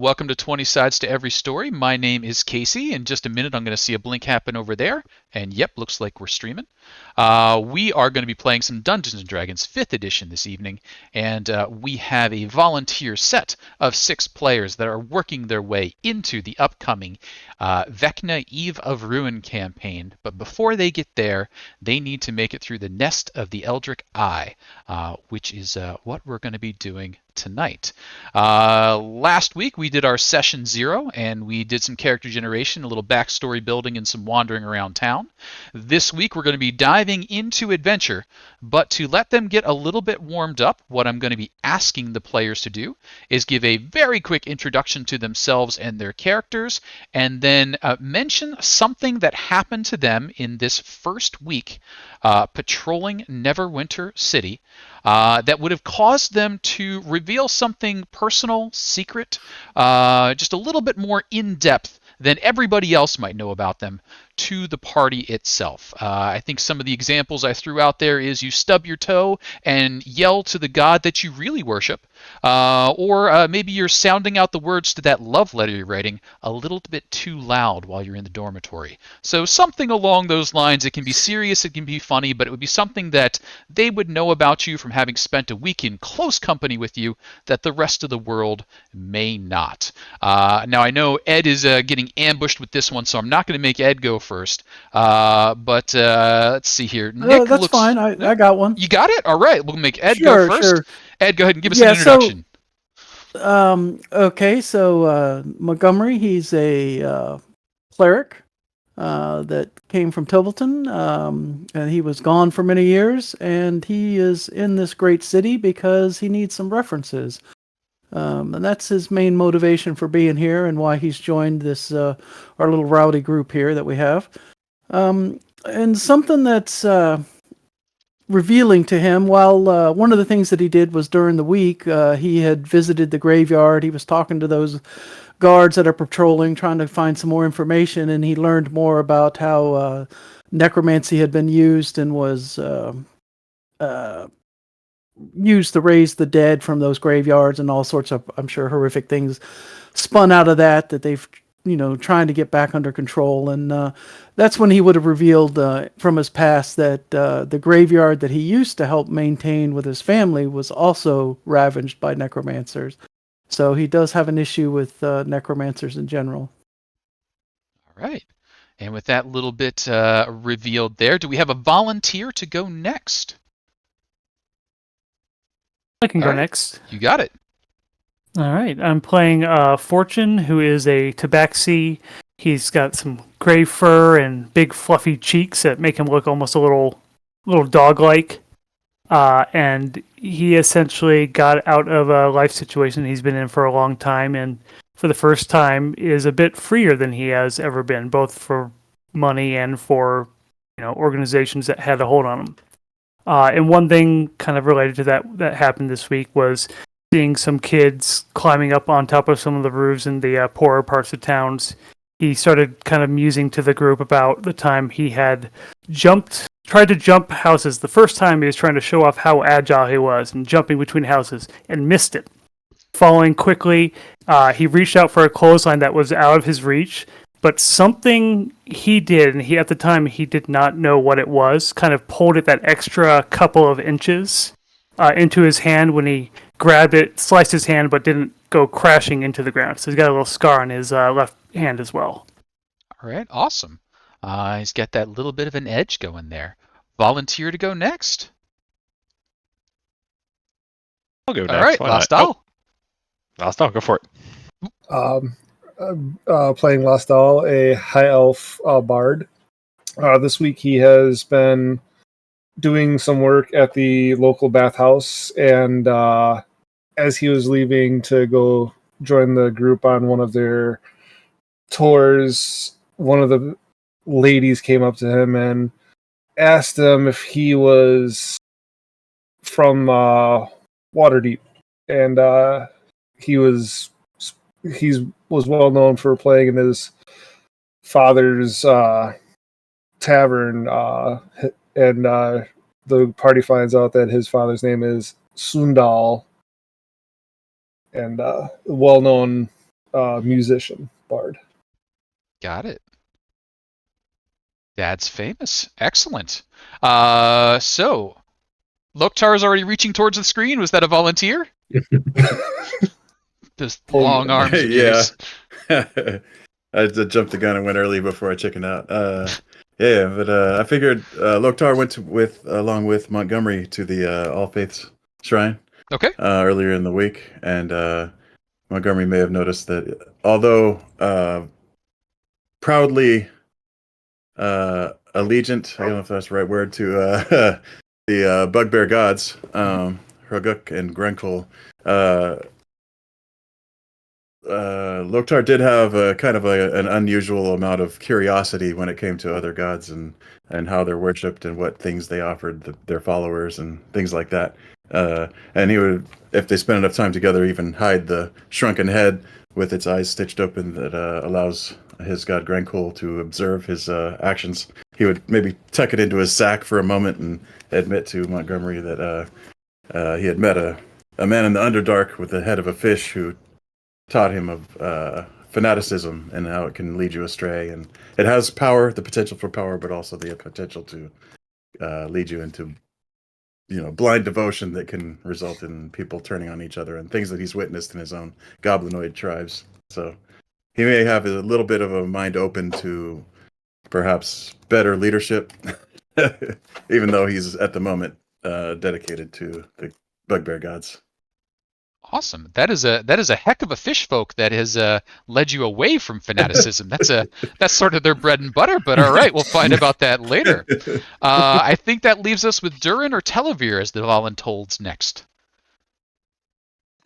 Welcome to 20 Sides to Every Story. My name is Casey. In just a minute, I'm going to see a blink happen over there. And yep, looks like we're streaming. We are going to be playing some Dungeons & Dragons 5th edition this evening. And we have a volunteer set of 6 players that are working their way into the upcoming Vecna Eve of Ruin campaign. But before they get there, they need to make it through the Nest of the Eldritch Eye, which is what we're going to be doing tonight. Last week we did our session 0 and we did some character generation, a little backstory building, and some wandering around town. This week we're going to be diving into adventure, but to let them get a little bit warmed up, what I'm going to be asking the players to do is give a very quick introduction to themselves and their characters, and then mention something that happened to them in this first week patrolling Neverwinter City that would have caused them to reveal something personal, secret, just a little bit more in depth than everybody else might know about them to the party itself. I think some of the examples I threw out there is you stub your toe and yell to the god that you really worship, or maybe you're sounding out the words to that love letter you're writing a little bit too loud while you're in the dormitory. So something along those lines. It can be serious, it can be funny, but it would be something that they would know about you from having spent a week in close company with you that the rest of the world may not. Now I know Ed is getting ambushed with this one, so I'm not going to make Ed go first. But let's see here. Nick That's looks. fine. I got one. You got it? All right. We'll make Ed go Sure, first. sure. Ed, go ahead and give us an Yeah, so introduction. okay, so Montgomery, he's a cleric that came from Tilbuton, and he was gone for many years, and he is in this great city because he needs some references. And that's his main motivation for being here and why he's joined this our little rowdy group here that we have. And something that's revealing to him, while one of the things that he did was during the week, he had visited the graveyard. He was talking to those guards that are patrolling, trying to find some more information, and he learned more about how necromancy had been used and was uh, used to raise the dead from those graveyards, and all sorts of, I'm sure, horrific things spun out of that they've trying to get back under control. And that's when he would have revealed from his past that the graveyard that he used to help maintain with his family was also ravaged by necromancers. So he does have an issue with necromancers in general. All right. And with that little bit revealed there, do we have a volunteer to go next? I can All go right. next. You got it. All right. I'm playing Fortune, who is a tabaxi. He's got some gray fur and big fluffy cheeks that make him look almost a little dog-like. And he essentially got out of a life situation he's been in for a long time, and for the first time is a bit freer than he has ever been, both for money and for organizations that had a hold on him. And one thing kind of related to that happened this week was seeing some kids climbing up on top of some of the roofs in the poorer parts of towns. He started kind of musing to the group about the time he had tried to jump houses. The first time he was trying to show off how agile he was and jumping between houses and missed it. Falling quickly, he reached out for a clothesline that was out of his reach, but something he did, and at the time he did not know what it was, kind of pulled it that extra couple of inches into his hand when he grabbed it, sliced his hand, but didn't go crashing into the ground. So he's got a little scar on his left hand as well. All right. Awesome. He's got that little bit of an edge going there. Volunteer to go next. I'll go next. All right. Lastal. Lastal, go for it. Playing Lastal, a high elf bard. This week he has been doing some work at the local bathhouse, and as he was leaving to go join the group on one of their tours, one of the ladies came up to him and asked him if he was from Waterdeep, and he was well known for playing in his father's tavern, and the party finds out that his father's name is Sundal, and well-known musician bard. Got it. That's famous. Excellent. So, Loktar is already reaching towards the screen. Was that a volunteer? Those long arms of Yeah. yours. I jumped the gun and went early before I chickened out. I figured Loktar went along with Montgomery to the All Faiths Shrine Okay. earlier in the week, and Montgomery may have noticed that although proudly allegiant, I don't know if that's the right word, to the bugbear gods, Hroguk and Grenkul, Loktar did have a kind of an unusual amount of curiosity when it came to other gods and how they're worshipped and what things they offered their followers and things like that. And he would, if they spent enough time together, even hide the shrunken head with its eyes stitched open that allows his god Grenkul to observe his actions. He would maybe tuck it into his sack for a moment and admit to Montgomery that he had met a man in the Underdark with the head of a fish who taught him of fanaticism and how it can lead you astray. And it has power, the potential for power, but also the potential to lead you into, blind devotion that can result in people turning on each other and things that he's witnessed in his own goblinoid tribes. So he may have a little bit of a mind open to perhaps better leadership, even though he's at the moment dedicated to the bugbear gods. Awesome. That is a heck of a fish folk that has led you away from fanaticism. That's sort of their bread and butter. But all right, we'll find about that later. I think that leaves us with Durin or Televir as the Voluntold's next.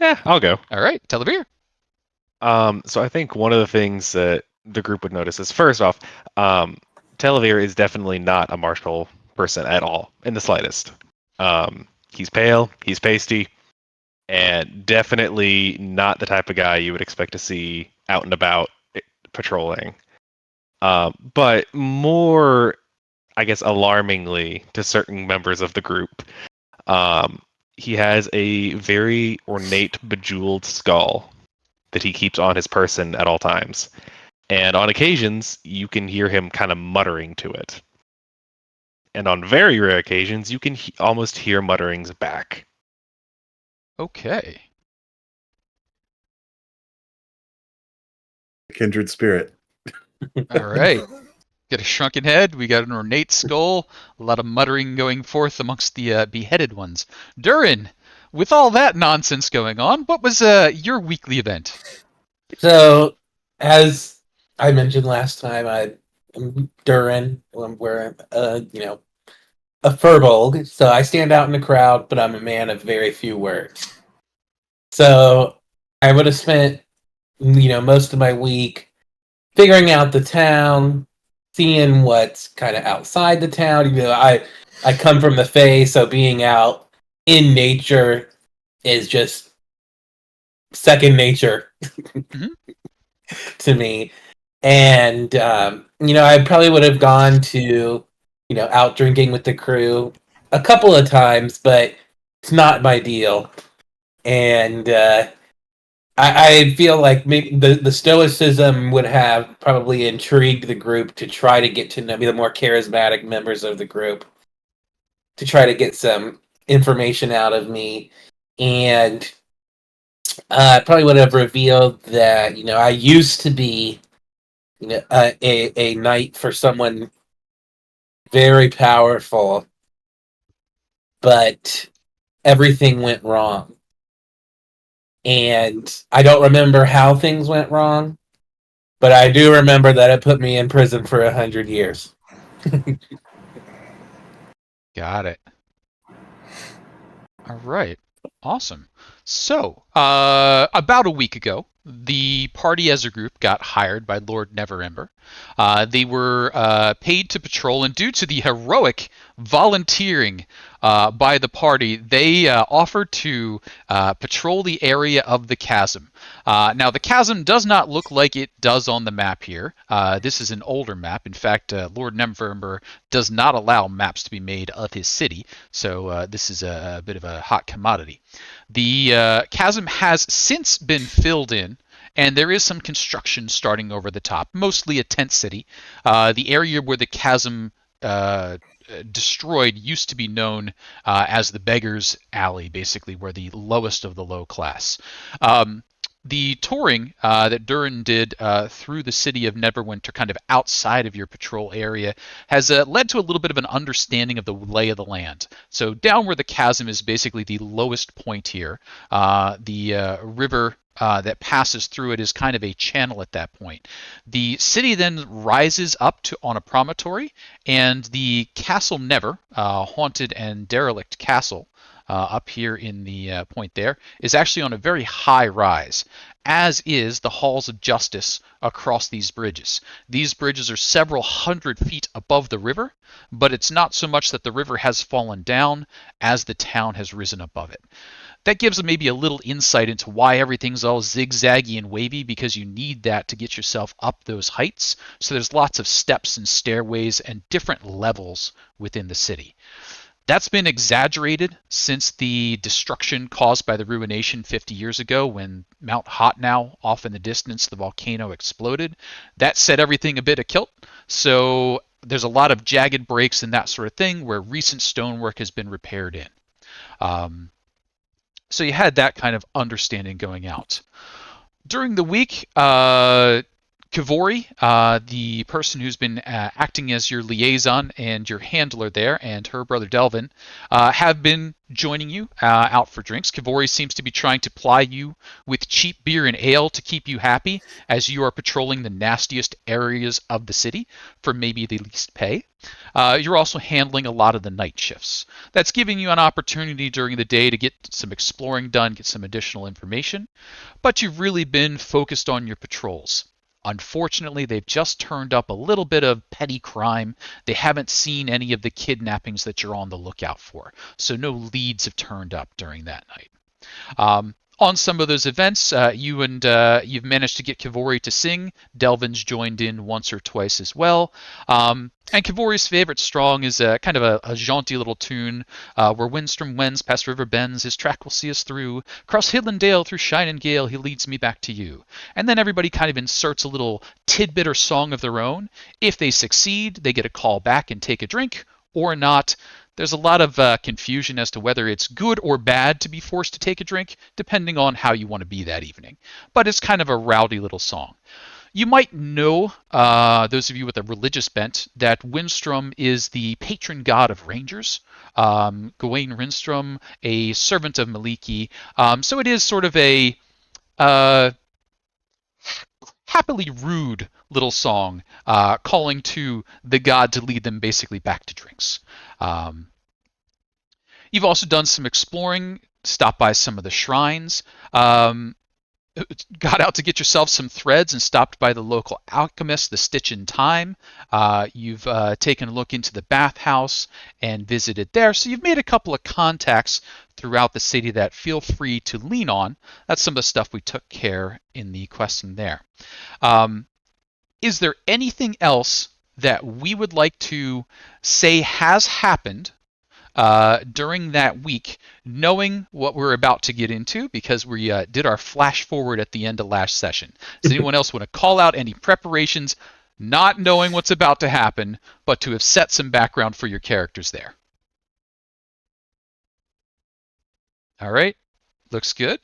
Yeah, I'll go. All right, Televir. So I think one of the things that the group would notice is, first off, Televir is definitely not a martial person at all, in the slightest. He's pale, he's pasty, and definitely not the type of guy you would expect to see out and about patrolling. But more, I guess, alarmingly to certain members of the group, he has a very ornate, bejeweled skull that he keeps on his person at all times. And on occasions, you can hear him kind of muttering to it. And on very rare occasions, you can almost hear mutterings back. Okay. Kindred spirit. All right. Got a shrunken head. We got an ornate skull. A lot of muttering going forth amongst the beheaded ones. Durin, with all that nonsense going on, what was your weekly event? So, as I mentioned last time, I'm Durin. I'm wearing, a furbolg. So I stand out in the crowd, but I'm a man of very few words. So I would have spent, most of my week figuring out the town, seeing what's kind of outside the town. I come from the Fae, so being out in nature is just second nature to me. And I probably would have gone to, out drinking with the crew a couple of times, but it's not my deal. And I feel like maybe the stoicism would have probably intrigued the group to try to get to know the more charismatic members of the group, to try to get some information out of me. And I probably would have revealed that, I used to be a knight for someone very powerful, but everything went wrong. And I don't remember how things went wrong, but I do remember that it put me in prison for 100 years. Got it. All right. Awesome. So, about a week ago, the party as a group got hired by Lord Neverember. They were paid to patrol, and due to the heroic volunteering by the party, they offered to patrol the area of the chasm. Now, the chasm does not look like it does on the map here. This is an older map. In fact, Lord Neverember does not allow maps to be made of his city, so this is a bit of a hot commodity. The chasm has since been filled in, and there is some construction starting over the top, mostly a tent city. The area where the chasm destroyed used to be known as the Beggar's Alley, basically, where the lowest of the low class. The touring that Durin did through the city of Neverwinter, kind of outside of your patrol area, has led to a little bit of an understanding of the lay of the land. So down where the chasm is basically the lowest point here, the river that passes through it is kind of a channel at that point. The city then rises up to on a promontory, and the Castle Never, haunted and derelict castle, up here in the point there, is actually on a very high rise, as is the Halls of Justice across these bridges. These bridges are several hundred feet above the river, but it's not so much that the river has fallen down as the town has risen above it. That gives them maybe a little insight into why everything's all zigzaggy and wavy, because you need that to get yourself up those heights. So there's lots of steps and stairways and different levels within the city. That's been exaggerated since the destruction caused by the ruination 50 years ago when Mount Hotnow, off in the distance, the volcano exploded. That set everything a bit akilt. So there's a lot of jagged breaks and that sort of thing where recent stonework has been repaired in. So you had that kind of understanding going out. During the week, Kavori, the person who's been acting as your liaison and your handler there, and her brother Delvin, have been joining you out for drinks. Kavori seems to be trying to ply you with cheap beer and ale to keep you happy as you are patrolling the nastiest areas of the city for maybe the least pay. You're also handling a lot of the night shifts. That's giving you an opportunity during the day to get some exploring done, get some additional information, but you've really been focused on your patrols. Unfortunately, they've just turned up a little bit of petty crime. They haven't seen any of the kidnappings that you're on the lookout for, so no leads have turned up during that night. On some of those events, you've managed to get Kavori to sing. Delvin's joined in once or twice as well. And Kavori's favorite strong is kind of a jaunty little tune where Windstrom wends past river bends, his track will see us through. Cross hill and dale, through shine and gale, he leads me back to you. And then everybody kind of inserts a little tidbit or song of their own. If they succeed, they get a call back and take a drink, or not. There's a lot of confusion as to whether it's good or bad to be forced to take a drink, depending on how you want to be that evening. But it's kind of a rowdy little song. You might know, those of you with a religious bent, that Windstrom is the patron god of rangers. Gawain Windstrom, a servant of Maliki. So it is sort of a happily rude little song calling to the god to lead them basically back to drinks. You've also done some exploring, stopped by some of the shrines, got out to get yourself some threads and stopped by the local alchemist, the Stitch in Time. You've taken a look into the bathhouse and visited there. So you've made a couple of contacts throughout the city that feel free to lean on. That's some of the stuff we took care in the questing there. Is there anything else that we would like to say has happened during that week, knowing what we're about to get into, because we did our flash forward at the end of last session? Does anyone else want to call out any preparations, not knowing what's about to happen, but to have set some background for your characters there? All right, looks good.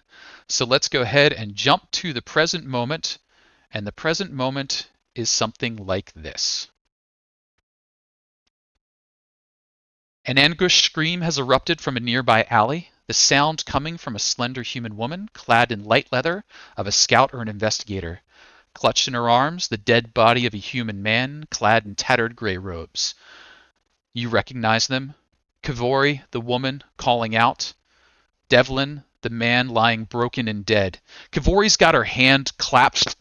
So let's go ahead and jump to the present moment, and the present moment is something like this. An anguished scream has erupted from a nearby alley, the sound coming from a slender human woman clad in light leather of a scout or an investigator. Clutched in her arms, the dead body of a human man clad in tattered gray robes. You recognize them. Kavori, the woman, calling out. Devlin, the man lying broken and dead. Kavori's got her hand clasped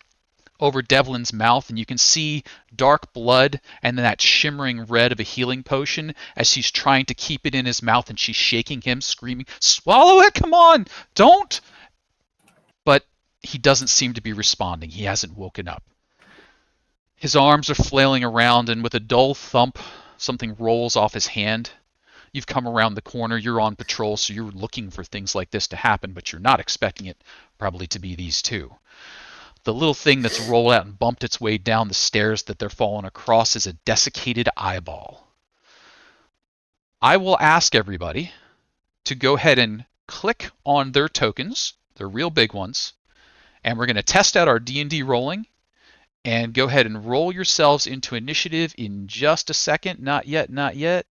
over Devlin's mouth, and you can see dark blood and then that shimmering red of a healing potion as she's trying to keep it in his mouth, and she's shaking him, screaming, "Swallow it, come on, don't!" But he doesn't seem to be responding. He hasn't woken up. His arms are flailing around, and with a dull thump, something rolls off his hand. You've come around the corner, you're on patrol, so you're looking for things like this to happen, but you're not expecting it probably to be these two. The little thing that's rolled out and bumped its way down the stairs that they're falling across is a desiccated eyeball. I will ask everybody to go ahead and click on their tokens, their real big ones, and we're going to test out our D&D rolling, and go ahead and roll yourselves into initiative in just a second. Not yet, not yet.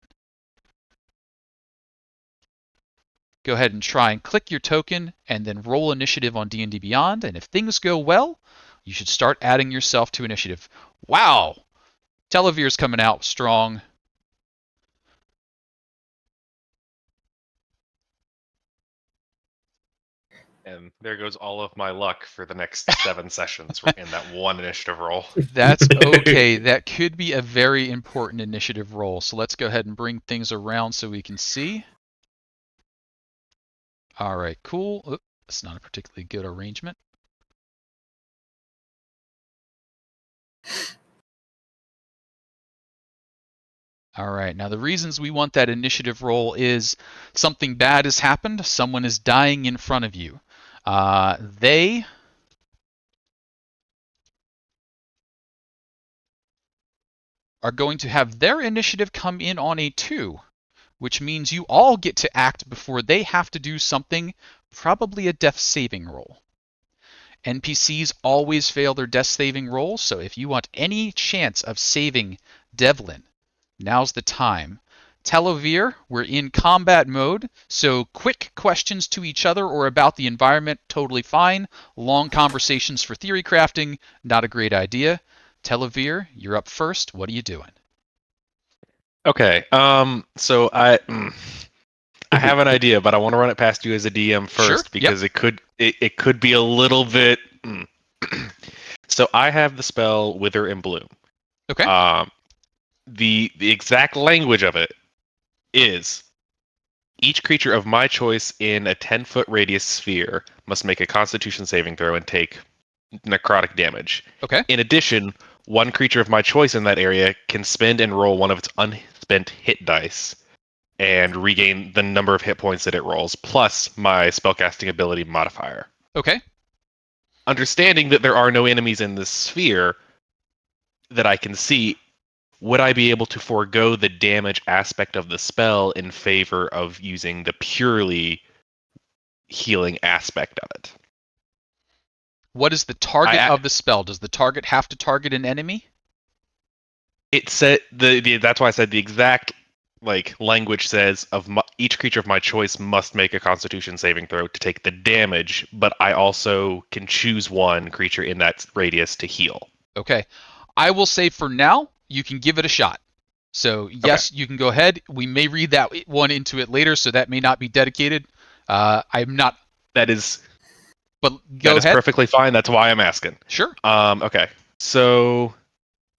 Go ahead and try and click your token and then roll initiative on D&D Beyond, and if things go well, you should start adding yourself to initiative. Wow! Televir's coming out strong. And there goes all of my luck for the next 7 sessions in that one initiative roll. That's okay. That could be a very important initiative roll. So let's go ahead and bring things around so we can see. All right, cool. Oop, that's not a particularly good arrangement. All right, now the reasons we want that initiative roll is something bad has happened. Someone is dying in front of you. They are going to have their initiative come in on a 2, which means you all get to act before they have to do something, probably a death saving roll. NPCs always fail their death saving rolls, so if you want any chance of saving Devlin, now's the time. Telovir, we're in combat mode, so quick questions to each other or about the environment, totally fine. Long conversations for theory crafting, not a great idea. Telovir, you're up first. What are you doing? Okay, so I have an idea, but I want to run it past you as a DM first, Sure, because it could be a little bit. So I have the spell Wither and Bloom. Okay. The exact language of it is: each creature of my choice in a 10-foot radius sphere must make a Constitution saving throw and take necrotic damage. Okay. In addition, one creature of my choice in that area can spend and roll one of its unspent hit dice and regain the number of hit points that it rolls, plus my spellcasting ability modifier. Okay. Understanding that there are no enemies in this sphere that I can see, would I be able to forego the damage aspect of the spell in favor of using the purely healing aspect of it? What is the target of the spell? Does the target have to target an enemy? It said that's why I said the exact language says each creature of my choice must make a Constitution saving throw to take the damage, but I also can choose one creature in that radius to heal. Okay. I will say for now, you can give it a shot. So yes, you can go ahead. We may read that one into it later, so that may not be dedicated. I'm not. That is. But go ahead. That is perfectly fine. That's why I'm asking. Sure. Okay. So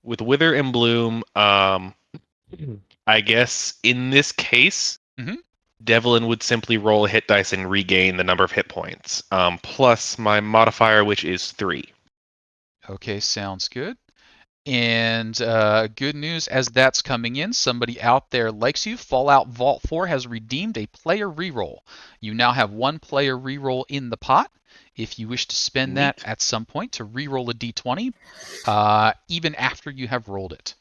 with Wither and Bloom, I guess in this case, Devlin would simply roll a hit dice and regain the number of hit points, plus my modifier, which is 3. Okay, sounds good. And good news, as that's coming in, somebody out there likes you. Fallout Vault 4 has redeemed a player reroll. You now have one player reroll in the pot. If you wish to spend that at some point to reroll a d20, even after you have rolled it.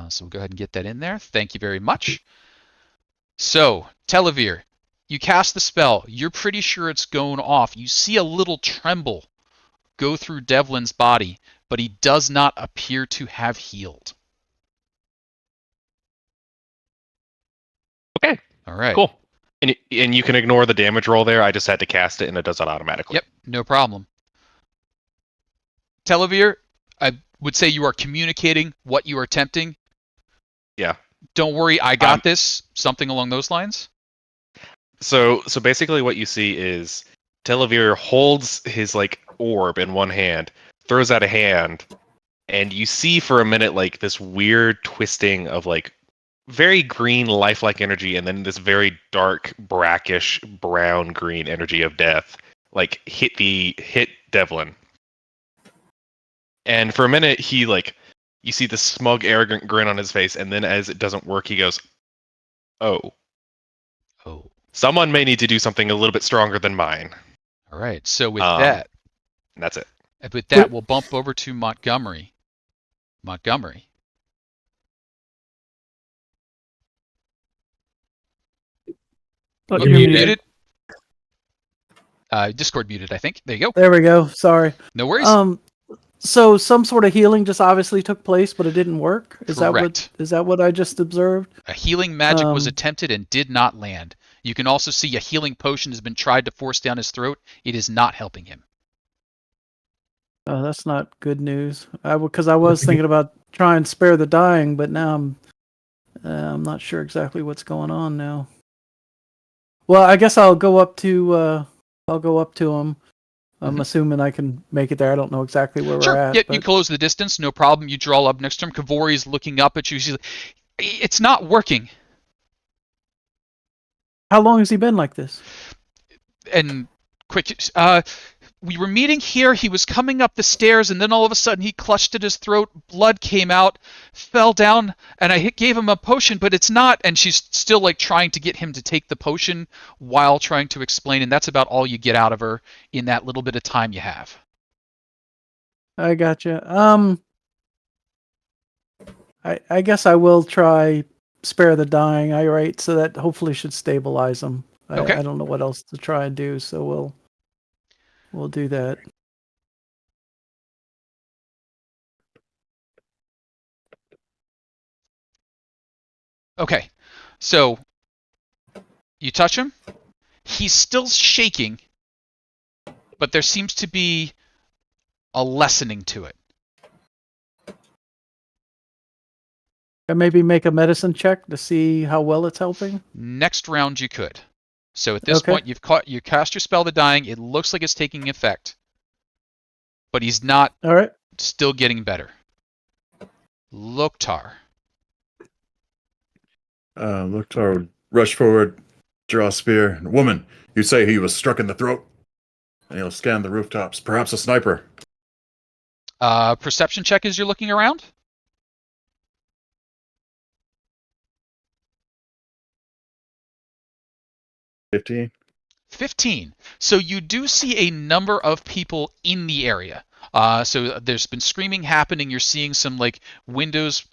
So we'll go ahead and get that in there. Thank you very much. So, Telovir, you cast the spell. You're pretty sure it's going off. You see a little tremble go through Devlin's body, but he does not appear to have healed. Okay. All right. Cool. And you can ignore the damage roll there. I just had to cast it, and it does it automatically. Yep, no problem. Telovir, I would say you are communicating what you are attempting. Yeah. Don't worry, I got this. Something along those lines. So basically what you see is Telovir holds his orb in one hand, throws out a hand, and you see for a minute this weird twisting of very green lifelike energy, and then this very dark brackish brown green energy of death hit Devlin. And for a minute he you see the smug arrogant grin on his face, and then as it doesn't work he goes, oh, someone may need to do something a little bit stronger than mine. All right, so with that, that's it. With that, we'll bump over to Montgomery. Montgomery. Oh, You're you're muted. Discord muted, I think. There you go. There we go. Sorry. No worries. So some sort of healing just obviously took place, but it didn't work. Correct. Is that what I just observed? A healing magic was Um, attempted and did not land. You can also see a healing potion has been tried to force down his throat. It is not helping him. Oh, that's not good news. Because I was thinking about trying to spare the dying, but now I'm not sure exactly what's going on now. Well, I guess I'll go up to him. I'm assuming I can make it there. I don't know exactly where Sure. we're at. Yeah, but you close the distance, no problem. You draw up next to him. Kavori's looking up at you. She's like, it's not working. how long has he been like this? And quick, we were meeting here. He was coming up the stairs, and then all of a sudden he clutched at his throat. Blood came out, fell down, and I gave him a potion, but it's not. And she's still like trying to get him to take the potion while trying to explain, and that's about all you get out of her in that little bit of time you have. I gotcha. I guess I will try spare the dying. So that hopefully should stabilize him. Okay. I don't know what else to try and do, so we'll do that. Okay, so you touch him. He's still shaking, but there seems to be a lessening to it. And maybe make a medicine check to see how well it's helping. Next round you could. So at this Okay. point, you cast your spell the dying. It looks like it's taking effect, but he's not All right. still getting better. Loktar. Loktar would rush forward, draw a spear. Woman, you say he was struck in the throat? And he'll scan the rooftops. Perhaps a sniper. Perception check as you're looking around. 15. 15. So you do see a number of people in the area. So there's been screaming happening. You're seeing some like windows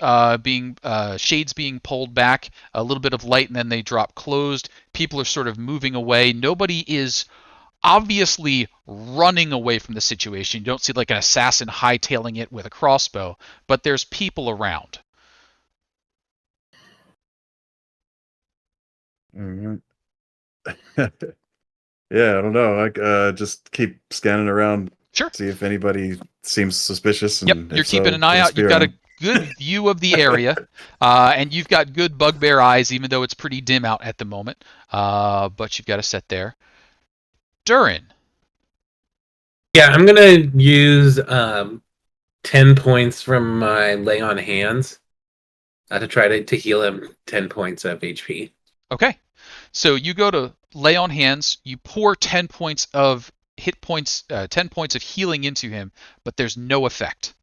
shades being pulled back, a little bit of light, and then they drop closed. People are sort of moving away. Nobody is obviously running away from the situation. You don't see like an assassin hightailing it with a crossbow, but there's people around. Mhm. Yeah, I don't know. I just keep scanning around, Sure. see if anybody seems suspicious. Yep, And you're if keeping so, an eye put out. You've spear got on a good view of the area, and you've got good bugbear eyes, even though it's pretty dim out at the moment. But you've got a set there. Durin. Yeah, I'm gonna use 10 points from my lay on hands to try to heal him 10 points of HP. Okay, so you go to lay on hands. You pour 10 points of hit points, 10 points of healing into him, but there's no effect.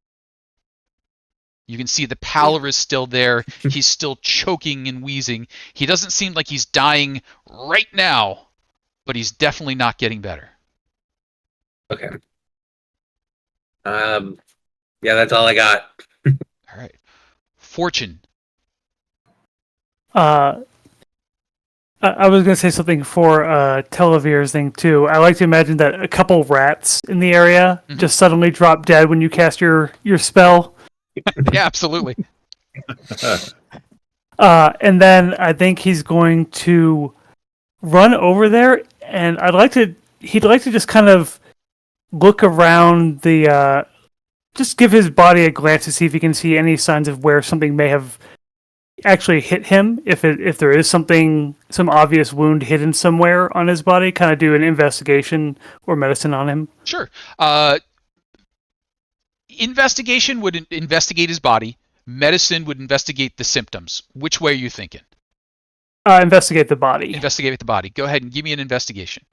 You can see the pallor is still there. He's still choking and wheezing. He doesn't seem like he's dying right now, but he's definitely not getting better. Okay. Yeah, that's all I got. All right. Fortune. I was going to say something for Televir's thing too. I like to imagine that a couple rats in the area just suddenly drop dead when you cast your spell. Yeah, absolutely. And then I think he's going to run over there, and he'd like to just kind of look around the, just give his body a glance to see if he can see any signs of where something may have actually hit him. If there is some obvious wound hidden somewhere on his body, kind of do an investigation or medicine on him. Sure. Investigation would investigate his body. Medicine would investigate the symptoms. Which way are you thinking? Investigate the body. Investigate the body. Go ahead and give me an investigation.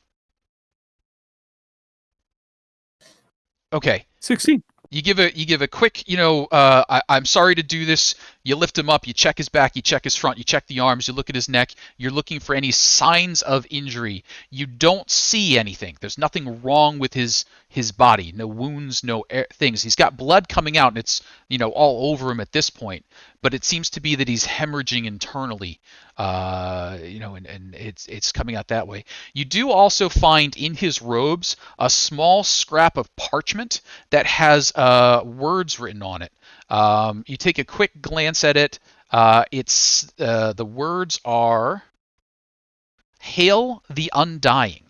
Okay. 16. You give a quick, I'm sorry to do this. You lift him up, you check his back, you check his front, you check the arms, you look at his neck, you're looking for any signs of injury. You don't see anything. There's nothing wrong with his body. No wounds, no things. He's got blood coming out, and it's, all over him at this point. But it seems to be that he's hemorrhaging internally, and it's coming out that way. You do also find in his robes a small scrap of parchment that has words written on it. You take a quick glance at it. The words are "Hail the Undying."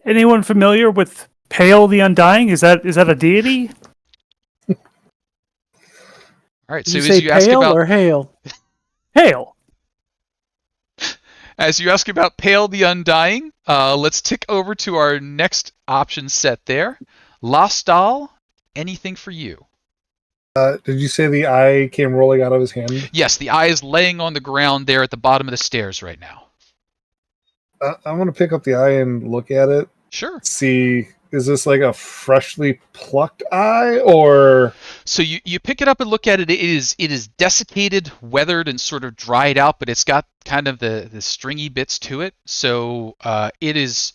Anyone familiar with Pale the Undying? Is that a deity? All right. Did So you as say you ask pale about or hail? Hail. As you ask about Pale the Undying, let's tick over to our next option set there. Lastal, anything for you? Did you say the eye came rolling out of his hand? Yes, the eye is laying on the ground there at the bottom of the stairs right now. I want to pick up the eye and look at it. Sure. See, is this like a freshly plucked eye, or? So you pick it up and look at it. It is desiccated, weathered, and sort of dried out, but it's got kind of the stringy bits to it. So it is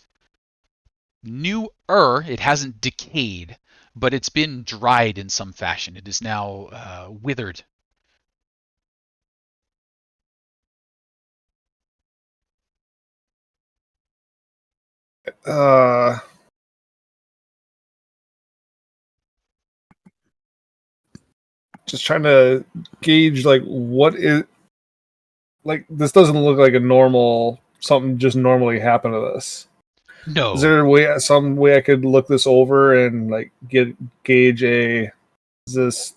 newer. It hasn't decayed, but it's been dried in some fashion. It is now withered. Just trying to gauge like what is like. This doesn't look like a normal something just normally happen to this. No. Is there some way I could look this over and like gauge is this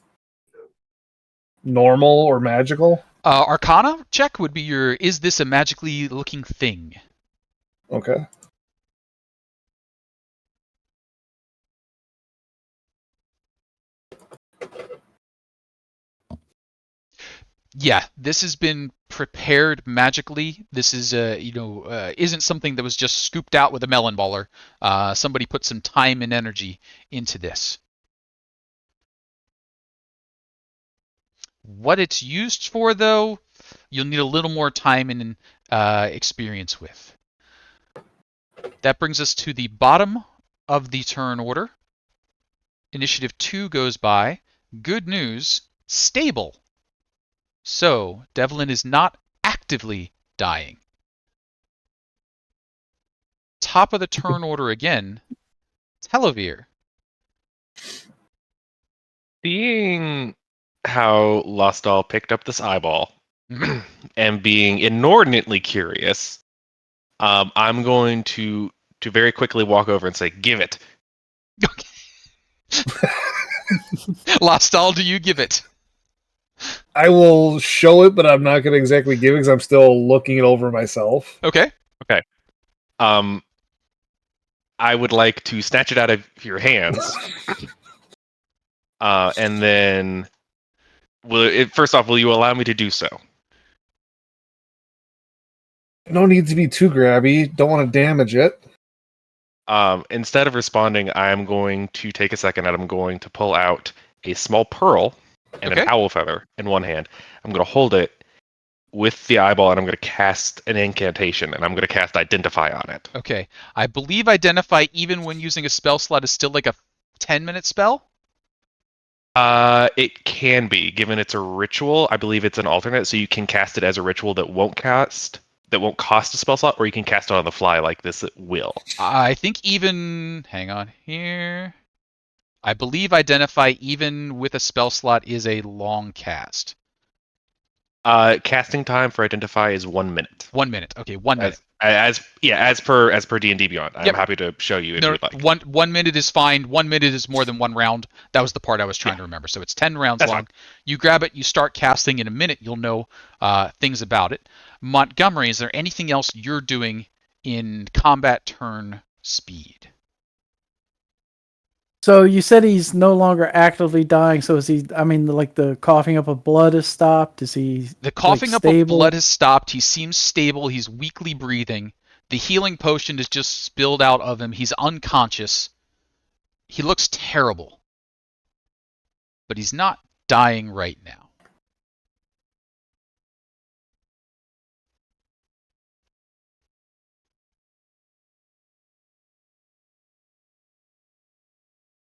normal or magical? Arcana check would be your, is this a magically looking thing? Okay. Yeah, this has been prepared magically. This is, isn't something that was just scooped out with a melon baller. Somebody put some time and energy into this. What it's used for, though, you'll need a little more time and experience with. That brings us to the bottom of the turn order. Initiative 2 goes by. Good news, stable. So, Devlin is not actively dying. Top of the turn order again, Telovir. Seeing how Lostal picked up this eyeball Mhm. and being inordinately curious, I'm going to very quickly walk over and say, "Give it." Lostal, do you give it? I will show it, but I'm not going to exactly give it because I'm still looking it over myself. Okay. I would like to snatch it out of your hands, and then first off, will you allow me to do so? No need to be too grabby. Don't want to damage it. Instead of responding, I'm going to take a second and I'm going to pull out a small pearl and Okay. an owl feather in one hand. I'm going to hold it with the eyeball and I'm going to cast an incantation and I'm going to cast Identify on it. Okay. I believe Identify, even when using a spell slot, is still like a 10-minute spell? It can be, given it's a ritual. I believe it's an alternate, so you can cast it as a ritual that won't cost a spell slot, or you can cast it on the fly like this at will. I think even, hang on here. I believe Identify, even with a spell slot, is a long cast. Casting time for Identify is 1 minute. 1 minute. Okay, 1 minute. As per D&D Beyond. I'm Yep. happy to show you if No, you'd like. 1 minute is fine. 1 minute is more than one round. That was the part I was trying to remember. So it's 10 rounds That's long. fine. You grab it, you start casting. In a minute, you'll know things about it. Montgomery, is there anything else you're doing in combat turn speed? So you said he's no longer actively dying. So is he? I mean, like the coughing up of blood has stopped. Is he? The coughing up of stable? blood has stopped. He seems stable. He's weakly breathing. The healing potion is just spilled out of him. He's unconscious. He looks terrible, but he's not dying right now.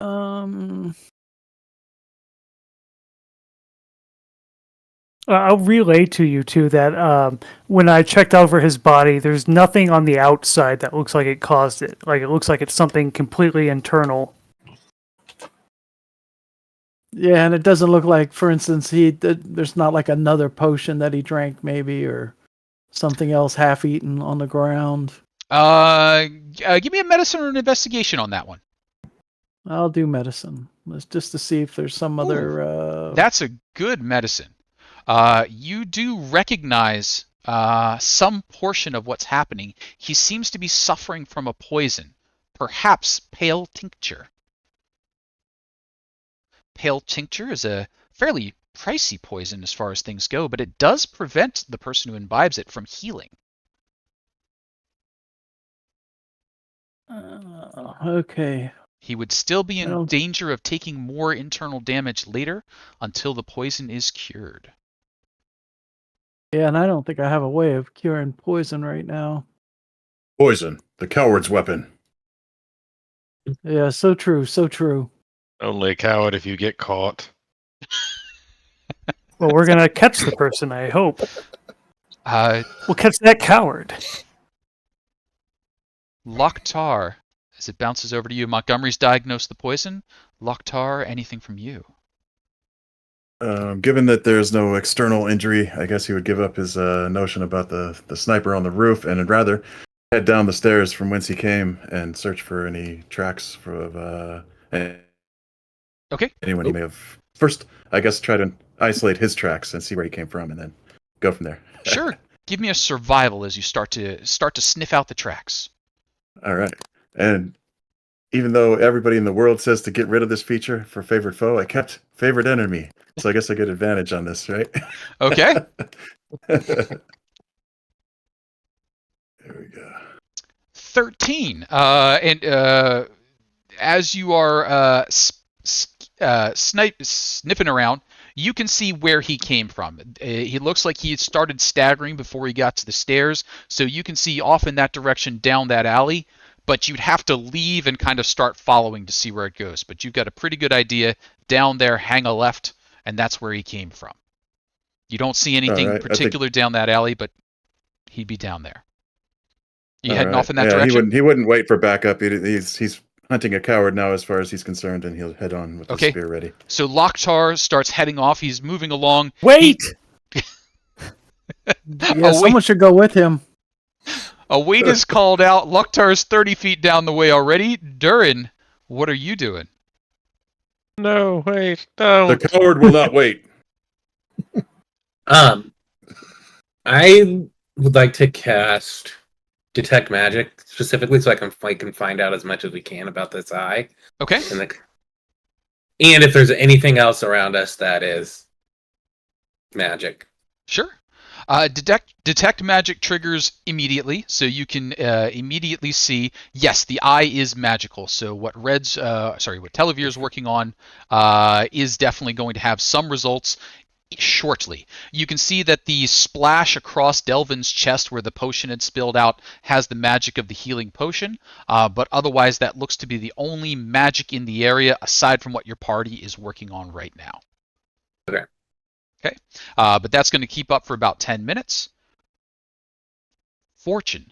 Um, I'll relay to you too that when I checked over his body, there's nothing on the outside that looks like it caused it. Like it looks like it's something completely internal. yeah, and it doesn't look like, for instance, there's not like another potion that he drank, maybe, or something else half-eaten on the ground. Give me a medicine or an investigation on that one. I'll do medicine. Let's just to see if there's some other. That's a good medicine. You do recognize some portion of what's happening. He seems to be suffering from a poison, perhaps pale tincture. Pale tincture is a fairly pricey poison as far as things go, but it does prevent the person who imbibes it from healing. Okay. He would still be in Well- danger of taking more internal damage later until the poison is cured. Yeah, and I don't think I have a way of curing poison right now. Poison, the coward's weapon. Yeah, so true, so true. Only a coward if you get caught. Well, we're gonna catch the person. I hope we'll catch that coward. Loktar, as it bounces over to you, Montgomery's diagnosed the poison. Loktar, anything from you? Given that there's no external injury, I guess he would give up his notion about the sniper on the roof and would rather head down the stairs from whence he came and search for any tracks of Okay. anyone he may have. First, I guess try to isolate his tracks and see where he came from, and then go from there. Sure. Give me a survival as you start to sniff out the tracks. All right. And even though everybody in the world says to get rid of this feature for favorite foe, I kept favorite enemy. So I guess I get advantage on this, right? Okay. There we go. 13. As you are sniffing around, you can see where he came from. He looks like he had started staggering before he got to the stairs, so you can see off in that direction down that alley, but you'd have to leave and kind of start following to see where it goes. But you've got a pretty good idea. Down there, hang a left, and that's where he came from. You don't see anything All right, particular down that alley, but he'd be down there. You All heading right. off in that Yeah, direction? He wouldn't wait for backup. He's hunting a coward now, as far as he's concerned, and he'll head on with Okay. the spear ready. So Loktar starts heading off. He's moving along. Wait! Yeah, someone should go with him. A wait is called out. Loktar is 30 feet down the way already. Durin, what are you doing? No, wait, no. The coward will not wait. I would like to cast detect magic specifically, so I can find out as much as we can about this eye, Okay. and if there's anything else around us that is magic. Sure. Detect magic triggers immediately, so you can immediately see. Yes, the eye is magical. So what what Televir is working on is definitely going to have some results shortly. You can see that the splash across Delvin's chest where the potion had spilled out has the magic of the healing potion, but otherwise that looks to be the only magic in the area aside from what your party is working on right now. Okay. Okay, but that's going to keep up for about 10 minutes. Fortune.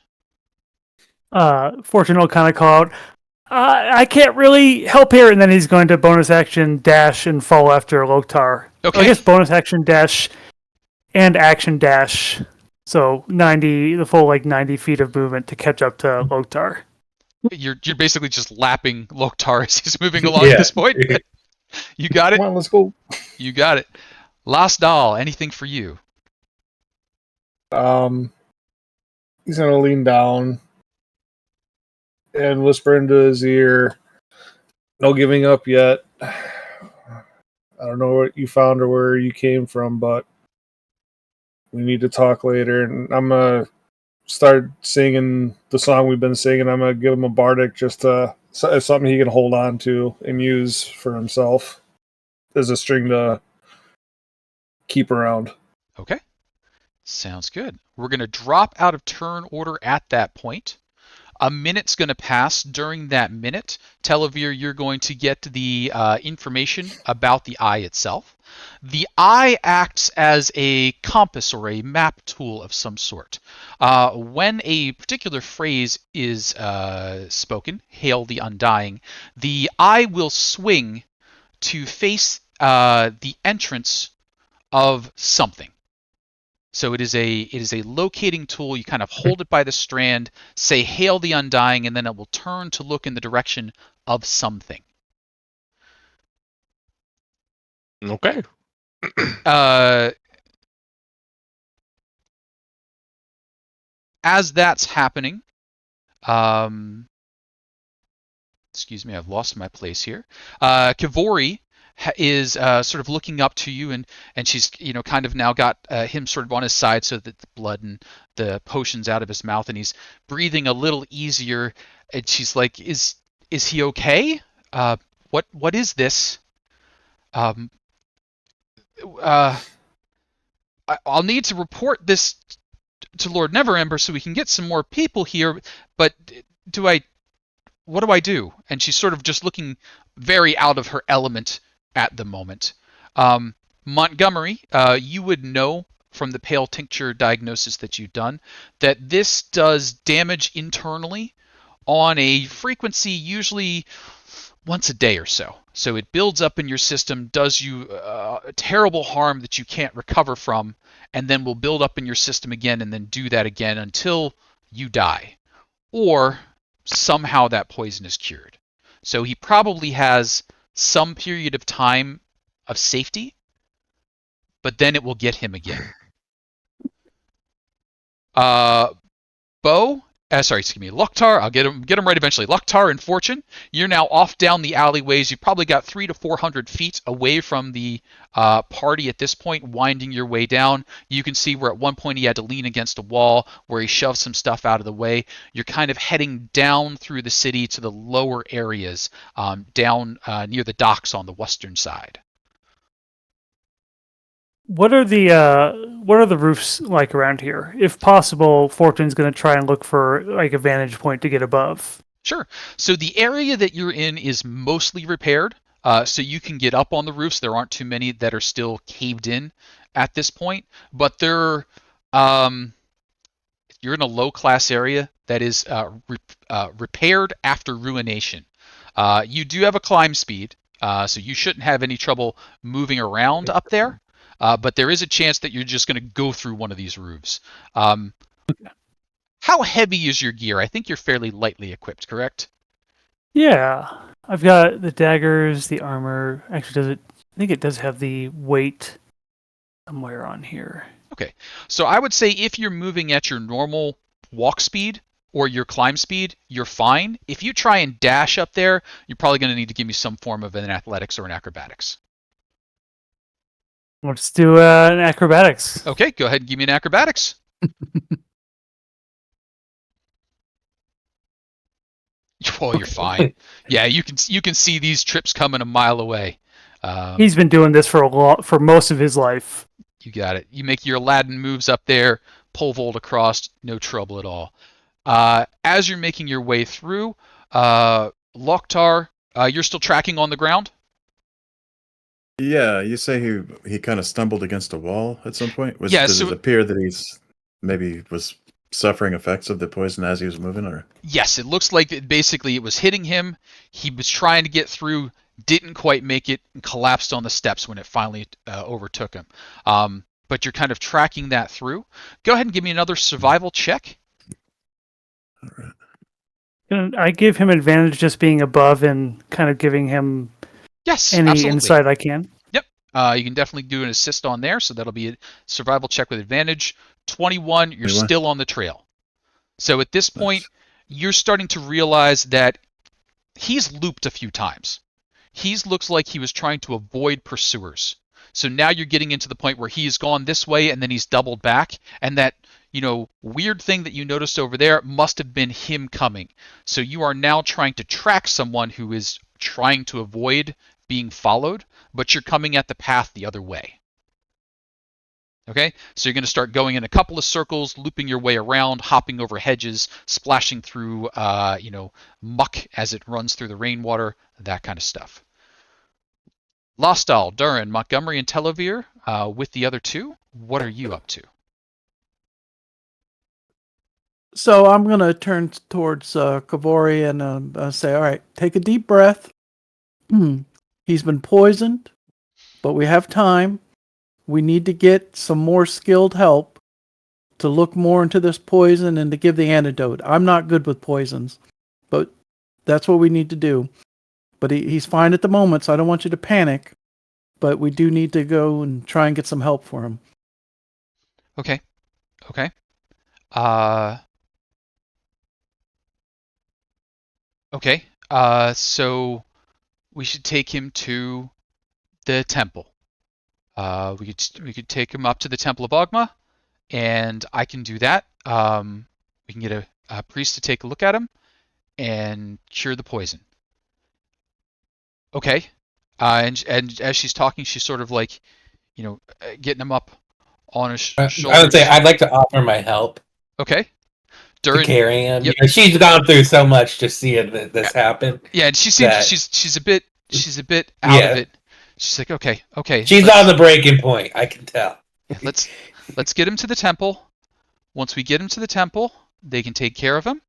Fortune will kind of call out, I can't really help here, and then he's going to bonus action dash and follow after Loktar. Okay. I guess bonus action dash and action dash. So the full 90 feet of movement to catch up to Loktar. You're basically just lapping Loktar as he's moving along at this point. You got it? Come on, let's go. You got it. Last doll, anything for you? He's gonna lean down and whisper into his ear, "No giving up yet. I don't know what you found or where you came from, but we need to talk later." And I'm gonna start singing the song we've been singing. I'm gonna give him a bardic just as something he can hold on to and use for himself as a string to keep around. Okay. Sounds good. We're going to drop out of turn order at that point. A minute's going to pass. During that minute, Televir, you're going to get the information about the eye itself. The eye acts as a compass or a map tool of some sort. When a particular phrase is spoken, Hail the Undying, the eye will swing to face the entrance of something. So it is a locating tool. You kind of hold it by the strand, say Hail the Undying, and then it will turn to look in the direction of something. Okay. As that's happening, excuse me, I've lost my place here. Kivori is sort of looking up to you, and she's kind of now got him sort of on his side so that the blood and the potion's out of his mouth, and he's breathing a little easier. And she's like, "Is he okay? What is this? Um, I'll need to report this to Lord Neverember so we can get some more people here. But what do I do?" And she's sort of just looking very out of her element at the moment. Montgomery, you would know from the pale tincture diagnosis that you've done that this does damage internally on a frequency usually once a day or so. So it builds up in your system, does you terrible harm that you can't recover from, and then will build up in your system again and then do that again until you die. Or somehow that poison is cured. So he probably has some period of time of safety, but then it will get him again. Loktar, I'll get him right eventually. Loktar and Fortune, you're now off down the alleyways. You've probably got 300 to 400 feet away from the party at this point, winding your way down. You can see where at one point he had to lean against a wall, where he shoved some stuff out of the way. You're kind of heading down through the city to the lower areas, down near the docks on the western side. What are the roofs like around here? If possible, Fortune's going to try and look for like a vantage point to get above. Sure. So the area that you're in is mostly repaired, so you can get up on the roofs. There aren't too many that are still caved in at this point, but you're in a low-class area that is repaired after ruination. You do have a climb speed, so you shouldn't have any trouble moving around up there. But there is a chance that you're just going to go through one of these roofs. How heavy is your gear? I think you're fairly lightly equipped, correct? Yeah, I've got the daggers, the armor. Actually, I think it does have the weight somewhere on here. Okay, so I would say if you're moving at your normal walk speed or your climb speed, you're fine. If you try and dash up there, you're probably going to need to give me some form of an athletics or an acrobatics. Let's do an acrobatics. Okay, go ahead and give me an acrobatics. Oh, you're fine. Yeah, you can see these trips coming a mile away. He's been doing this for most of his life. You got it. You make your Aladdin moves up there, pole vault across, no trouble at all. As you're making your way through, Loktar, you're still tracking on the ground? Yeah, you say he kind of stumbled against a wall at some point? Does so it appear that he's maybe was suffering effects of the poison as he was moving, or? Yes, it looks like basically it was hitting him. He was trying to get through, didn't quite make it, and collapsed on the steps when it finally overtook him. But you're kind of tracking that through. Go ahead and give me another survival check. All right. Can I give him advantage just being above and kind of giving him any absolutely. insight I can? Yep. You can definitely do an assist on there, so that'll be a survival check with advantage. 21, you're 21. Still on the trail. So at this point, you're starting to realize that he's looped a few times. He looks like he was trying to avoid pursuers. So now you're getting into the point where he's gone this way and then he's doubled back, and that weird thing that you noticed over there must have been him coming. So you are now trying to track someone who is trying to avoid being followed, but you're coming at the path the other way. Okay, so you're going to start going in a couple of circles, looping your way around, hopping over hedges, splashing through, muck as it runs through the rainwater, that kind of stuff. Lostal, Durin, Montgomery, and Telovir, with the other two, what are you up to? So I'm going to turn towards Kavori and say, all right, take a deep breath. He's been poisoned, but we have time. We need to get some more skilled help to look more into this poison and to give the antidote. I'm not good with poisons, but that's what we need to do. But he's fine at the moment, so I don't want you to panic. But we do need to go and try and get some help for him. Okay. Okay. So we should take him to the temple. We could take him up to the Temple of Ogma, and I can do that. We can get a priest to take a look at him and cure the poison. Okay. And as she's talking, she's sort of like, getting him up on his shoulders. I would say I'd like to offer my help. Okay. To carry him. Yep. She's gone through so much to see this happen. Yeah, and she seems she's a bit out of it. She's like, okay. She's on the breaking point. I can tell. Let's get him to the temple. Once we get him to the temple, they can take care of him,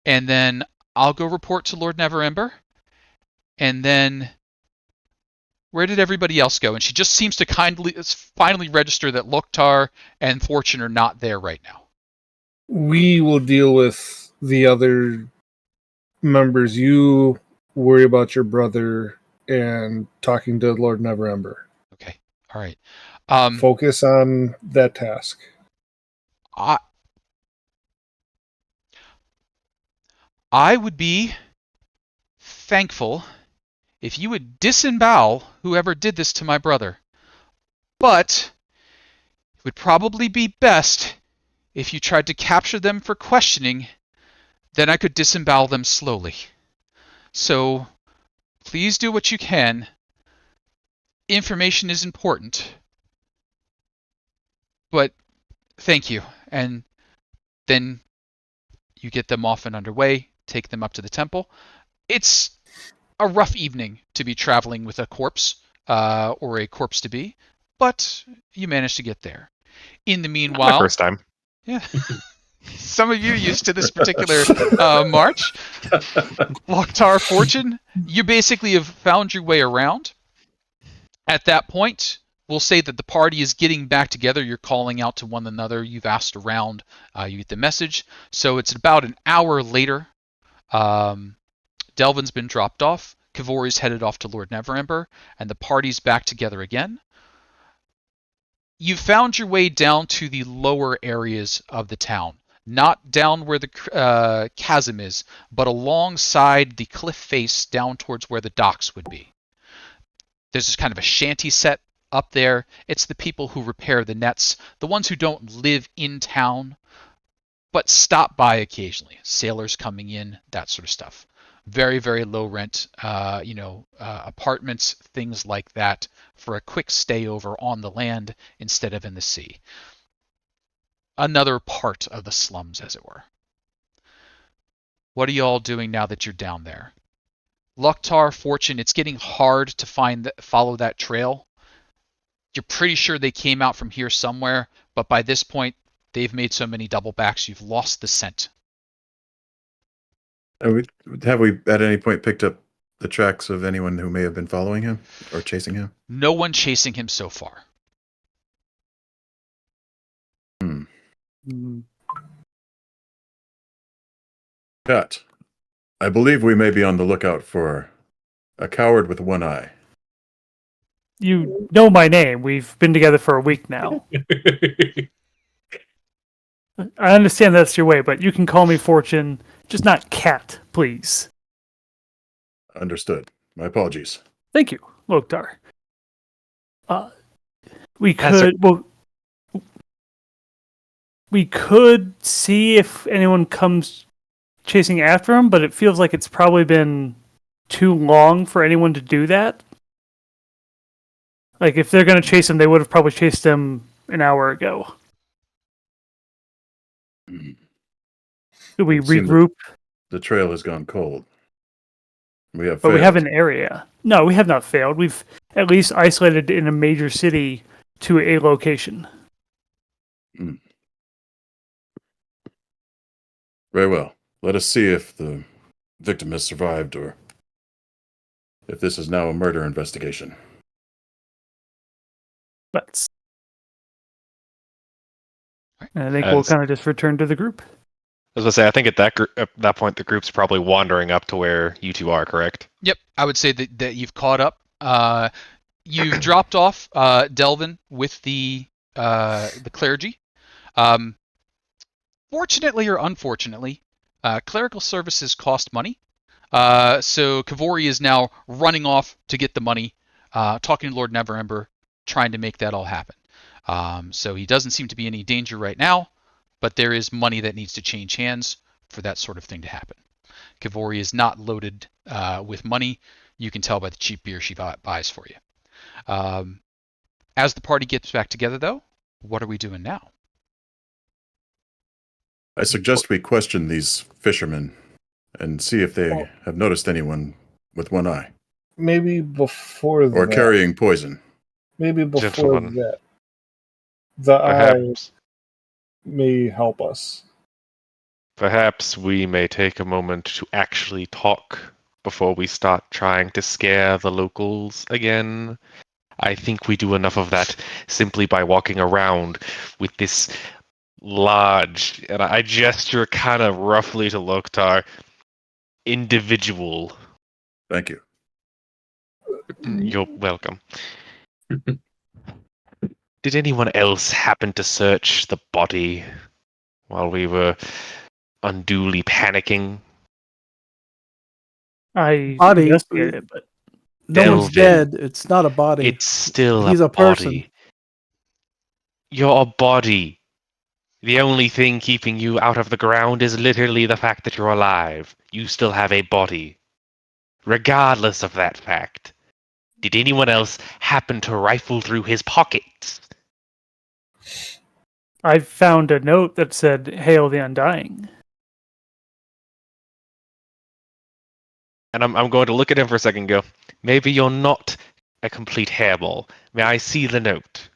and then I'll go report to Lord Neverember. And then, where did everybody else go? And she just seems to finally register that Loktar and Fortune are not there right now. We will deal with the other members. You worry about your brother and talking to Lord Neverember. Okay. All right. Focus on that task. I would be thankful if you would disembowel whoever did this to my brother. But it would probably be best if you tried to capture them for questioning, then I could disembowel them slowly. So please do what you can. Information is important. But thank you. And then you get them off and underway, take them up to the temple. It's a rough evening to be traveling with a corpse, or a corpse to be, but you manage to get there. In the meanwhile, my first time. Yeah. Some of you used to this particular march. Loktar, Fortune, you basically have found your way around. At that point, we'll say that the party is getting back together. You're calling out to one another. You've asked around. You get the message. So it's about an hour later. Delvin's been dropped off. Kavori's headed off to Lord Neverember, and the party's back together again. You found your way down to the lower areas of the town. Not down where the chasm is, but alongside the cliff face down towards where the docks would be. There's this kind of a shanty set up there. It's the people who repair the nets, the ones who don't live in town, but stop by occasionally. Sailors coming in, that sort of stuff. Very, very low rent, apartments, things like that, for a quick stay over on the land instead of in the sea. Another part of the slums, as it were. What are you all doing now that you're down there? Loktar, Fortune, it's getting hard to follow that trail. You're pretty sure they came out from here somewhere, but by this point, they've made so many double backs, you've lost the scent. Have we at any point picked up the tracks of anyone who may have been following him or chasing him? No one chasing him so far. Cut. I believe we may be on the lookout for a coward with one eye. You know my name. We've been together for a week now. I understand that's your way, but you can call me Fortune, just not Cat, please. Understood. My apologies. Thank you, Loktar. We could... Well, We could see if anyone comes chasing after him, but it feels like it's probably been too long for anyone to do that. Like, if they're going to chase him, they would have probably chased him an hour ago. Do we It seemed that regroup? the trail has gone cold. We have But failed. we have an area. No, we have not failed. We've at least isolated in a major city to a location. Very well. Let us see if the victim has survived or if this is now a murder investigation. Let's. And I think we'll kind of just return to the group. I was gonna say, I think at that point, the group's probably wandering up to where you two are. Correct? Yep, I would say that you've caught up. You've dropped off Delvin with the clergy. Fortunately or unfortunately, clerical services cost money. So Kavori is now running off to get the money, talking to Lord Neverember, trying to make that all happen. So he doesn't seem to be in any danger right now, but there is money that needs to change hands for that sort of thing to happen. Kavori is not loaded with money. You can tell by the cheap beer she buys for you. As the party gets back together, though, what are we doing now? I suggest we question these fishermen and see if they have noticed anyone with one eye. Maybe before that. Or carrying poison. Maybe before Gentlemen. that. The eye Perhaps, may help us. perhaps we may take a moment to actually talk before we start trying to scare the locals again. I think we do enough of that simply by walking around with this large, and I gesture kind of roughly to Loktar, individual. Thank you. You're welcome. Did anyone else happen to search the body while we were unduly panicking? I Body? investigated it, but No one's Delvin. dead. It's not a body. It's still He's a a person. body. You're a body. The only thing keeping you out of the ground is literally the fact that you're alive. You still have a body. Regardless of that fact, did anyone else happen to rifle through his pockets? I found a note that said, "Hail the Undying." And I'm going to look at him for a second and go, maybe you're not a complete hairball. May I see the note?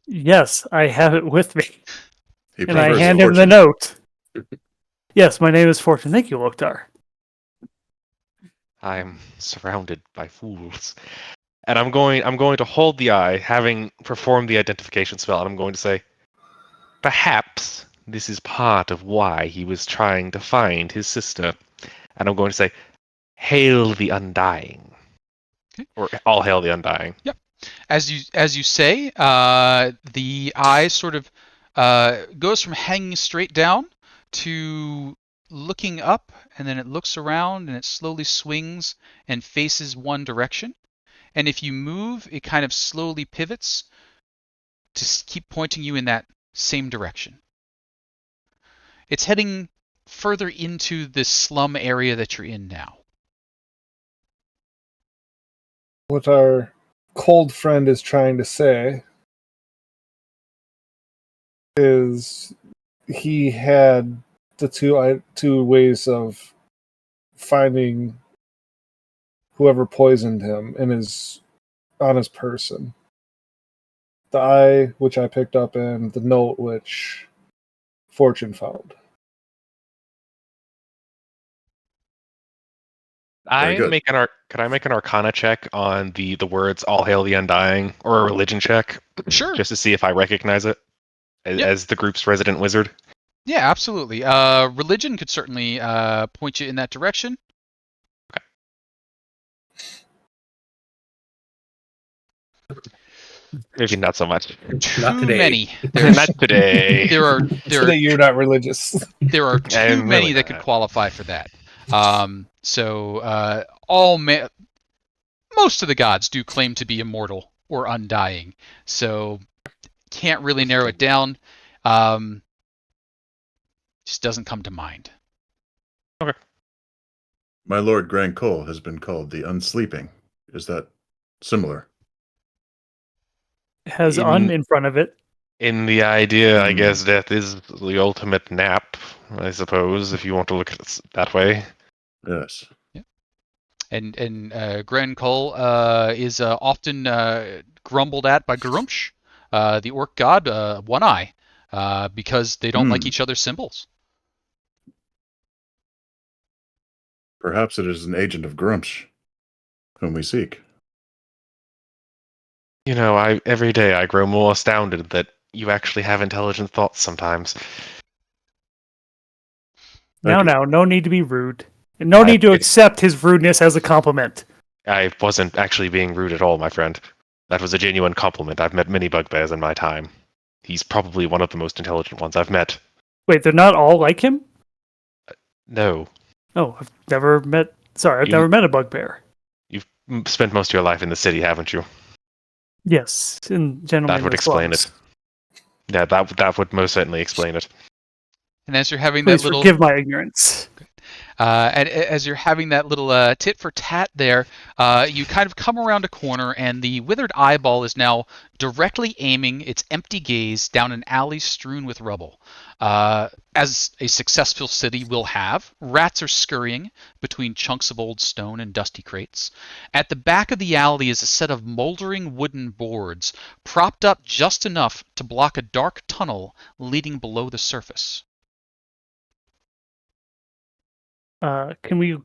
Yes, I have it with me. He And I prefers hand him the fortune. note. Yes, my name is Fortune. Thank you, Loktar. I'm surrounded by fools. And I'm going to hold the eye, having performed the identification spell, and I'm going to say, perhaps this is part of why he was trying to find his sister. And I'm going to say, hail the Undying. Okay. Or all hail the Undying. Yep. As you say, the eye sort of goes from hanging straight down to looking up, and then it looks around and it slowly swings and faces one direction. And if you move, it kind of slowly pivots to keep pointing you in that same direction. It's heading further into this slum area that you're in now. What our cold friend is trying to say is he had the two ways of finding whoever poisoned him on his person. The eye, which I picked up, and the note, which Fortune found. Very good. Could I make an Arcana check on the words "All Hail the Undying" or a religion check, Sure. just to see if I recognize it as the group's resident wizard? Yeah, absolutely. Religion could certainly point you in that direction. Maybe not so much. Not Too today. many. Not today. Today you're not religious. There are too I'm many really that could not. qualify for that. Most of the gods do claim to be immortal or undying. So can't really narrow it down. Just doesn't come to mind. My Lord Grand Cole has been called the Unsleeping. Is that similar? It has In- "un" in front of it. In the idea, I Hmm. guess death is the ultimate nap, I suppose, if you want to look at it that way. Yes. And Gren Cole is often grumbled at by Grumsh, the orc god, One Eye, because they don't like each other's symbols. Perhaps it is an agent of Grumsh, whom we seek. You know, every day I grow more astounded that you actually have intelligent thoughts sometimes. Thank you. No need to be rude. And no I- need to accept his rudeness as a compliment. I wasn't actually being rude at all, my friend. That was a genuine compliment. I've met many bugbears in my time. He's probably one of the most intelligent ones I've met. Wait, they're not all like him? No, Oh, I've never met. Sorry, I've never met a bugbear. you've spent most of your life in the city, haven't you? Yes, in Gentlemen That would in explain Slums. it. Yeah, that would most certainly explain it. And as you're having Please that little forgive my ignorance. And as you're having that little tit for tat there, you kind of come around a corner, and the withered eyeball is now directly aiming its empty gaze down an alley strewn with rubble. As a successful city will have, rats are scurrying between chunks of old stone and dusty crates. At the back of the alley is a set of moldering wooden boards, propped up just enough to block a dark tunnel leading below the surface. Can we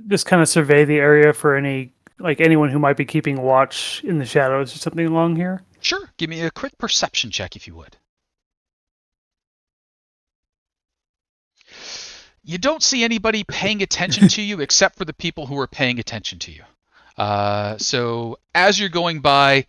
just kind of survey the area for anyone who might be keeping watch in the shadows or something along here? Sure, give me a quick perception check if you would. You don't see anybody paying attention to you except for the people who are paying attention to you. So as you're going by,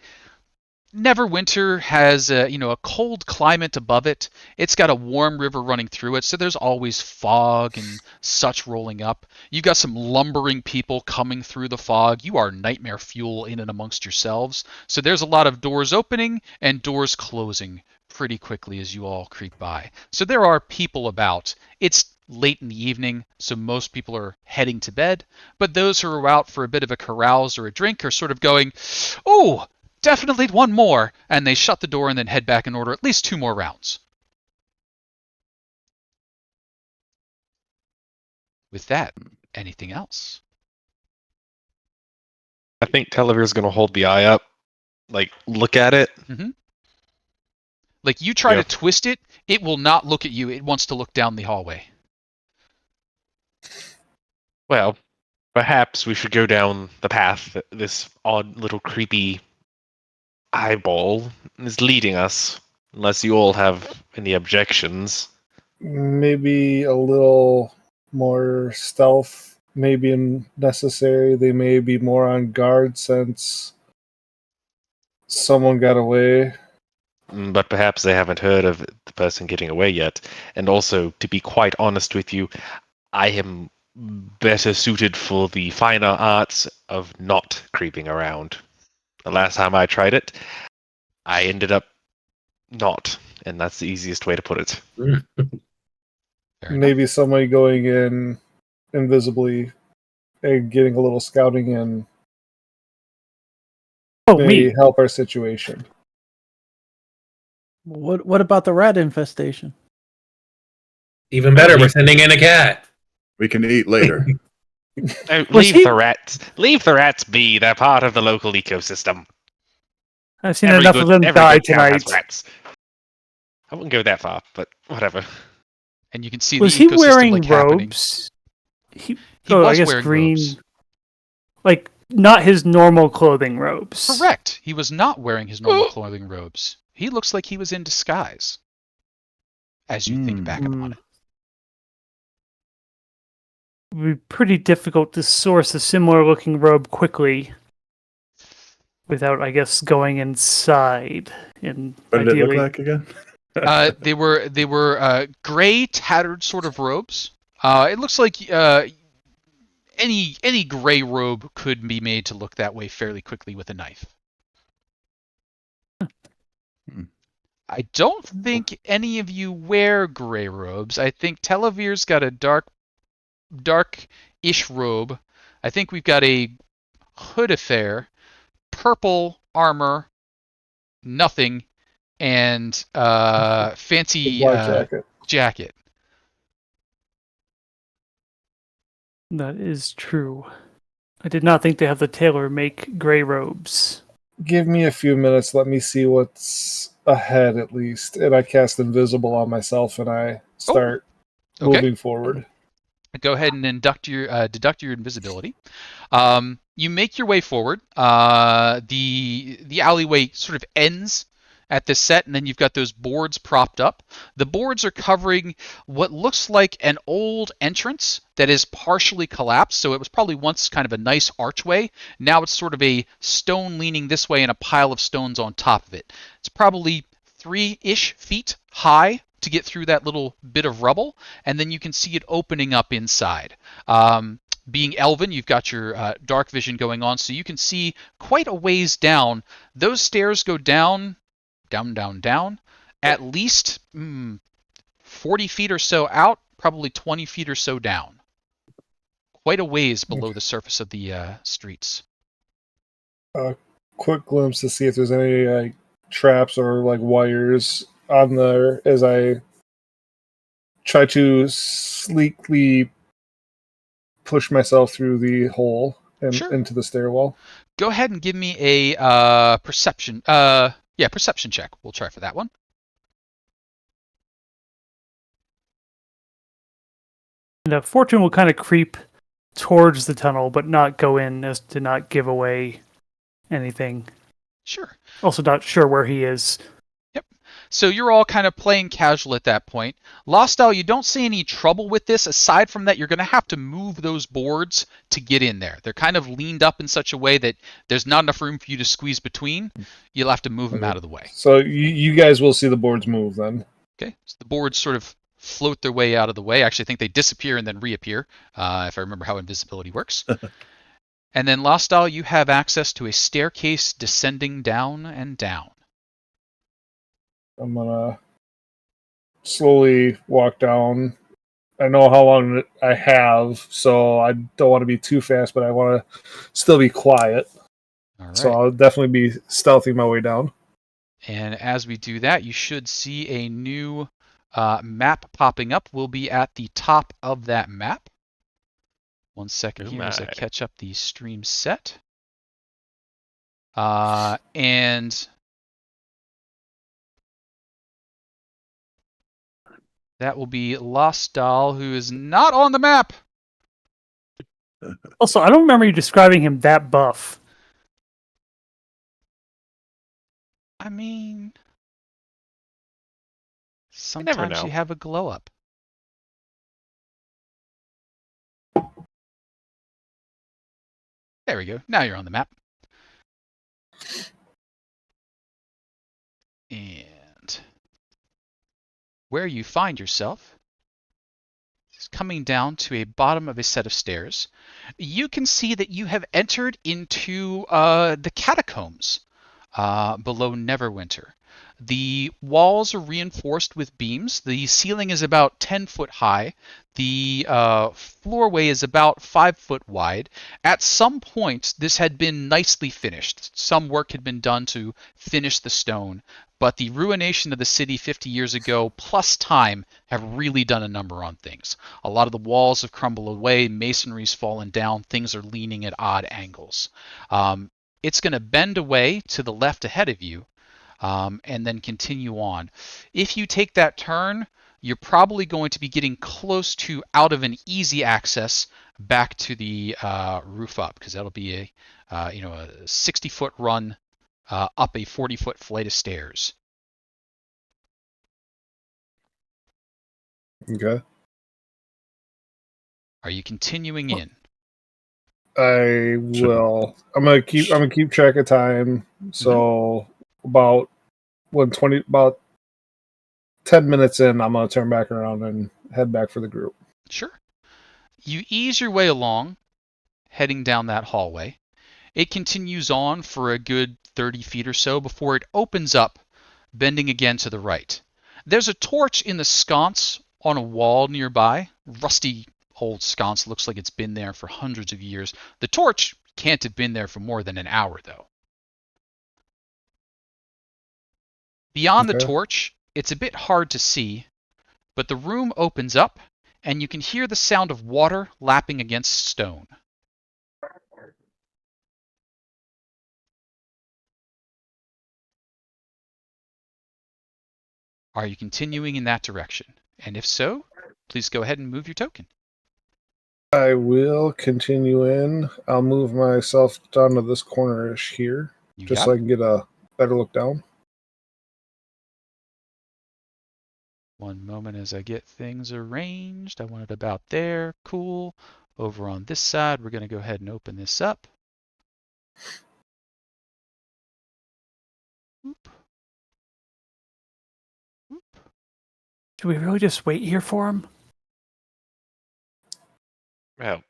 Neverwinter has a cold climate above it. It's got a warm river running through it, so there's always fog and such rolling up. You got some lumbering people coming through the fog. You are nightmare fuel in and amongst yourselves. So there's a lot of doors opening and doors closing pretty quickly as you all creep by. So there are people about. It's late in the evening, so most people are heading to bed. But those who are out for a bit of a carouse or a drink are sort of going, "Oh, definitely one more," and they shut the door and then head back and order at least 2 more rounds. With that, anything else? I think Televir's going to hold the eye up, look at it. Like, you try Yep. to twist it, it will not look at you. It wants to look down the hallway. Well, perhaps we should go down the path that this odd little creepy eyeball is leading us, unless you all have any objections. Maybe a little more stealth may be necessary. They may be more on guard since someone got away. But perhaps they haven't heard of the person getting away yet. And also, to be quite honest with you, I am better suited for the finer arts of not creeping around. The last time I tried it, I ended up not, and that's the easiest way to put it. Fair enough. Maybe somebody going in invisibly and getting a little scouting in Oh, may me. help our situation. What about the rat infestation? Even better, we're sending in a cat. We can eat later. No, Was leave he- the rats. Leave the rats be. They're part of the local ecosystem. I've seen enough of them die good town has tonight. rats. I wouldn't go that far, but whatever. And you can see Was the he ecosystem wearing happening. robes? He I was guess wearing green. robes. Like, not his normal clothing robes. Correct. He was not wearing his normal clothing robes. He looks like he was in disguise. As you think back upon it. It would be pretty difficult to source a similar looking robe quickly without, I guess, going inside. And What did it ideally, look like again? They were gray, tattered sort of robes. It looks like any gray robe could be made to look that way fairly quickly with a knife. I don't think any of you wear gray robes. I think Televir's got a dark-ish robe. I think we've got a hood affair, purple armor, nothing, and fancy Black jacket. jacket. That is true. I did not think they have the tailor make gray robes. Give me a few minutes. Let me see what's ahead at least. And I cast invisible on myself and I start Okay. moving forward. Go ahead and deduct your invisibility. You make your way forward. The alleyway sort of ends at this set, and then you've got those boards propped up. The boards are covering what looks like an old entrance that is partially collapsed. So it was probably once kind of a nice archway. Now it's sort of a stone leaning this way and a pile of stones on top of it. It's probably 3-ish feet high to get through that little bit of rubble, and then you can see it opening up inside. Being Elven, you've got your dark vision going on, so you can see quite a ways down. Those stairs go down, at least 40 feet or so out, probably 20 feet or so down. Quite a ways below the surface of the streets. Quick glimpse to see if there's any traps or wires on there as I try to sleekly push myself through the hole and into the stairwell. Go ahead and give me a perception. Perception check. We'll try for that one. And Fortune will kind of creep towards the tunnel, but not go in as to not give away anything. Sure. Also not sure where he is. Yep. So you're all kind of playing casual at that point. Lostal, you don't see any trouble with this. Aside from that, you're going to have to move those boards to get in there. They're kind of leaned up in such a way that there's not enough room for you to squeeze between. You'll have to move them out of the way. So you guys will see the boards move then. Okay. So the boards sort of float their way out of the way. Actually, I think they disappear and then reappear, if I remember how invisibility works. And then Lostal, you have access to a staircase descending down and down. I'm gonna slowly walk down. I know how long I have, so I don't want to be too fast, but I want to still be quiet. All right. So I'll definitely be stealthing my way down. And as we do that, you should see a new map popping up. We'll be at the top of that map. 1 second here as I catch up the stream set. And that will be Lostal, who is not on the map. Also, I don't remember you describing him that buff. I mean, sometimes you have a glow up. There we go. Now you're on the map. And where you find yourself is coming down to a bottom of a set of stairs. You can see that you have entered into the catacombs below Neverwinter. The walls are reinforced with beams. The ceiling is about 10 foot high. The floorway is about 5 foot wide. At some point, this had been nicely finished. Some work had been done to finish the stone, but the ruination of the city 50 years ago, plus time, have really done a number on things. A lot of the walls have crumbled away, masonry's fallen down, things are leaning at odd angles. It's going to bend away to the left ahead of you, and then continue on. If you take that turn, you're probably going to be getting close to out of an easy access back to the roof up, because that'll be a 60-foot run up a 40-foot flight of stairs. Okay. Are you continuing in? I will. I'm gonna keep track of time. So about 10 minutes in, I'm gonna turn back around and head back for the group. Sure. You ease your way along, heading down that hallway. It continues on for a good 30 feet or so before it opens up bending again to the right. There's a torch in the sconce on a wall nearby. Rusty old sconce, looks like it's been there for hundreds of years. The torch can't have been there for more than an hour, though. Beyond the Okay. torch, it's a bit hard to see, but the room opens up, and you can hear the sound of water lapping against stone. Are you continuing in that direction? And if so, please go ahead and move your token. I will continue in. I'll move myself down to this corner-ish here, You just got so it. I can get a better look down. One moment as I get things arranged. I want it about there. Cool. Over on this side, we're going to go ahead and open this up. Oop. Oop. Do we really just wait here for him? Well,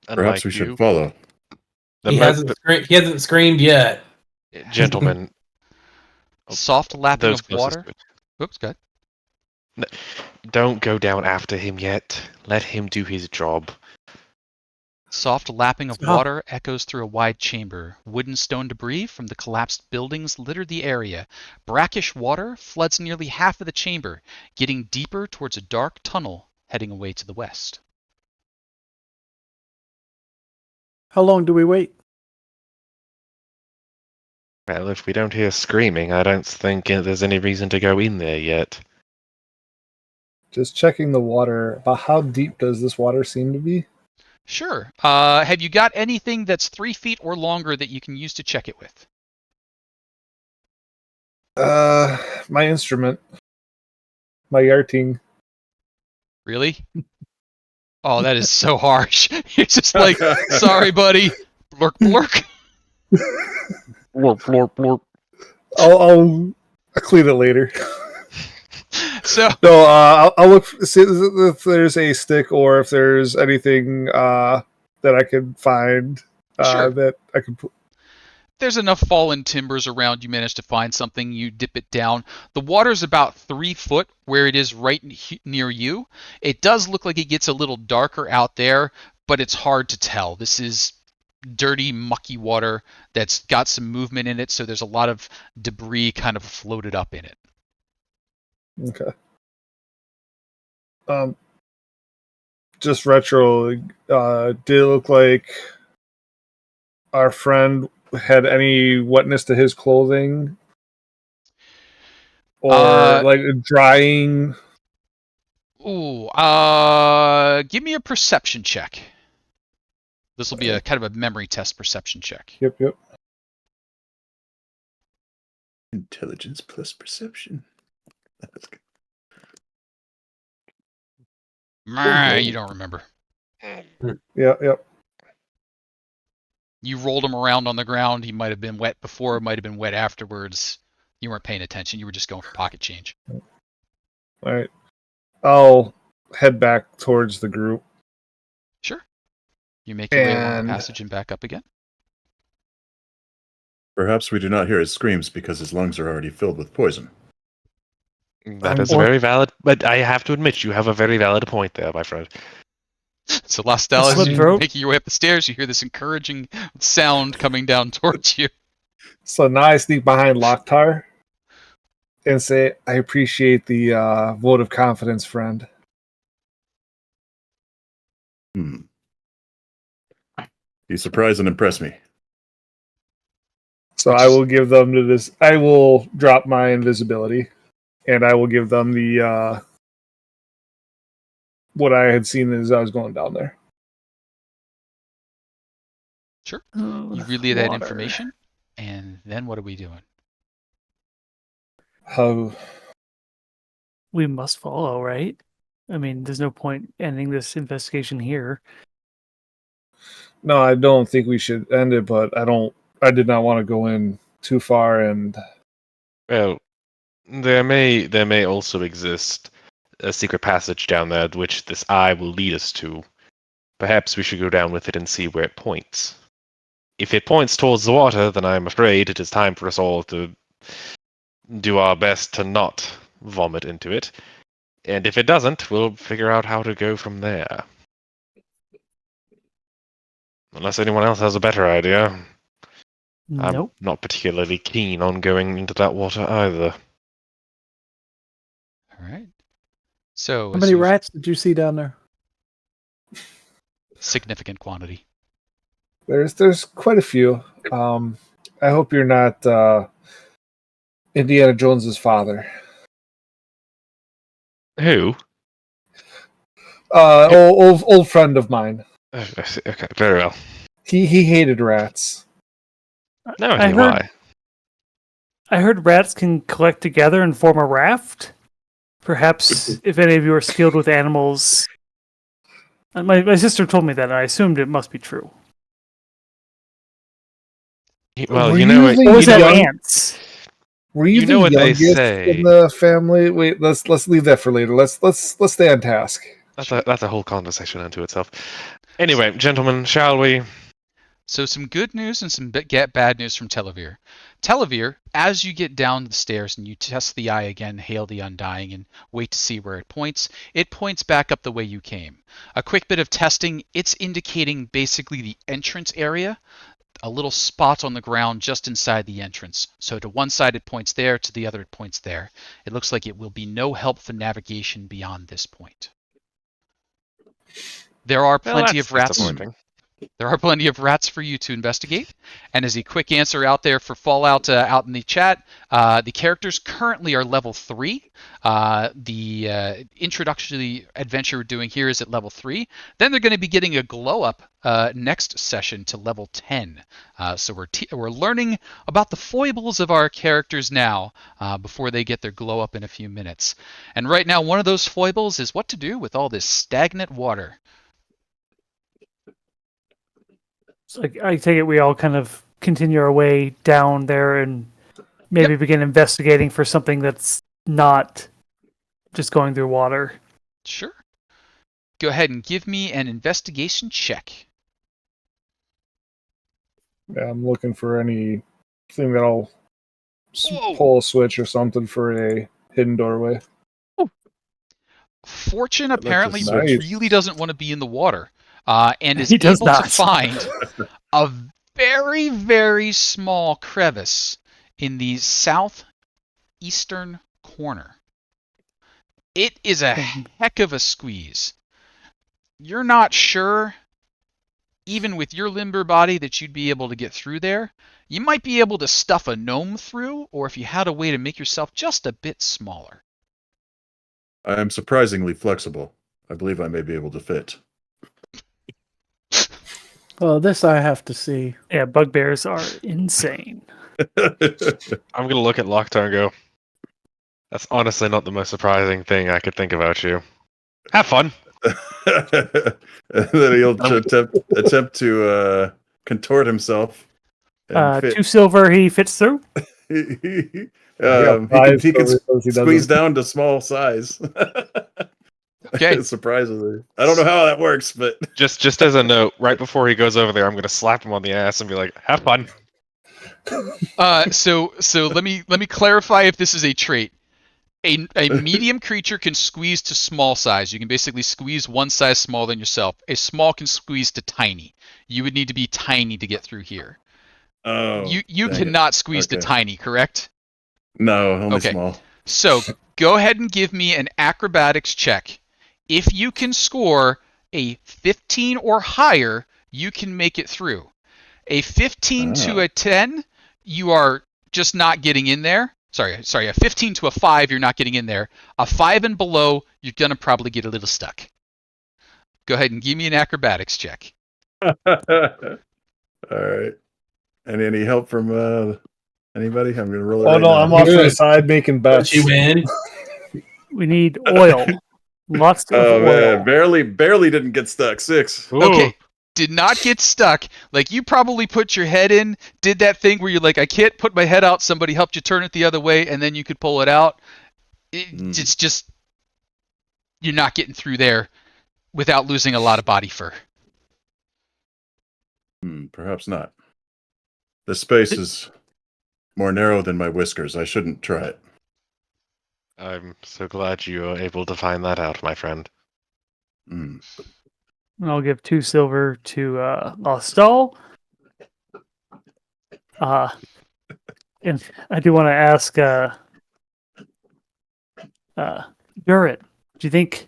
Perhaps we unlike you, should follow. He hasn't screamed yet. Gentlemen, Soft lapping those of closest water. to it. Oops, go ahead. Don't go down after him yet. Let him do his job. Soft lapping of Stop. water echoes through a wide chamber. Wooden stone debris from the collapsed buildings litter the area. Brackish water floods nearly half of the chamber, getting deeper towards a dark tunnel heading away to the west. How long do we wait? Well, if we don't hear screaming, I don't think there's any reason to go in there yet. Just checking the water. About how deep does this water seem to be? Sure. Have you got anything that's 3 feet or longer that you can use to check it with? My instrument. My yarting. Really? Oh, that is so harsh. You're just like, sorry, buddy. Blurk, blurk. Blorp, blorp, blorp. I'll clean it later. So, No, I'll look see if there's a stick or if there's anything that I can find Sure. that I can put. there's enough fallen timbers around. You manage to find something. You dip it down. The water's about 3 foot where it is right near you. It does look like it gets a little darker out there, but it's hard to tell. This is dirty, mucky water that's got some movement in it, so there's a lot of debris kind of floated up in it. Okay. Just retro. Did it look like our friend had any wetness to his clothing, or like drying? Ooh, give me a perception check. This will be a kind of a memory test perception check. Yep. Intelligence plus perception. That's good. You don't remember. Yep. You rolled him around on the ground. He might have been wet before, might have been wet afterwards. You weren't paying attention. You were just going for pocket change. All right. I'll head back towards the group. Sure. You make your way along the And- passage and back up again. Perhaps we do not hear his screams because his lungs are already filled with poison. That is a very valid, but I have to admit, you have a very valid point there, my friend. So Las Dallas, slip you're throat. making your way up the stairs. You hear this encouraging sound coming down towards you. So now I sneak behind Locktar and say, "I appreciate the vote of confidence, friend." You surprise and impress me. So I will give them to this. I will drop my invisibility, and I will give them the what I had seen as I was going down there. Sure. You relay that information, and then what are we doing? How? We must follow, right? I mean, there's no point ending this investigation here. No, I don't think we should end it, but I did not want to go in too far, and Well, there may also exist a secret passage down there which this eye will lead us to. Perhaps we should go down with it and see where it points. If it points towards the water, then I am afraid it is time for us all to do our best to not vomit into it. And if it doesn't, we'll figure out how to go from there. Unless anyone else has a better idea. I'm Nope. not particularly keen on going into that water either. All right. So How as many you rats did you see down there? significant quantity. There's quite a few. I hope you're not Indiana Jones's father. Who? Old friend of mine. Okay, very well. He hated rats. Now I I see heard why. I heard rats can collect together and form a raft. Perhaps if any of you are skilled with animals. My sister told me that, and I assumed it must be true. Well, Were you know what? the Or was that young- ants? Were you You the know what they youngest say. in the family? Wait, let's leave that for later. Let's stay on task. That's a whole conversation unto itself. Anyway, gentlemen, shall we? So some good news and some bad news from Televir. Televir, as you get down the stairs and you test the eye again, hail the undying, and wait to see where it points back up the way you came. A quick bit of testing, it's indicating basically the entrance area, a little spot on the ground just inside the entrance. So to one side it points there, to the other it points there. It looks like it will be no help for navigation beyond this point. There are Well, plenty that's of rats. disappointing. There are plenty of rats for you to investigate. And as a quick answer out there for Fallout out in the chat, the characters currently are level 3. The introductory adventure we're doing here is at level 3. Then they're going to be getting a glow up next session to level 10. So we're learning about the foibles of our characters now before they get their glow up in a few minutes. And right now, one of those foibles is what to do with all this stagnant water. So I take it we all kind of continue our way down there and maybe begin investigating for something that's not just going through water. Sure. Go ahead and give me an investigation check. Yeah, I'm looking for anything that'll Whoa. pull a switch or something for a hidden doorway. Fortune like to apparently switch. really doesn't want to be in the water and is He does able to not. find a very, very small crevice in the southeastern corner. It is a heck of a squeeze. You're not sure, even with your limber body, that you'd be able to get through there. You might be able to stuff a gnome through, or if you had a way to make yourself just a bit smaller. I am surprisingly flexible. I believe I may be able to fit. Well, this I have to see. Yeah, bugbears are insane. I'm gonna look at Locktar and go, that's honestly not the most surprising thing I could think about you. Have fun. And then he'll attempt to contort himself. And fit. 2 silver he fits through. He Yeah, can he squeeze doesn't. down to small size. Okay. Surprisingly, I don't know how that works, but Just as a note, right before he goes over there, I'm gonna slap him on the ass and be like, have fun. So let me clarify if this is a trait. A medium creature can squeeze to small size. You can basically squeeze one size smaller than yourself. A small can squeeze to tiny. You would need to be tiny to get through here. You dang cannot squeeze to Okay. tiny, correct? No, only Okay. small. So go ahead and give me an acrobatics check. If you can score a 15 or higher, you can make it through. A 15 to a 10, you are just not getting in there. Sorry, a 15 to a 5, you're not getting in there. A 5 and below, you're going to probably get a little stuck. Go ahead and give me an acrobatics check. All right. Any help from anybody? I'm gonna roll it. Oh right no, now. I'm off to the side making bets. But you win. We need oil. Lots of Oh oil. man, barely didn't get stuck. 6. Ooh. Okay, did not get stuck. Like, you probably put your head in, did that thing where you're like, I can't put my head out, somebody helped you turn it the other way, and then you could pull it out. It's just, you're not getting through there without losing a lot of body fur. Perhaps not. The space is more narrow than my whiskers. I shouldn't try it. I'm so glad you are able to find that out, my friend. Mm. And I'll give 2 silver to Lostal. And I do want to ask Durrett, do you think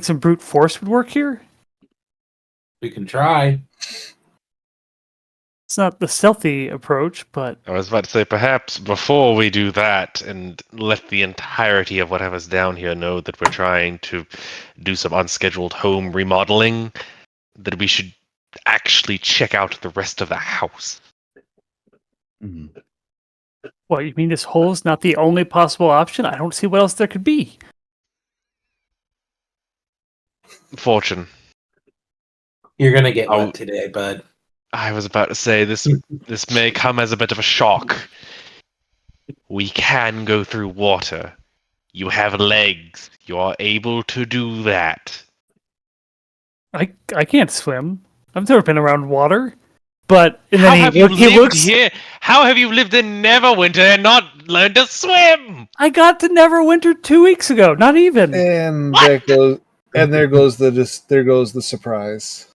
some brute force would work here? We can try. It's not the stealthy approach, but I was about to say, perhaps before we do that and let the entirety of whatever's down here know that we're trying to do some unscheduled home remodeling, that we should actually check out the rest of the house. Mm. what, you mean this hole is not the only possible option? I don't see what else there could be. Fortune. You're gonna get Oh. one today, bud. I was about to say, this may come as a bit of a shock. We can go through water. You have legs. You are able to do that. I can't swim. I've never been around water. But and How then have you he lived looks. here? How have you lived in Neverwinter and not learned to swim? I got to Neverwinter 2 weeks ago. Not even. And What? that goes. And there goes the surprise.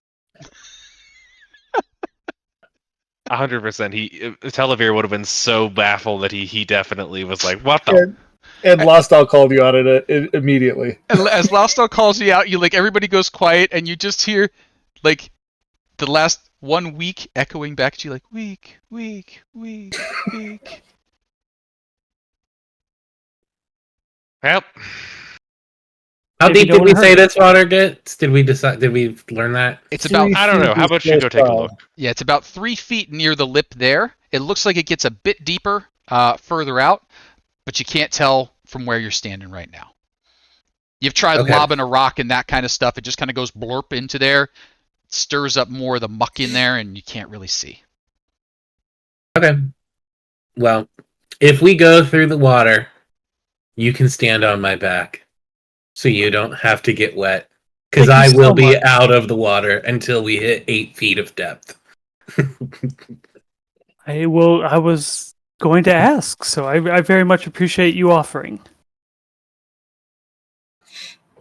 100%. Televere would have been so baffled that he definitely was like, "What the?" And Lostal called you out on it immediately. And as Lostal calls you out, you like everybody goes quiet, and you just hear like the last 1 week echoing back at you, like week, week, week, week. Well, How Maybe deep no did one we heard say it. this water gets? Did we decide? Did we learn that? It's about I don't know. How about you go take a look? Yeah, it's about 3 feet near the lip there. It looks like it gets a bit deeper further out, but you can't tell from where you're standing right now. You've tried Okay. lobbing a rock and that kind of stuff. It just kind of goes blurp into there, stirs up more of the muck in there, and you can't really see. Okay. Well, if we go through the water, you can stand on my back, so you don't have to get wet. Because Thank I you will so be much. out of the water until we hit 8 feet of depth. I was going to ask, so I very much appreciate you offering.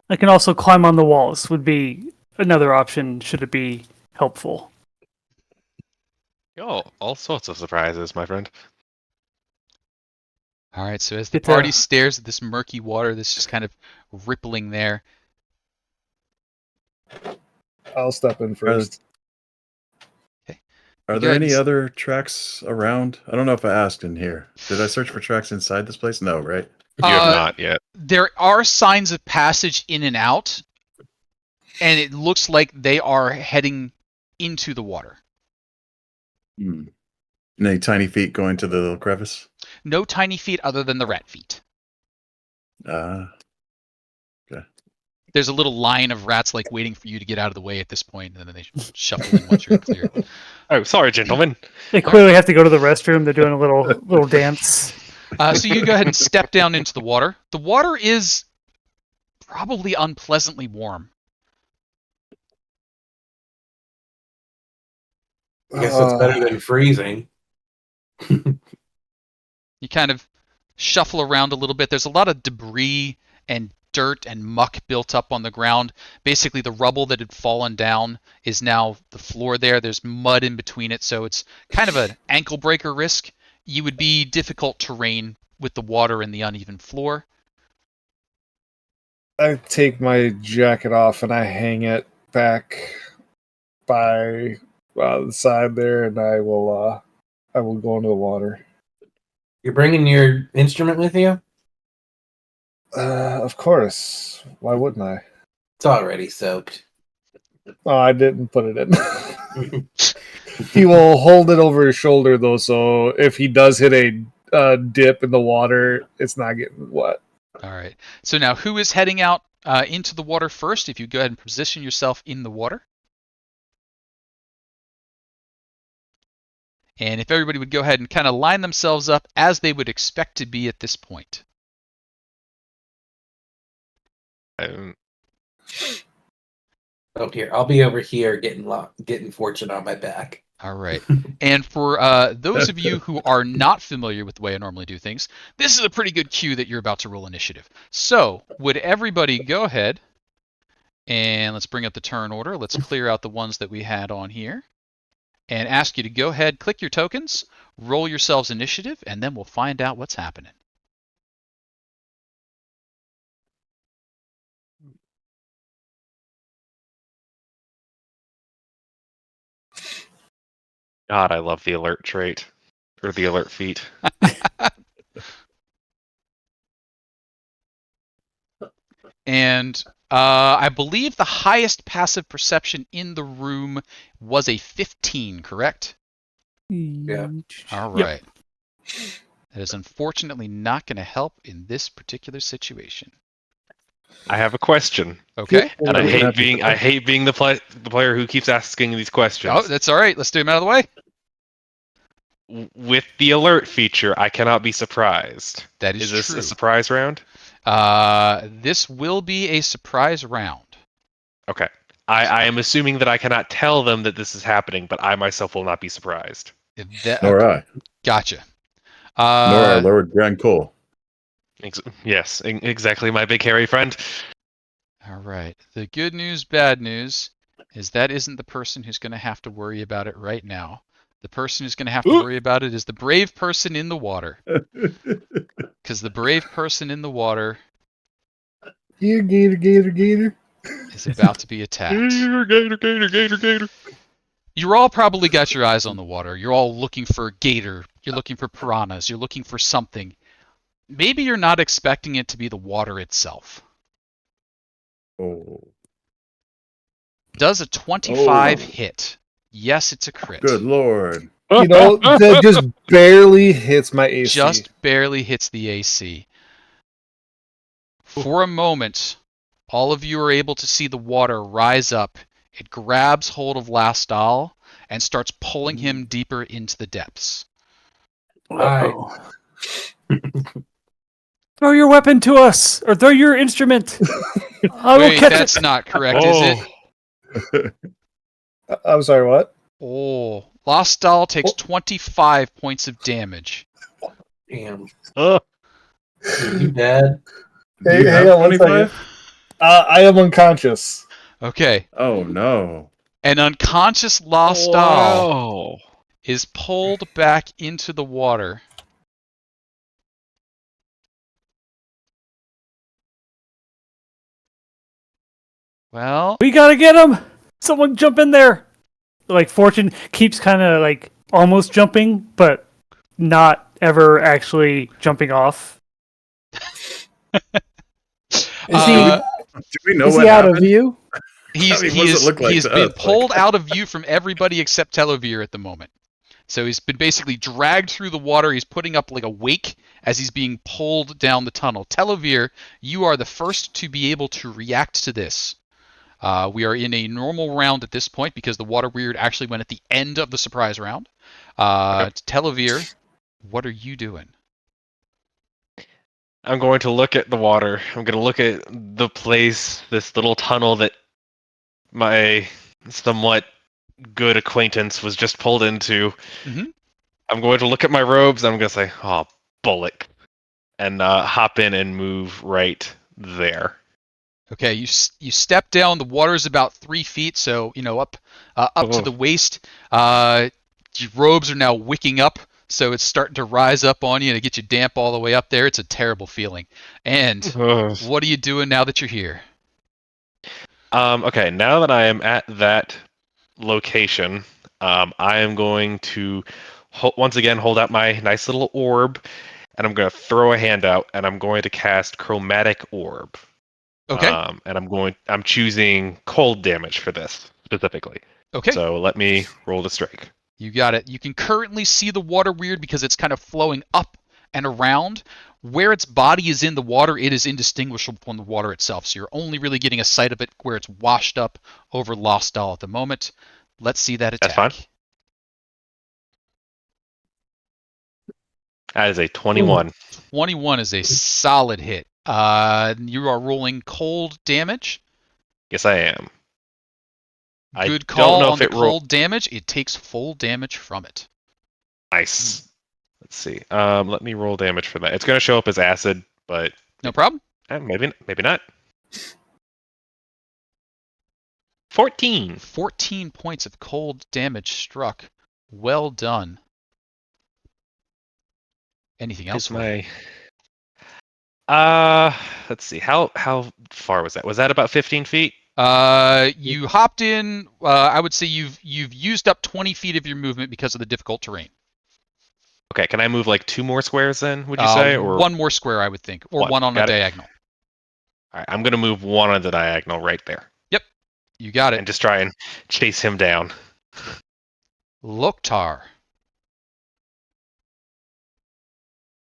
I can also climb on the walls. Would be another option. Should it be helpful? Oh, all sorts of surprises, my friend. All right, so as the Get to- party stares at this murky water that's just kind of rippling there, I'll step in first. Are Go there ahead any and other tracks around? I don't know if I asked in here. Did I search for tracks inside this place? No, right? You have not yet. there are signs of passage in and out, and it looks like they are heading into the water. Hmm. Any tiny feet going to the little crevice? No tiny feet other than the rat feet. Ah, There's a little line of rats like waiting for you to get out of the way at this point, and then they shuffle in once you're clear. Oh, sorry, gentlemen. They clearly have to go to the restroom. They're doing a little dance. So you go ahead and step down into the water. The water is probably unpleasantly warm. I guess it's better than freezing. You kind of shuffle around a little bit. There's a lot of debris and dirt and muck built up on the ground. Basically, the rubble that had fallen down is now the floor there. There's mud in between it, so it's kind of an ankle breaker risk. You would be difficult terrain with the water and the uneven floor. I take my jacket off and I hang it back by the side there, and I will go into the water. You're bringing your instrument with you? Of course. Why wouldn't I? It's already soaked. Oh, I didn't put it in. He will hold it over his shoulder though, so if he does hit a dip in the water, it's not getting wet. All right. So now, who is heading out into the water first? If you go ahead and position yourself in the water. And if everybody would go ahead and kind of line themselves up as they would expect to be at this point. Oh, here. I'll be over here getting Fortune on my back. All right. And for those of you who are not familiar with the way I normally do things, this is a pretty good cue that you're about to roll initiative. So, would everybody go ahead and let's bring up the turn order. Let's clear out the ones that we had on here and ask you to go ahead, click your tokens, roll yourselves initiative, and then we'll find out what's happening. God, I love the alert trait. Or the alert feat. And I believe the highest passive perception in the room was a 15, correct? Yeah. All Yep. right. That is unfortunately not going to help in this particular situation. I have a question. Okay. And I Are we gonna hate have to- being the player who keeps asking these questions. Oh, that's all right. Let's do them out of the way. With the alert feature, I cannot be surprised. That is Is this true. a surprise round? This will be a surprise round. Okay. I am assuming that I cannot tell them that this is happening, but I myself will not be surprised. Nor I. Gotcha. Nor our Lord Grand Cole. Yes, exactly, my big hairy friend. All right. The good news, bad news, is that isn't the person who's going to have to worry about it right now. The person who's going to have to worry about it is the brave person in the water. Because the brave person in the water Here, Gator. is about to be attacked. Gator. You're all probably got your eyes on the water. You're all looking for gator. You're looking for piranhas. You're looking for something. Maybe you're not expecting it to be the water itself. Oh, Does a 25 hit? Yes, it's a crit. good lord. You know, that just barely hits my AC. Just barely hits the AC. For a moment, all of you are able to see the water rise up. It grabs hold of Lastal and starts pulling him deeper into the depths. Uh-oh. Throw your weapon to us, or throw your instrument. I will Wait, catch that's it. not correct, is it? I'm sorry, what? Oh, Lastal takes 25 points of damage. Damn. Oh, You dead? Do Hey, you hang have on one 25? I am unconscious. Okay. Oh no. An unconscious Lastal wow. is pulled back into the water. Well, We gotta get him. Someone jump in there. Like Fortune keeps kind of like almost jumping, but not ever actually jumping off. Is uh, Do we know is what he out happened? of view? he's, I mean, he what does is, it look like he has to been us? pulled out of view from everybody except Telovir at the moment. So he's been basically dragged through the water. He's putting up like a wake as he's being pulled down the tunnel. Telovir, you are the first to be able to react to this. We are in a normal round at this point because the water weird actually went at the end of the surprise round. Okay. Telovir, what are you doing? I'm going to look at the water. I'm going to look at the place, this little tunnel that my somewhat good acquaintance was just pulled into. Mhm. I'm going to look at my robes. I'm going to say, "Oh, bullock," and hop in and move right there. Okay, you step down. The water is about 3 feet, so up to the waist. Your robes are now wicking up, so it's starting to rise up on you and it gets you damp all the way up there. It's a terrible feeling. And what are you doing now that you're here? Okay, now that I am at that location, I am going to once again hold out my nice little orb, and I'm going to throw a hand out, and I'm going to cast Chromatic Orb. Okay. And I'm choosing cold damage for this specifically. Okay. So let me roll the strike. You got it. You can currently see the water weird because it's kind of flowing up and around. Where its body is in the water, it is indistinguishable from the water itself. So you're only really getting a sight of it where it's washed up over Lostal at the moment. Let's see that attack. That's fine. That is a 21. 21 is a solid hit. You are rolling cold damage. Yes, I am. I Good don't call know on if the it roll. cold damage. It takes full damage from it. Nice. Let's see. Let me roll damage for that. It's going to show up as acid, but No problem. maybe not. 14. 14 points of cold damage struck. Well done. Anything else? Is my let's see. How far was that? Was that about 15 feet? You hopped in. I would say you've used up 20 feet of your movement because of the difficult terrain. Okay, can I move like 2 more squares then, would you say? Or one more square, I would think, or one on a Got it. diagonal. All right, I'm going to move 1 on the diagonal right there. Yep, you got it. And just try and chase him down. Loktar.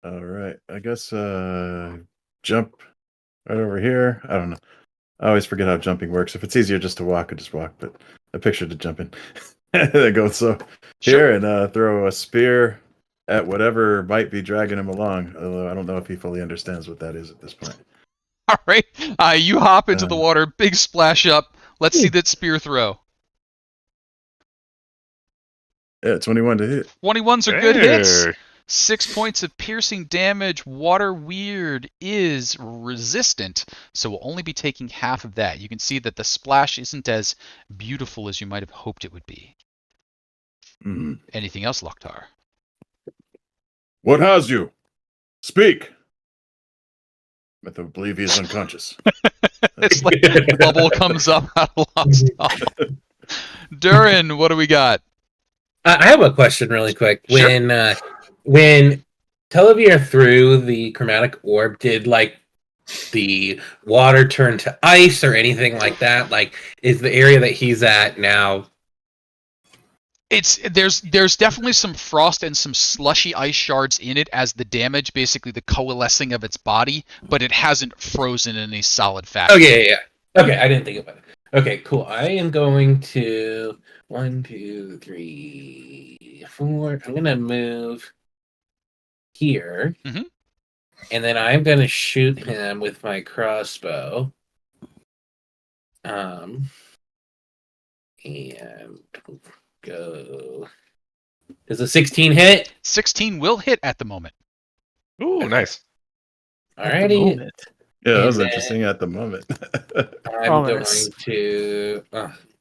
All right. I guess jump right over here. I don't know. I always forget how jumping works. If it's easier just to walk, I just walk. But I pictured it jumping. There goes. So Sure. here and throw a spear at whatever might be dragging him along. Although I don't know if he fully understands what that is at this point. All right. You hop into the water. Big splash up. Let's see that spear throw. Yeah, 21 to hit. 21s are good hits. Hey. 6 points of piercing damage. Water Weird is resistant, so we'll only be taking half of that. You can see that the splash isn't as beautiful as you might have hoped it would be. Mhm. Anything else, Loktar? What has you? Speak. I believe he is unconscious. It's like bubble comes up out of Lost. Durin, what do we got? I have a question really quick. Sure. When Televere threw the chromatic orb, did like the water turn to ice or anything like that? Like, is the area that he's at now? There's definitely some frost and some slushy ice shards in it as the damage, basically the coalescing of its body, but it hasn't frozen in a solid fashion. Okay, yeah. Okay, I didn't think about it. Okay, cool. I am going to 1, 2, 3, 4. I'm gonna move here, Mhm. and then I'm gonna shoot him with my crossbow. And go. Does a 16 hit? 16 will hit at the moment. Ooh, Okay. nice. At the Alrighty. moment. Yeah, that was And interesting at the moment. I'm Ominous. going to.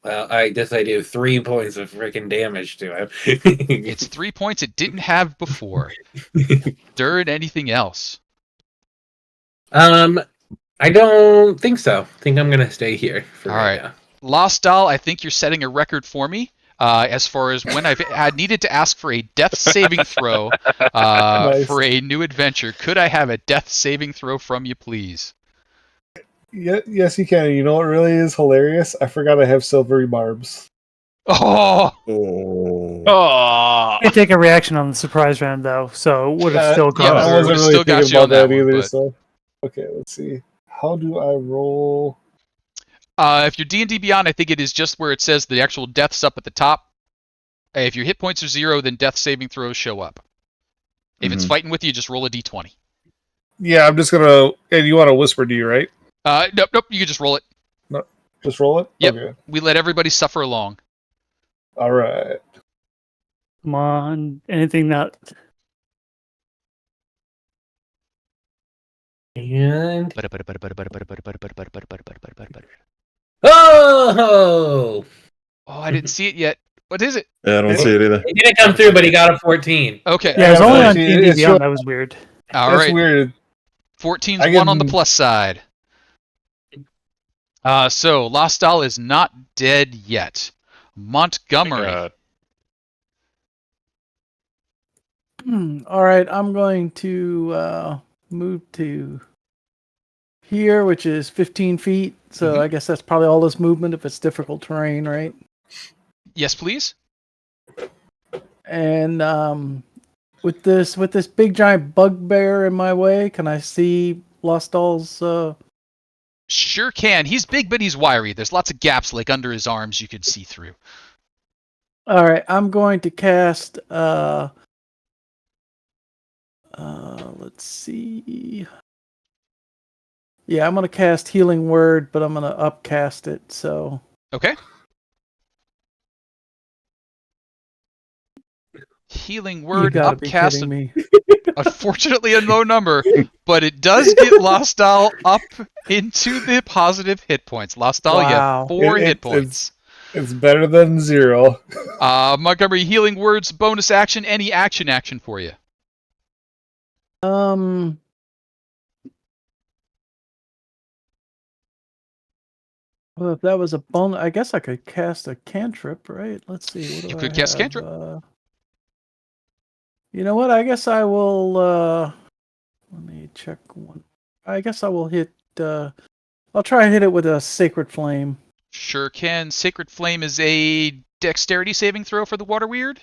Well, I guess I do 3 points of freaking damage to him. It's 3 points it didn't have before. Durin, anything else? I don't think so. I think I'm gonna stay here for All right right. now. Lost Doll, I think you're setting a record for me as far as when I've had needed to ask for a death saving throw Nice. for a new adventure. Could I have a death saving throw from you, please? Yeah, yes, you can. You know what really is hilarious? I forgot I have silvery barbs. Oh, Oh. Oh, I take a reaction on the surprise round though, so it would have still yeah, gone. it I wasn't would've really still got thinking you on about that that one, either. but- So, okay, let's see. How do I roll? if you're D&D Beyond, I think it is just where it says the actual deaths up at the top. If your hit points are 0, then death saving throws show up. If it's Mhm. fighting with you, just roll a d20. Yeah, I'm just gonna. And you want to whisper, do you? Right? Nope, you can just roll it. Just roll it. Yep. Okay. We let everybody suffer along. All right. Come on, anything that And Oh, oh, I didn't see it yet. What is it? Yeah, I don't see it either. it didn't come through, but he got a 14. Okay. yeah, it was Yeah, only on actually, D&D it's Beyond. showing- That was weird. All That's right. weird. 14's I one on the can- plus side. So Lost Doll is not dead yet. Montgomery. All right, I'm going to move to here, which is 15 feet. So Mhm. I guess that's probably all this movement if it's difficult terrain, right? Yes, please. And with this big giant bugbear in my way, can I see Lost Doll's? Sure can. He's big, but he's wiry. There's lots of gaps like under his arms you could see through. All right, I'm going to cast. Let's see. Yeah, I'm going to cast Healing Word, but I'm going to upcast it. So Okay. Healing You word gotta be upcast. kidding me. Unfortunately, a low number, but it does get Lostal up into the positive hit points. Lostal, you have Wow. 4 hit It's points. better than 0. Montgomery, healing words, bonus action, any action for you. Well, if that was a bonus, I guess I could cast a cantrip, right? Let's see. What do You I could cast have? cantrip. You know what? I guess I will. Let me check one. I guess I will hit. I'll try and hit it with a sacred flame. Sure can. Sacred Flame is a dexterity saving throw for the water weird.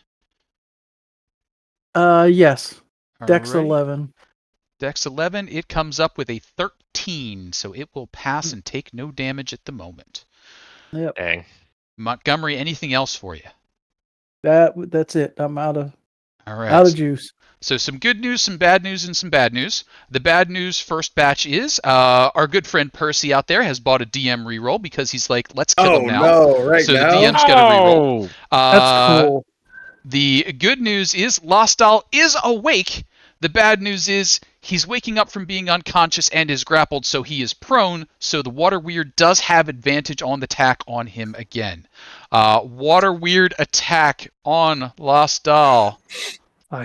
Yes. Dex Alrighty. 11. Dex 11. It comes up with a 13, so it will pass and take no damage at the moment. Yep. Dang. Montgomery, anything else for you? That's it. I'm out of All right. out of juice. So some good news, some bad news, and some bad news. The bad news first batch is our good friend Percy out there has bought a DM reroll because he's like, let's kill him now. no! Right So now. the DM's got a reroll. That's cool. The good news is Lostal is awake. The bad news is he's waking up from being unconscious and is grappled, so he is prone. So the water weird does have advantage on the attack on him again. Water weird attack on Lostal.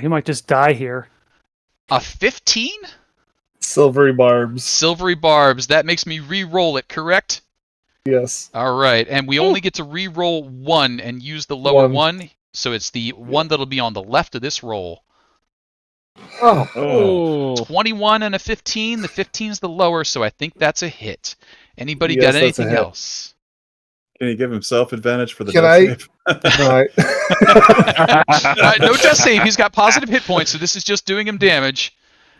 He might just die here. A 15? Silvery barbs. Silvery barbs. That makes me re-roll it, correct? Yes. All right, and we only get to re-roll 1 and use the lower 1. So it's the one that'll be on the left of this roll. Oh. 21 and a 15. The 15's the lower, so I think that's a hit. Anybody Yes, got that's a anything hit. else? Can you give himself advantage for the Can death I- save? No, No death save. He's got positive hit points, so this is just doing him damage.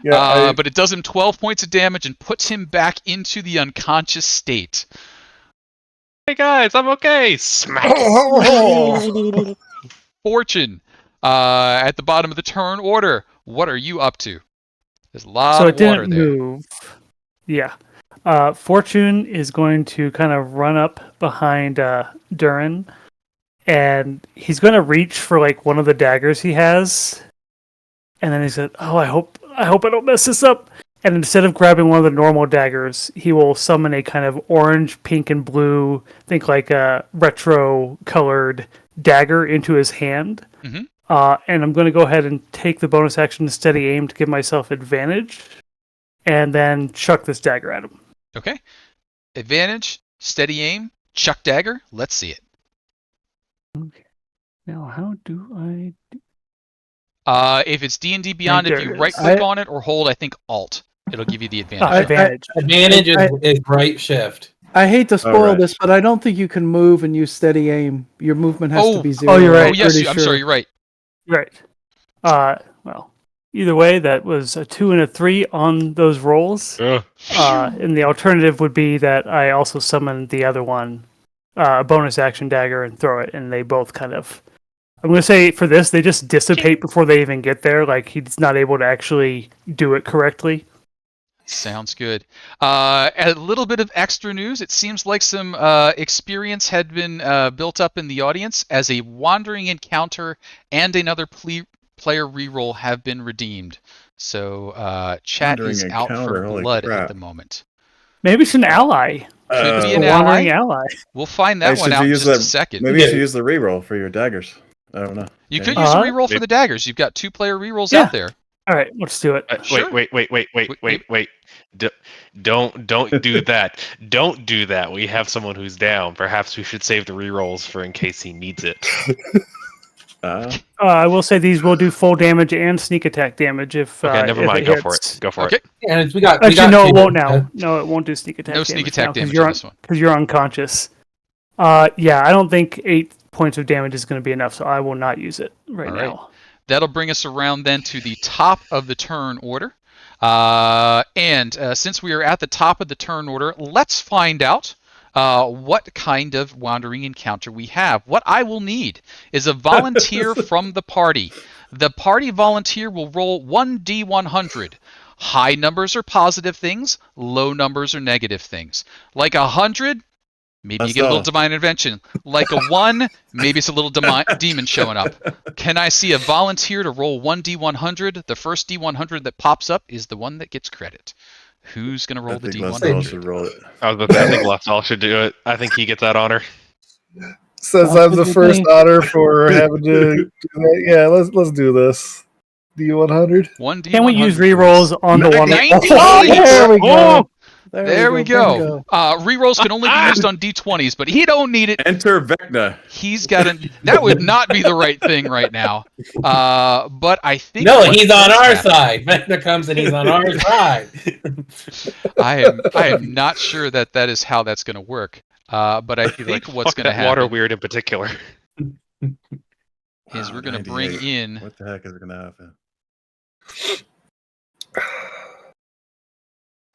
yeah, But it does him 12 points of damage and puts him back into the unconscious state. Hey guys, I'm okay. Smack. Fortune, at the bottom of the turn order. What are you up to? There's a lot So of it water didn't there. move. Yeah. Fortune is going to kind of run up behind Durin, and he's going to reach for like one of the daggers he has, and then he said, "Oh, I hope I don't mess this up." And instead of grabbing one of the normal daggers, he will summon a kind of orange, pink, and blue, think like a retro-colored dagger into his hand. Mhm. And I'm going to go ahead and take the bonus action to steady aim to give myself advantage, and then chuck this dagger at him. Okay. Advantage, steady aim, chuck dagger. Let's see it. Now, how do I... If it's D&D Beyond, if there you it is. right-click on it or hold, I think Alt, it'll give you the advantage. Ah, advantage. Advantage I- is right shift. I hate to spoil Alright. this, but I don't think you can move and use steady aim. Your movement has to be 0. you're right. Oh, yes, Pretty I'm sure. sorry, you're right. Right. Well, either way, that was a 2 and a 3 on those rolls. And the alternative would be that I also summon the other one, a bonus action dagger, and throw it, and they both kind of... I'm going to say for this, they just dissipate before they even get there. Like, he's not able to actually do it correctly. Sounds good. A little bit of extra news. It seems like some experience had been built up in the audience as a wandering encounter and another player reroll have been redeemed. So chat Wandering is out for encounter, holy blood at crap. the moment. Maybe it's an ally. Could be A an wandering ally. ally. We'll find Hey, that one should out you in use just a that- second. Maybe you should use the reroll for your daggers. I don't know. You Yeah. could use a Uh-huh. reroll for the daggers. You've got 2 player rerolls Yeah. out there. All right, let's do it. Sure. Wait. Don't do that. Don't do that. We have someone who's down. Perhaps we should save the rerolls for in case he needs it. I will say these will do full damage and sneak attack damage if. Okay, never if mind. it Go for hits. it. Go for Okay. it. And we got. Actually, no, it two. won't now. No, it won't do sneak attack. No damage sneak attack now, damage you're on this one. because you're unconscious. Yeah, I don't think 8 points of damage is going to be enough, so I will not use it right All right. now. That'll bring us around then to the top of the turn order. Since we are at the top of the turn order, let's find out what kind of wandering encounter we have. What I will need is a volunteer from the party. The party volunteer will roll 1d100. High numbers are positive things, low numbers are negative things. Like 100, Maybe you get a little divine intervention. Like a 1, maybe it's a little demon showing up. Can I see a volunteer to roll 1d100? The first d100 that pops up is the one that gets credit. Who's going to roll I the think Lasdal d100? should roll it. I was about to say, I think Laftal should do it. I think he gets that honor. Since Sounds I'm good the with first me. honor for having to do that, yeah, let's do this. D100. 1d100. Can we use please. rerolls on the one? 98! Oh, there we go. There we go. Bingo. Rerolls can only be used on d20s, but he don't need it. Enter Vecna. He's got an. That would not be the right thing right now. But I think. No, what he's on does our happen- side. Vecna comes and he's on our side. I am not sure that is how that's going to work. But I think Like, what's fuck going to that water happen weird in particular. is we're going to bring 98. in. What the heck is going to happen?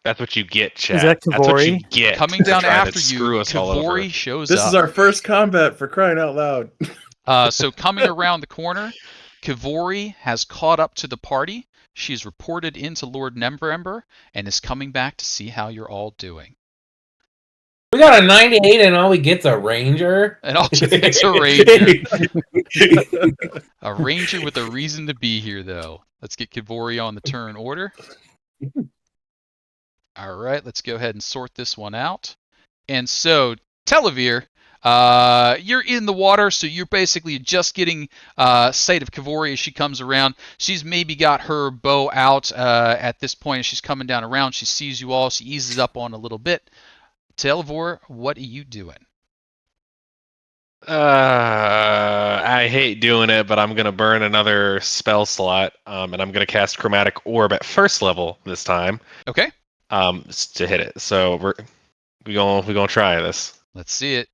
That's what you get, Chad. Is that That's what you Kavori? get. Coming down for trying to after you, screw us all over. Kavori shows This up. is our first combat, for crying out loud. So coming around the corner, Kavori has caught up to the party. She's reported into Lord Nembrember and is coming back to see how you're all doing. We got a 98 and all we get's a ranger. And all it's a ranger. A ranger with a reason to be here, though. Let's get Kavori on the turn order. All right, let's go ahead and sort this one out. And so, Televir, you're in the water, so you're basically just getting sight of Kavori as she comes around. She's maybe got her bow out at this point as she's coming down around. She sees you all. She eases up on a little bit. Televor, what are you doing? I hate doing it, but I'm gonna burn another spell slot, and I'm gonna cast Chromatic Orb at first level this time, Okay, to hit it. So we're gonna try this. let's see it.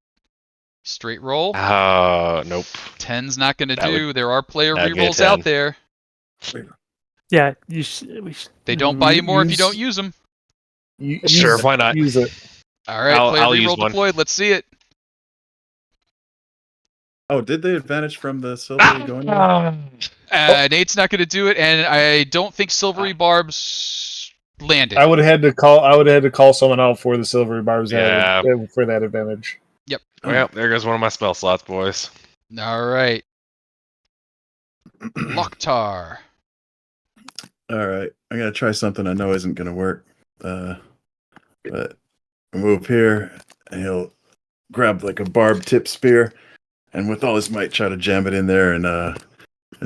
Straight roll. Nope. 10's not going to That do. There are player that'd be a rerolls out 10. there. Yeah, They don't buy you more if you don't use them. Sure, why not? Use it. All right, I'll player use reroll one. deployed. Let's see it. Oh, did they advantage from the silvery going in? Nate's not going to do it, and I don't think silvery barbs landed. I would have had to call someone out for the silvery barbs Yeah. for that advantage. Well, there goes one of my spell slots, boys. All right. Loktar. All right, I'm gonna try something I know isn't gonna work. But I'll move here, and he'll grab like a barbed tip spear, and with all his might, try to jam it in there and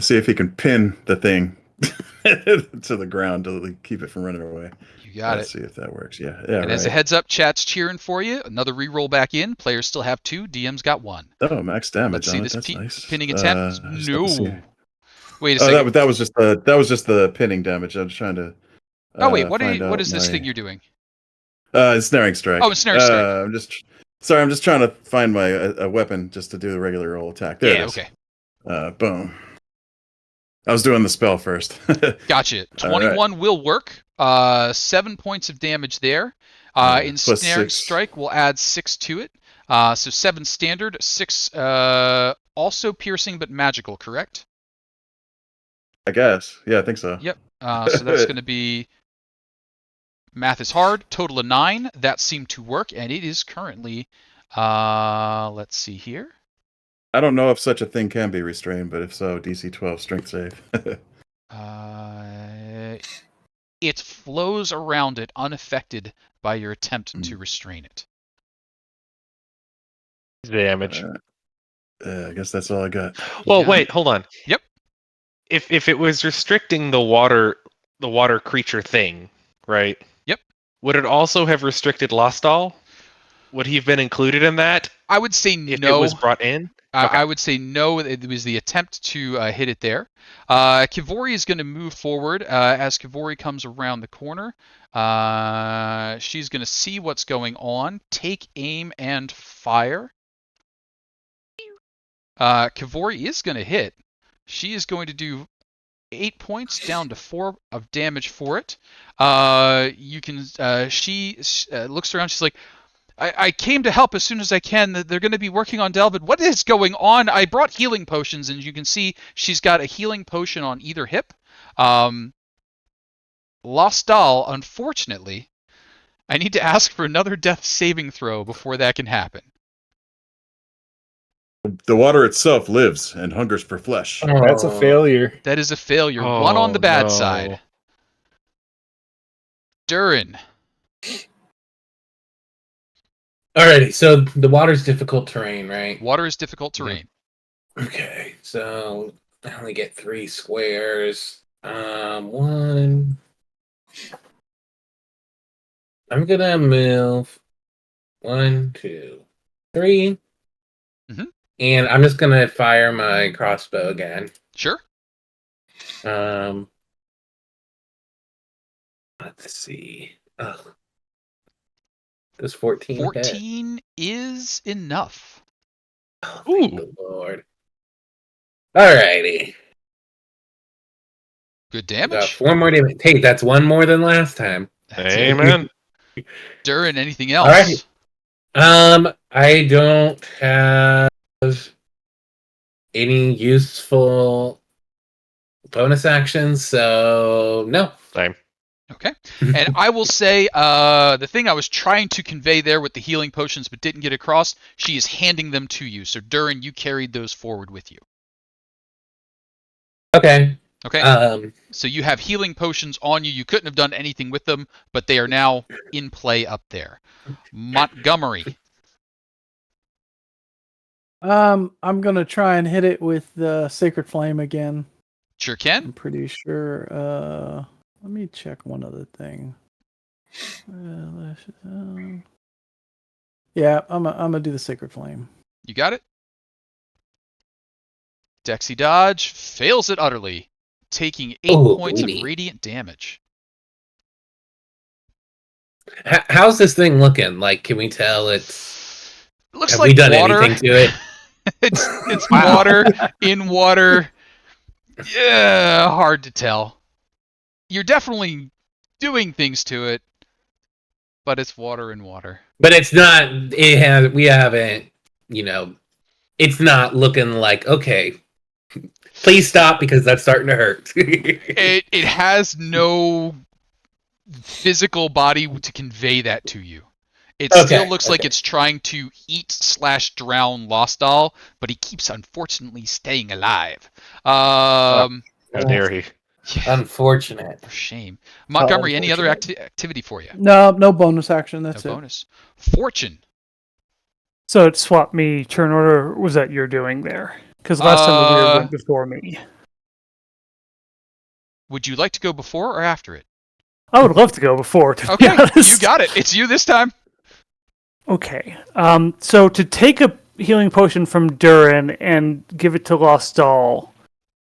see if he can pin the thing to the ground to keep it from running away. You got Let's it. see if that works. Yeah. And as a heads up, chat's cheering for you. Another reroll back in. Players still have 2. DM's got 1. Oh, max damage. Let's see on this it. That's nice. pinning intent. Just have to see. No. Wait a Oh, second. that was just the pinning damage. I was trying to. Oh wait, what find out is this my- thing you're doing? Snaring strike. Oh, snaring strike. I'm just trying to find my a weapon just to do the regular roll attack. There it is. Okay. Boom. I was doing the spell first. Gotcha. All right. 21 will work. 7 points of damage there. In plus snaring 6. strike, we'll add 6 to it. So 7 standard, 6 also piercing but magical, correct? I guess. Yeah, I think so. Yep. So that's going to be. Math is hard. Total of 9. That seemed to work, and it is currently. Let's see here. I don't know if such a thing can be restrained, but if so, DC 12 strength save. It flows around it unaffected by your attempt to restrain it. Damage. I guess that's all I got. Well, Yeah. wait, hold on. Yep. If it was restricting the water creature thing, right? Yep. Would it also have restricted Lostal? Would he have been included in that I would say if no. it was brought in? Okay. I would say no. It was the attempt to hit it there. Kavori is going to move forward. As Kavori comes around the corner, she's going to see what's going on, take aim, and fire. Kavori is going to hit. She is going to do 8 points down to 4 of damage for it. You can. She looks around. She's like, I came to help as soon as I can. They're going to be working on Delvid. What is going on? I brought healing potions, and you can see she's got a healing potion on either hip. Lostal, unfortunately, I need to ask for another death saving throw before that can happen. The water itself lives and hungers for flesh. That's a failure. That is a failure. One on the bad no. side. Durin. Alrighty, so the water's difficult terrain, right? Water is difficult terrain. Okay, so I only get 3 squares. One. I'm gonna move 1, 2, 3. Mhm. And I'm just gonna fire my crossbow again. Sure. Let's see. Oh. Does 14 hit? 14 is enough. Oh, thank the Lord. Alrighty. Good Got damage. 4 more damage. Hey, that's 1 more than last time. That's it. Amen. Durin, anything else? Alright. I don't have any useful bonus actions, so no. Same. Okay. And I will say the thing I was trying to convey there with the healing potions but didn't get across, she is handing them to you. So Durin, you carried those forward with you. Okay. Okay. So you have healing potions on you. You couldn't have done anything with them, but they are now in play up there. Montgomery. I'm gonna try and hit it with the Sacred Flame again. Sure I'm can. pretty sure. Let me check one other thing. Yeah, I'm gonna do the Sacred Flame. You got it. Dexy dodge fails it utterly, taking 8 points of radiant damage. How's this thing looking? Like, can we tell it's... Looks Have like we done water. anything to it? it's water in water. Yeah, hard to tell. You're definitely doing things to it, but it's water in water. But it's not... We haven't... It's not looking like, okay, please stop because that's starting to hurt. It has no physical body to convey that to you. It still looks like it's trying to eat/drown Lostall, but he keeps unfortunately staying alive. How dare he? Yeah, Unfortunate. for shame. Montgomery, any other activity for you? No bonus action. That's No it. bonus. Fortune. So it swapped me turn order. Was that you're doing there? Because last time the weird went before me. Would you like to go before or after it? I would love to go before. To Okay, be honest. you got it. It's you this time. Okay. So to take a healing potion from Durin and give it to Lostall,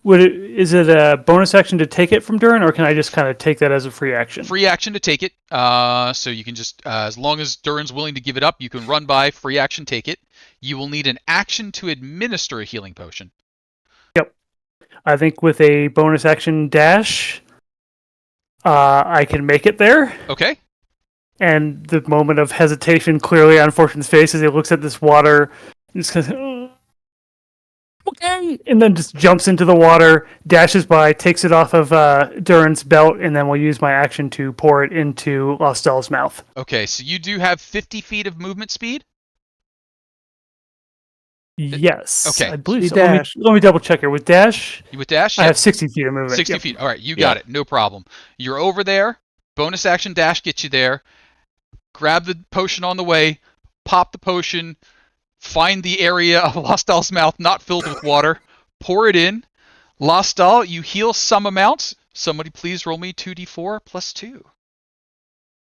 is it a bonus action to take it from Durin, or can I just kind of take that as a free action? Free action to take it. So you can just, as long as Durin's willing to give it up, you can run by, free action, take it. You will need an action to administer a healing potion. Yep. I think with a bonus action dash, I can make it there. Okay. And the moment of hesitation clearly on Fortune's face as he looks at this water, just goes, okay, and then just jumps into the water, dashes by, takes it off of Durin's belt, and then we'll use my action to pour it into Lostall's mouth. Okay, so you do have 50 feet of movement speed? Yes. Okay. I believe so. Dash. Let me double check here. With dash, With dash? I Yep. have 60 feet of movement. 60 Yep. feet. All right, you got it. No problem. You're over there. Bonus action dash gets you there. Grab the potion on the way. Pop the potion. Find the area of Lostall's mouth not filled with water. Pour it in. Lostall, you heal some amount. Somebody please roll me 2d4 plus 2.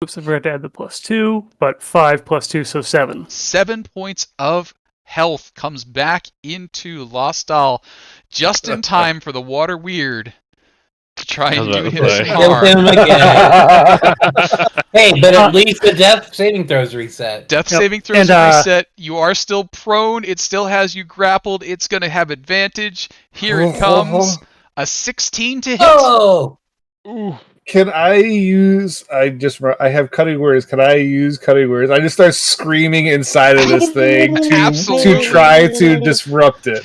Oops, I forgot to add the +2, but 5 + 2, so 7. 7 points of health comes back into Lostall just in time for the water weird to try and do him some harm. Him again. Hey, but at least the death saving throws reset. Death saving throws are reset. You are still prone. It still has you grappled. It's going to have advantage. Here it comes. A 16 to hit. Oh! Can I use? I have cutting words. Can I use cutting words? I just start screaming inside of this thing to try to disrupt it.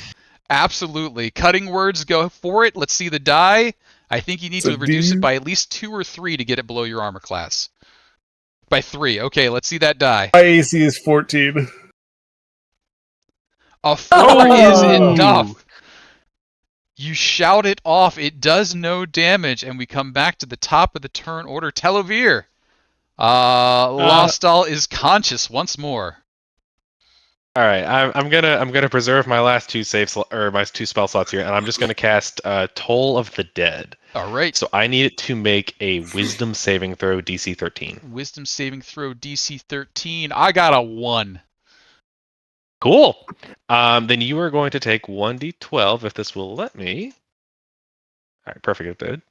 Absolutely. Cutting words, go for it. Let's see the die. I think you need to reduce it by at least 2 or 3 to get it below your armor class. By 3. Okay, let's see that die. My AC is 14. A 4 is Oh. enough. You shout it off. It does no damage, and we come back to the top of the turn order. Telovir. Lostal is conscious once more. All right, I'm gonna preserve my last two my two spell slots here, and I'm just gonna cast Toll of the Dead. All right. So I need it to make a Wisdom saving throw DC 13. Wisdom saving throw DC 13. I got a 1. Cool. Then you are going to take 1d12 if this will let me. All right, perfect. It did.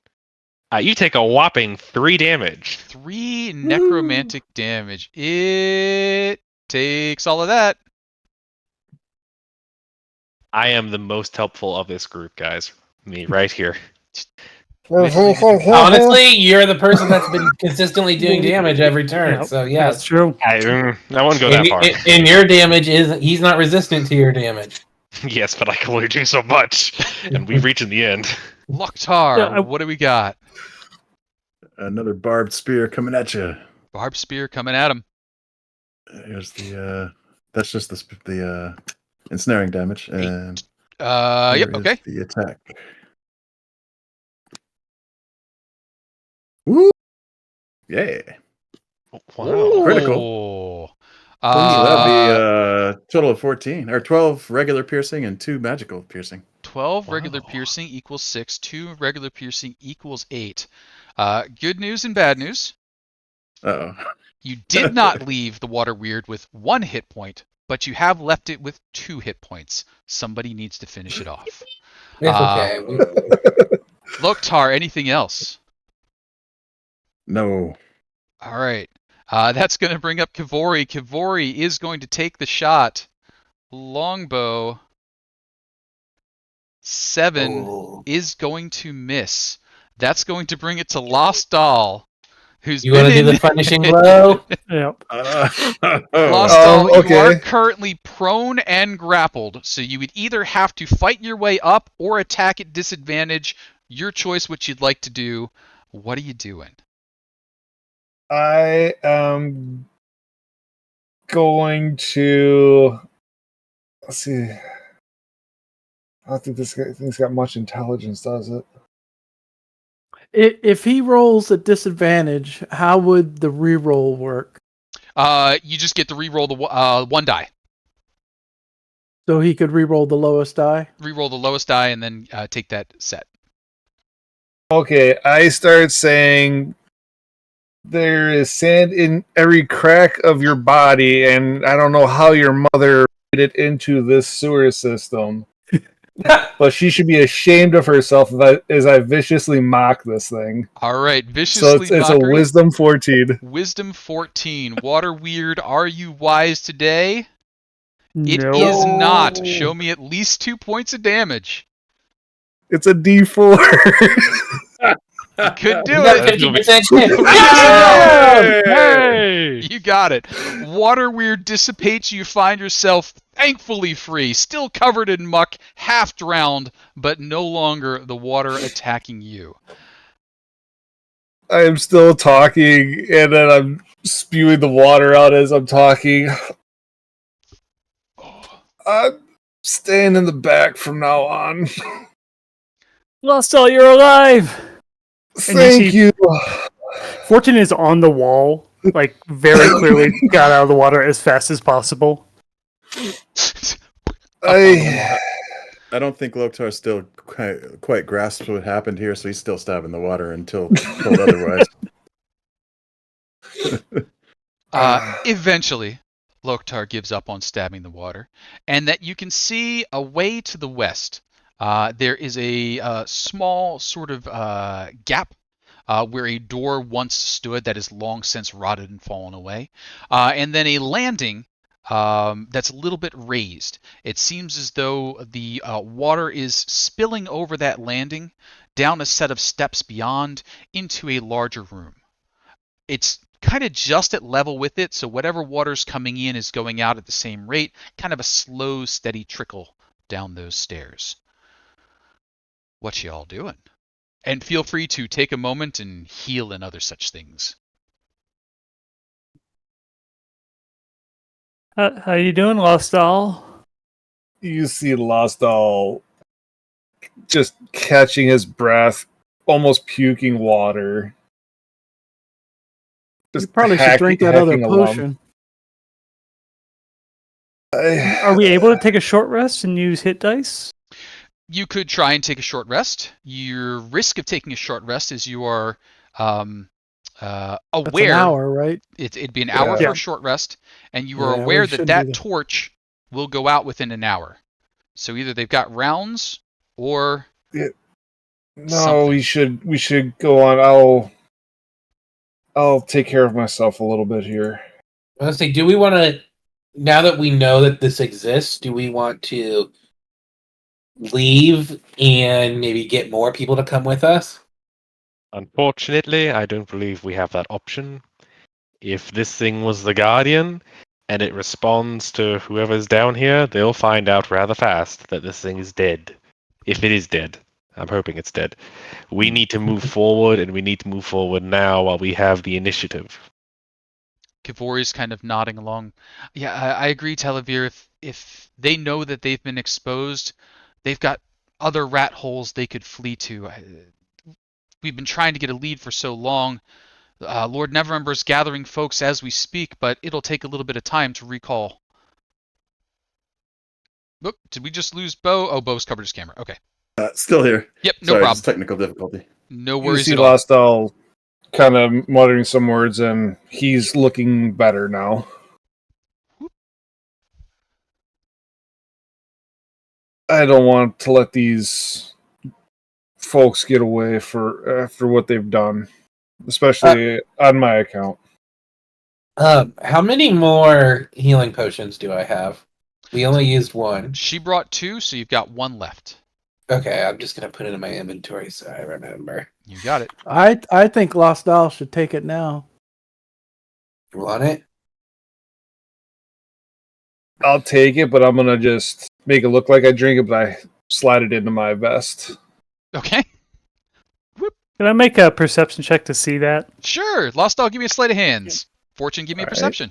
You take a whopping 3 damage. 3 necromantic damage. It takes all of that. I am the most helpful of this group, guys. Me right here. Honestly, you're the person that's been consistently doing damage every turn. Yep, So yes, that's true. I wouldn't go that far. And your damage he's not resistant to your damage. Yes, but I can only do so much, and we reach in the end. Loktar, Yeah, what do we got? Another barbed spear coming at you. Barb spear coming at him. Here's the. That's just the ensnaring damage, and Yep. here is Okay. the attack. Woo! Yeah. Wow. Critical. Oh. So that'd be a total of 14 or 12 regular piercing and 2 magical piercing. 12 regular Wow. piercing equals 6. 2 regular piercing equals 8. Good news and bad news. Uh-oh. You did not leave the water weird with 1 hit point, but you have left it with 2 hit points. Somebody needs to finish it off. It's okay. Loktar, anything else? No. All right. That's going to bring up Kivori. Kivori is going to take the shot. Longbow 7 is going to miss. That's going to bring it to Lostal, who's You want to been do in... the finishing blow? Yep. Lostal, okay. you are currently prone and grappled, so you would either have to fight your way up or attack at disadvantage. Your choice, what you'd like to do. What are you doing? I am going to. Let's see. I don't think this thing's got much intelligence, does it? If he rolls at disadvantage, how would the reroll work? You just get to re-roll the 1 die. So he could reroll the lowest die? Re-roll the lowest die and then take that set. Okay, I start saying there is sand in every crack of your body, and I don't know how your mother made it into this sewer system. But she should be ashamed of herself as I viciously mock this thing. All right, viciously So it's a mockery. wisdom 14. Wisdom 14. Water weird, are you wise today? It No. is not. Show me at least 2 points of damage. It's a D4. You could do You got a it. 50% chance. Hey! You got it. Water weird dissipates. You find yourself thankfully free, still covered in muck, half drowned, but no longer the water attacking you. I am still talking, and then I'm spewing the water out as I'm talking. I'm staying in the back from now on. Lostal, you're alive! Thank you. Fortune is on the wall, like very clearly got out of the water as fast as possible. I don't think Loktar still quite grasps what happened here, so he's still stabbing the water until told otherwise. Eventually, Loktar gives up on stabbing the water, and that you can see away to the west. There is a small sort of gap where a door once stood that has long since rotted and fallen away, and then a landing that's a little bit raised. It seems as though the water is spilling over that landing down a set of steps beyond into a larger room. It's kind of just at level with it, so whatever water's coming in is going out at the same rate, kind of a slow, steady trickle down those stairs. What y'all doing? And feel free to take a moment and heal and other such things. How you doing, Lostal? You see Lostal just catching his breath, almost puking water. You probably should drink that other hacking a lung. potion. Are we able to take a short rest and use hit dice? You could try and take a short rest. Your risk of taking a short rest is you are That's aware. an hour, right? It'd be an hour Yeah. for a short rest, and you are Yeah, we aware that shouldn't that do that. torch will go out within an hour. So either they've got rounds or No, something. we should go on. I'll take care of myself a little bit here. I was say, do we want to, now that we know that this exists, do we want to leave and maybe get more people to come with us? Unfortunately, I don't believe we have that option. If this thing was the Guardian, and it responds to whoever's down here, they'll find out rather fast that this thing is dead. If it is dead. I'm hoping it's dead. We need to move forward, and we need to move forward now while we have the initiative. Kivori's kind of nodding along. Yeah, I agree, Televir. If they know that they've been exposed, they've got other rat holes they could flee to. We've been trying to get a lead for so long. Lord Neverember's gathering folks as we speak, but it'll take a little bit of time to recall. Oop, did we just lose Bo? Oh, Bo's covered his camera. Okay. Still here. Yep, no Sorry, problem. just technical difficulty. No You worries see at all. Lostal kind of muttering some words, and he's looking better now. I don't want to let these folks get away after what they've done, especially on my account. How many more healing potions do I have? We only used one. She brought 2, so you've got 1 left. Okay, I'm just gonna put it in my inventory so I remember. You got it. I think Lostal should take it now. You want it? I'll take it, but I'm gonna just make it look like I drink it, but I slide it into my vest. Okay. Can I make a perception check to see that? Sure. Lost Dog, give me a sleight of hands. Fortune, give me a All right. perception.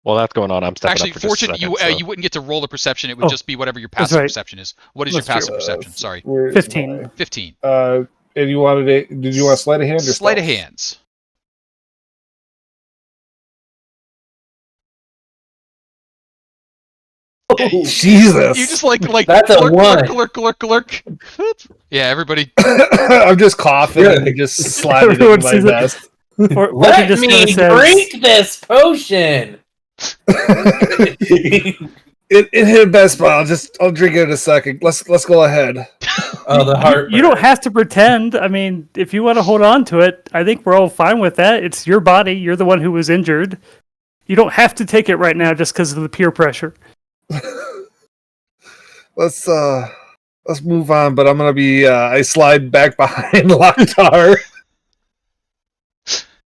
While that's going on, I'm stepping Actually, up for just a Fortune, second, you so- you wouldn't get to roll a perception. It would Oh, just be whatever your that's passive right. perception is. What is That's your passive true. perception? Sorry. Where's 15. my- 15. And you wanted it? Did you want sleight of hand or Sleight of stealth? hands. Yeah, Jesus! You just like That's a clerk, one. clerk. Yeah, everybody. I'm just coughing and just slide it into Everyone my sees it. vest. Fortune Let just me kinda says, drink this potion. It hit best, but I'll drink it in a second. Let's go ahead. Oh, the heart. You don't have to pretend. I mean, if you want to hold on to it, I think we're all fine with that. It's your body. You're the one who was injured. You don't have to take it right now just because of the peer pressure. Let's move on. But I'm gonna be I slide back behind Loktar.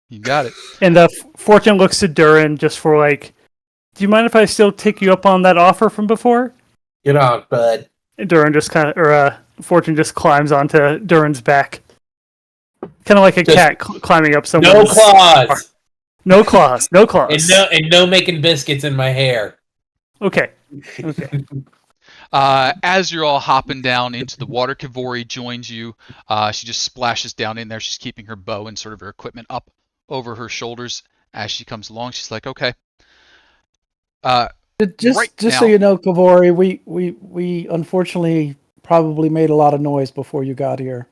You got it. And Fortune looks to Durin just for like, do you mind if I still take you up on that offer from before? Get on, bud. And Durin just Fortune just climbs onto Durin's back. Kind of like a Just- cat climbing up someone's... No claws. No claws. No claws. And no making biscuits in my hair. Okay. As you're all hopping down into the water, Kivori joins you. She just splashes down in there. She's keeping her bow and sort of her equipment up over her shoulders as she comes along. She's like, okay. Just Right so now- you know, Kavori, we unfortunately probably made a lot of noise before you got here.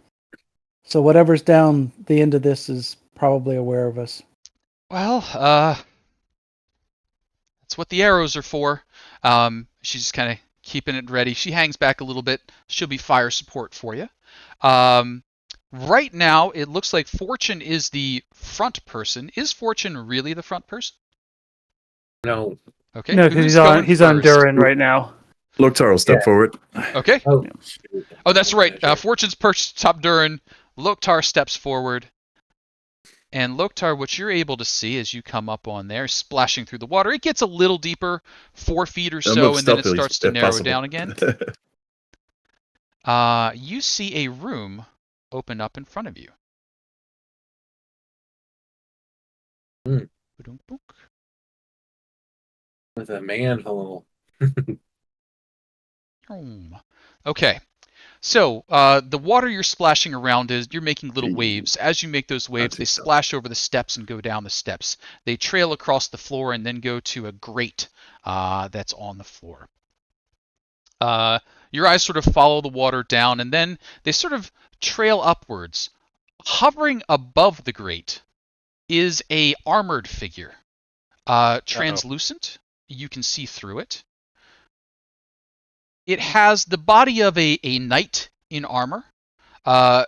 So whatever's down the end of this is probably aware of us. Well, that's what the arrows are for. She's just kind of keeping it ready. She hangs back a little bit. She'll be fire support for you. Right now, it looks like Fortune is the front person. Is Fortune really the front person? No. Okay. No, who's because he's on first? Durin right now. Loktar will step forward. Okay. Oh, Oh, that's right. Fortune's perched top Durin. Loktar steps forward. And Loktar, what you're able to see as you come up on there, splashing through the water, it gets a little deeper, 4 feet or Move so, and then it stealthily starts to if narrow possible. down again. You see a room open up in front of you. Hmm. Ba-dum-boom. with a manhole. Okay. So, the water you're splashing around you're making little waves. As you make those waves, they splash over the steps and go down the steps. They trail across the floor and then go to a grate that's on the floor. Your eyes sort of follow the water down, and then they sort of trail upwards. Hovering above the grate is a armored figure. Translucent. You can see through it. It has the body of a knight in armor.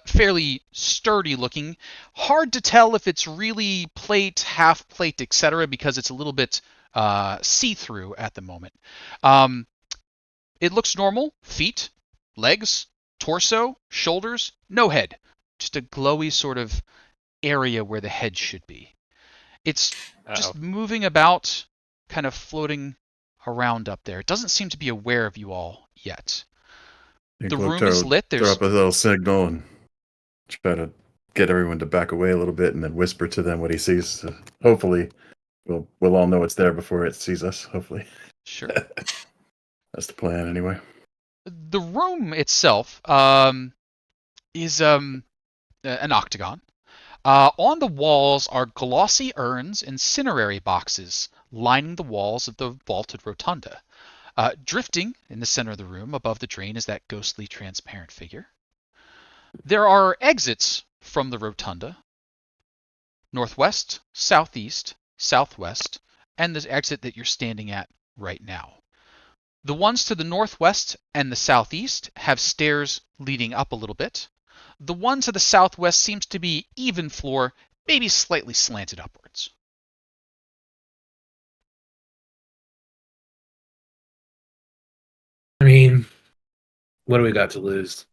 Fairly sturdy looking. Hard to tell if it's really plate, half plate, etc., because it's a little bit see-through at the moment. It looks normal. Feet, legs, torso, shoulders, no head. Just a glowy sort of area where the head should be. It's just moving about, kind of floating around up there. It doesn't seem to be aware of you all yet. The room is lit. Throw up a little signal and try to get everyone to back away a little bit, and then whisper to them what he sees. Hopefully, we'll all know it's there before it sees us. Hopefully, sure. That's the plan, anyway. The room itself is an octagon. On the walls are glossy urns and cinerary boxes lining the walls of the vaulted rotunda. Drifting in the center of the room above the drain is that ghostly transparent figure. There are exits from the rotunda: northwest, southeast, southwest, and the exit that you're standing at right now. The ones to the northwest and the southeast have stairs leading up a little bit. The one to the southwest seems to be even floor, maybe slightly slanted upwards. I mean, what do we got to lose?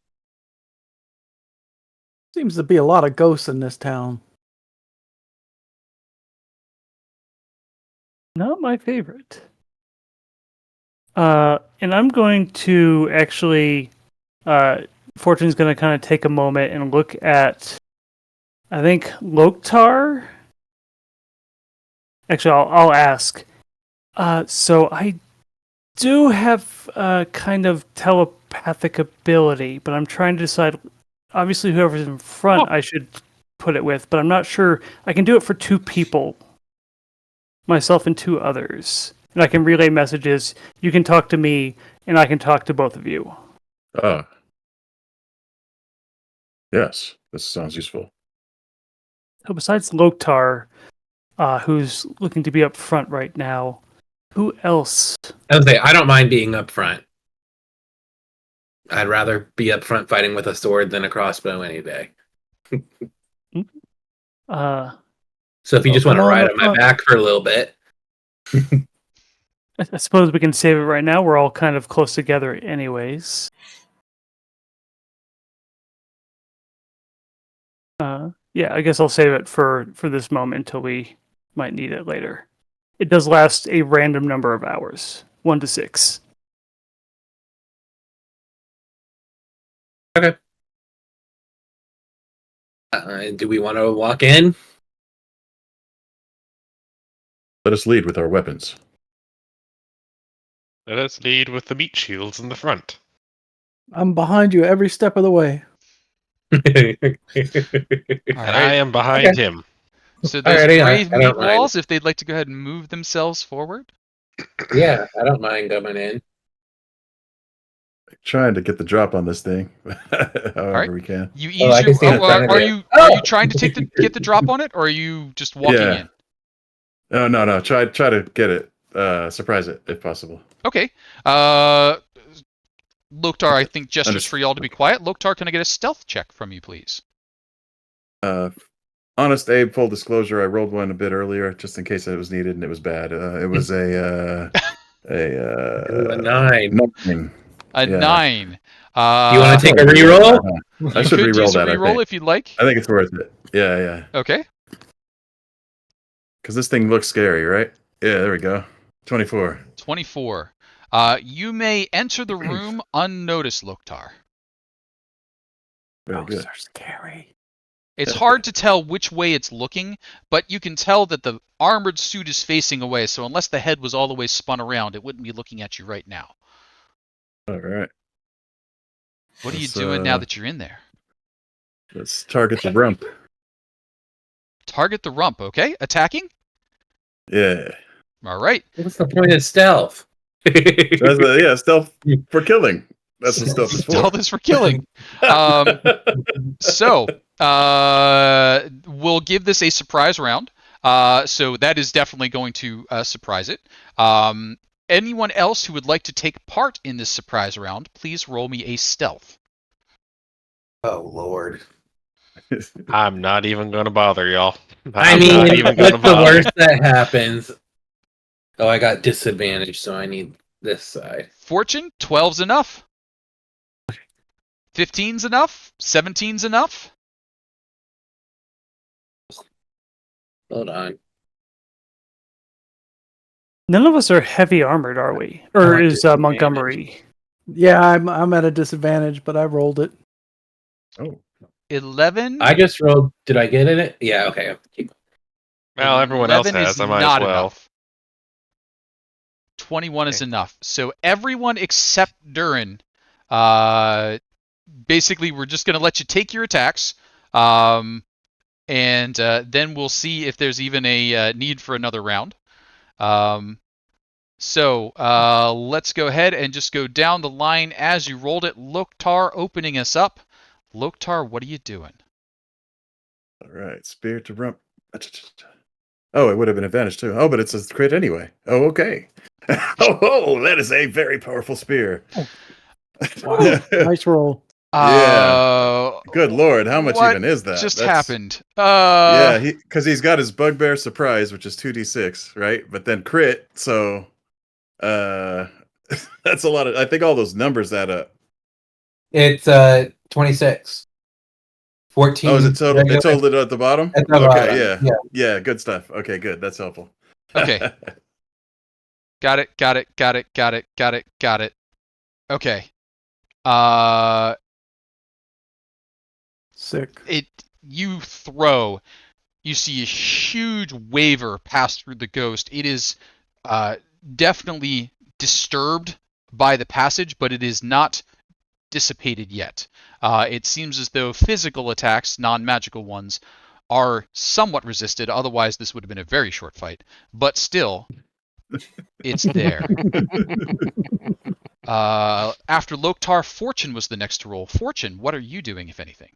Seems to be a lot of ghosts in this town. Not my favorite. And I'm going to actually, Fortune's going to kind of take a moment and look at, I think, Loktar. Actually, I'll ask. So I do have a kind of telepathic ability, but I'm trying to decide. Obviously, whoever's in front, I should put it with, but I'm not sure. I can do it for 2 people, myself and 2 others, and I can relay messages. You can talk to me, and I can talk to both of you. Yes, this sounds useful. So besides Loktar, who's looking to be up front right now, who else? I would say I don't mind being up front. I'd rather be up front fighting with a sword than a crossbow any day. So if you just want to ride on my back for a little bit. I suppose we can save it right now. We're all kind of close together anyways. Yeah, I guess I'll save it for this moment until we might need it later. It does last a random number of hours, 1 to 6. Okay. Do we want to walk in? Let us lead with our weapons. Let us lead with the meat shields in the front. I'm behind you every step of the way. And I am behind him. So those brave meatballs, if they'd like to go ahead and move themselves forward. Yeah, I don't mind coming in. Trying to get the drop on this thing, however we can. You ease are you trying to get the drop on it, or are you just walking in? No. Try to get it. Surprise it if possible. Okay. Loktar, I think, gestures for y'all to be quiet. Loktar, can I get a stealth check from you, please? Honest Abe, full disclosure, I rolled one a bit earlier just in case it was needed, and it was bad. It was a 9. A 9. You want to take a reroll? I should reroll that. Reroll if you'd like. I think it's worth it. Yeah. Okay. Because this thing looks scary, right? Yeah, there we go. 24. 24. You may enter the room unnoticed, Loktar. Very good. Are scary. It's hard to tell which way it's looking, but you can tell that the armored suit is facing away, so unless the head was all the way spun around, it wouldn't be looking at you right now. All right. What are you Let's, doing now that you're in there? Let's target the rump. Target the rump, okay? Attacking? Yeah. All right. What's the point of stealth? Yeah, stealth for killing. That's what stealth is for. Stealth is for killing. So, we'll give this a surprise round. So that is definitely going to surprise it. Anyone else who would like to take part in this surprise round, please roll me a stealth. Oh Lord! I'm not even going to bother y'all. I I'm mean, not even going to what's the bother. worst that happens? Oh, I got disadvantage, so I need this side. Fortune, 12's enough. 15's enough. 17's enough. Hold on. None of us are heavy armored, are we? Or like is disadvantage. Montgomery? Yeah, I'm at a disadvantage, but I rolled it. Oh. 11. I just rolled. Did I get it? Yeah. Okay. Well, everyone else 11 has. is I might not as well. enough. 21 is Okay. enough. So everyone except Durin, basically, we're just going to let you take your attacks, and then we'll see if there's even a need for another round. So let's go ahead and just go down the line as you rolled it. Loktar opening us up. Loktar, what are you doing? All right. Spear to rump. Oh, it would have been advantage too. Oh, but it's a crit anyway. Oh, okay. Oh, that is a very powerful spear. Wow, nice roll. Yeah. Good Lord, how much what even is that? just That's- happened? Yeah, because he's got his bugbear surprise, which is 2d6, right? But then crit, so that's a lot of. I think all those numbers add up. It's 26. 14. Oh, is it total? regular- It totaled it at the bottom. At the Okay, bottom, yeah, yeah. yeah, good stuff. Okay, good. That's helpful. Okay. Got it. Okay. Sick. You see a huge waver pass through the ghost. It is definitely disturbed by the passage, but it is not dissipated yet. It seems as though physical attacks, non-magical ones, are somewhat resisted. Otherwise, this would have been a very short fight. But still, it's there. After Loktar, Fortune was the next to roll. Fortune, what are you doing, if anything?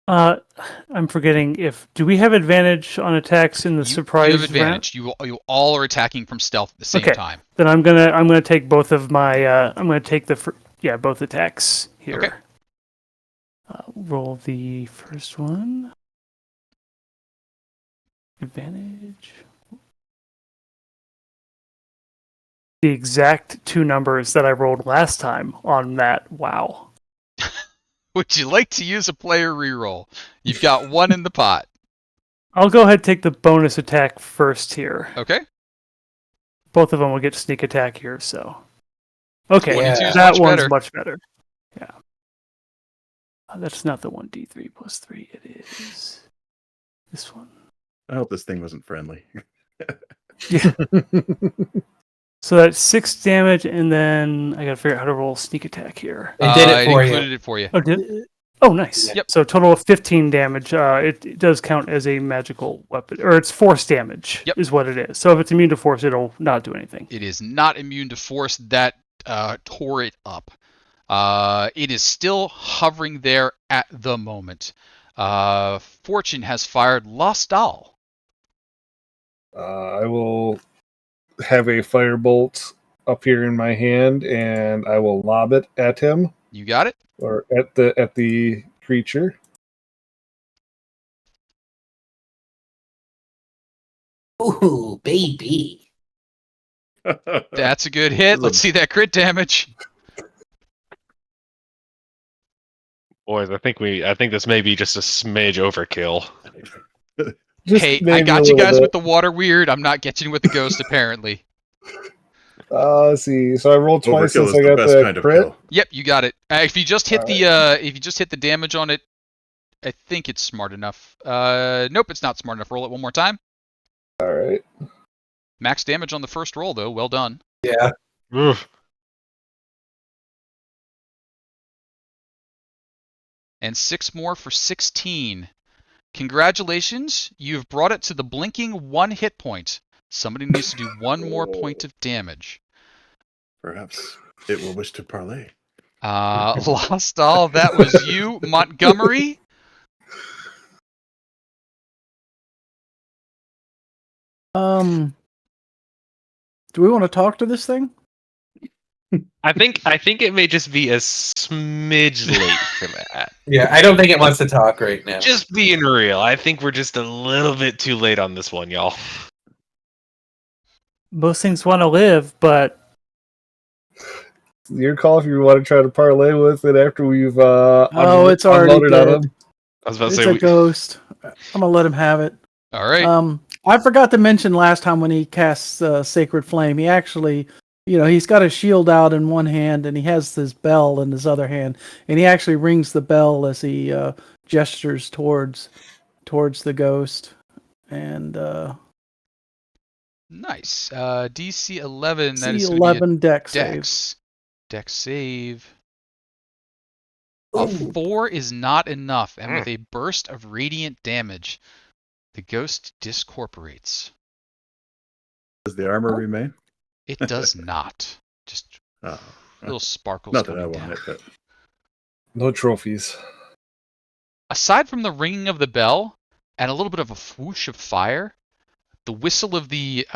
I'm forgetting do we have advantage on attacks in the surprise You have round? advantage. You all are attacking from stealth at the same Okay. time. Then I'm gonna take both of my I'm gonna take both attacks here. Okay. Roll the first one. Advantage. The exact two numbers that I rolled last time on that. Wow. Would you like to use a player reroll? You've got one in the pot. I'll go ahead and take the bonus attack first here. Okay. Both of them will get sneak attack here, so. Okay, 22 is that much one's better. much better. Yeah. That's not the 1d3 plus 3. It is this one. I hope this thing wasn't friendly. Yeah. So that's 6 damage, and then I gotta figure out how to roll sneak attack here. It did it for you. included it for you. Oh, did it? Oh, nice. Yep. So total of 15 damage. It does count as a magical weapon, or it's force damage. Yep. Is what it is. So if it's immune to force, it'll not do anything. It is not immune to force. That tore it up. It is still hovering there at the moment. Fortune has fired Lostal. I will have a firebolt up here in my hand, and I will lob it at him, You got it? or at the creature. Ooh, baby. That's a good hit. This is Let's see that crit damage. Boys, I think this may be just a smidge overkill. Just Hey, I maybe got a you little guys bit. with the water weird. I'm not getting you with the ghost, apparently. Let's see. So I rolled twice Overkill since is I the got best the kind of crit. kill. Yep, you got it. If you just hit Alright. the damage on it, I think it's smart enough. Nope, it's not smart enough. Roll it one more time. All right. Max damage on the first roll, though. Well done. Yeah. Oof. and 6 more for 16. Congratulations, you've brought it to the blinking 1 hit point. Somebody needs to do 1 more point of damage. Perhaps it will wish to parlay. Lost all. That was you, Montgomery. Do we want to talk to this thing? I think it may just be a smidge late for that. Yeah, I don't think it wants to talk right now. Just being real, I think we're just a little bit too late on this one, y'all. Most things want to live, but Your call if you want to try to parlay with it after we've It's already unloaded on dead. him. I was about to It's say a ghost. I'm gonna let him have it. All right. I forgot to mention last time when he casts Sacred Flame, he actually, he's got a shield out in one hand and he has this bell in his other hand, and he actually rings the bell as he gestures towards the ghost. And Nice. DC 11. That is DC going to be a 11 dex save. Dex save. A 4 is not enough, and with a burst of radiant damage, the ghost discorporates. Does the armor remain? It does not. Just little sparkles Not that coming I want down. it, but No trophies. Aside from the ringing of the bell and a little bit of a whoosh of fire, the whistle of the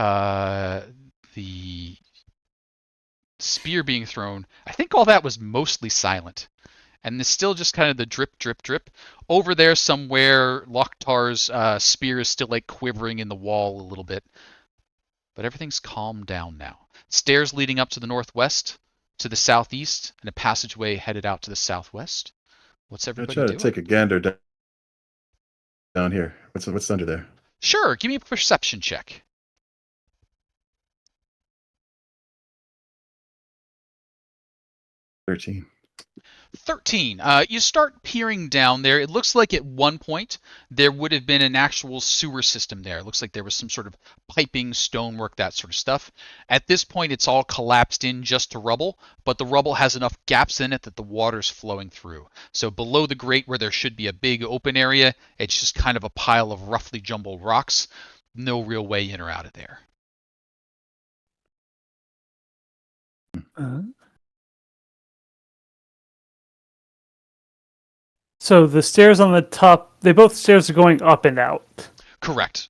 spear being thrown, I think all that was mostly silent. And there's still just kind of the drip, drip, drip. Over there somewhere, Lokhtar's spear is still like quivering in the wall a little bit. But everything's calmed down now. Stairs leading up to the northwest, to the southeast, and a passageway headed out to the southwest. What's I'll everybody try to doing? take a gander down here. What's under there? Sure, give me a perception check. 13. 13. You start peering down there. It looks like at one point there would have been an actual sewer system there. It looks like there was some sort of piping, stonework, that sort of stuff. At this point, it's all collapsed in just to rubble, but the rubble has enough gaps in it that the water's flowing through. So below the grate, where there should be a big open area, it's just kind of a pile of roughly jumbled rocks. No real way in or out of there. So the stairs on the top, both stairs are going up and out. Correct.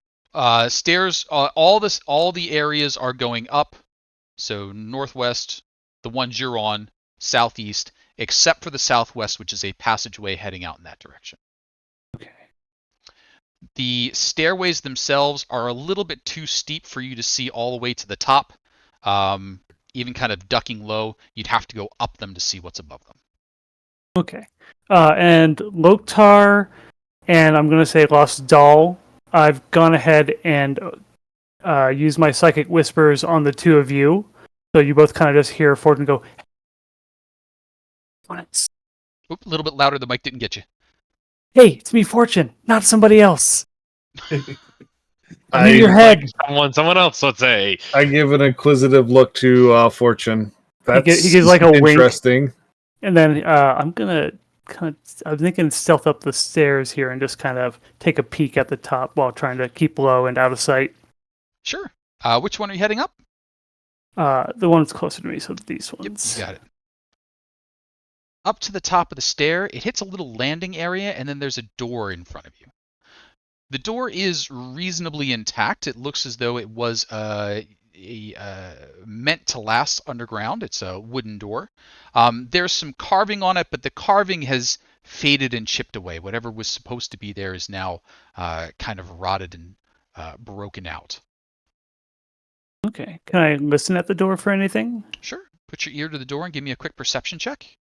Stairs, all the areas are going up. So northwest, the ones you're on, southeast, except for the southwest, which is a passageway heading out in that direction. Okay. The stairways themselves are a little bit too steep for you to see all the way to the top. Even kind of ducking low, you'd have to go up them to see what's above them. Okay. And Loktar, and I'm going to say Lost Doll, I've gone ahead and used my Psychic Whispers on the two of you. So you both kind of just hear Fortune go, Oop, a little bit louder, the mic didn't get you. "Hey, it's me, Fortune, not somebody else. I'm in I- your head." Someone else, let's say. I give an inquisitive look to Fortune. That's he gives like a wink. interesting. And then I'm thinking stealth up the stairs here and just kind of take a peek at the top while trying to keep low and out of sight. Sure. Which one are you heading up? The one that's closer to me, so these Yep, ones. you got it. Up to the top of the stair, it hits a little landing area, and then there's a door in front of you. The door is reasonably intact. It looks as though it was meant to last underground. It's a wooden door. There's some carving on it, but the carving has faded and chipped away. Whatever was supposed to be there is now kind of rotted and broken out. Okay. Can I listen at the door for anything? Sure. Put your ear to the door and give me a quick perception check.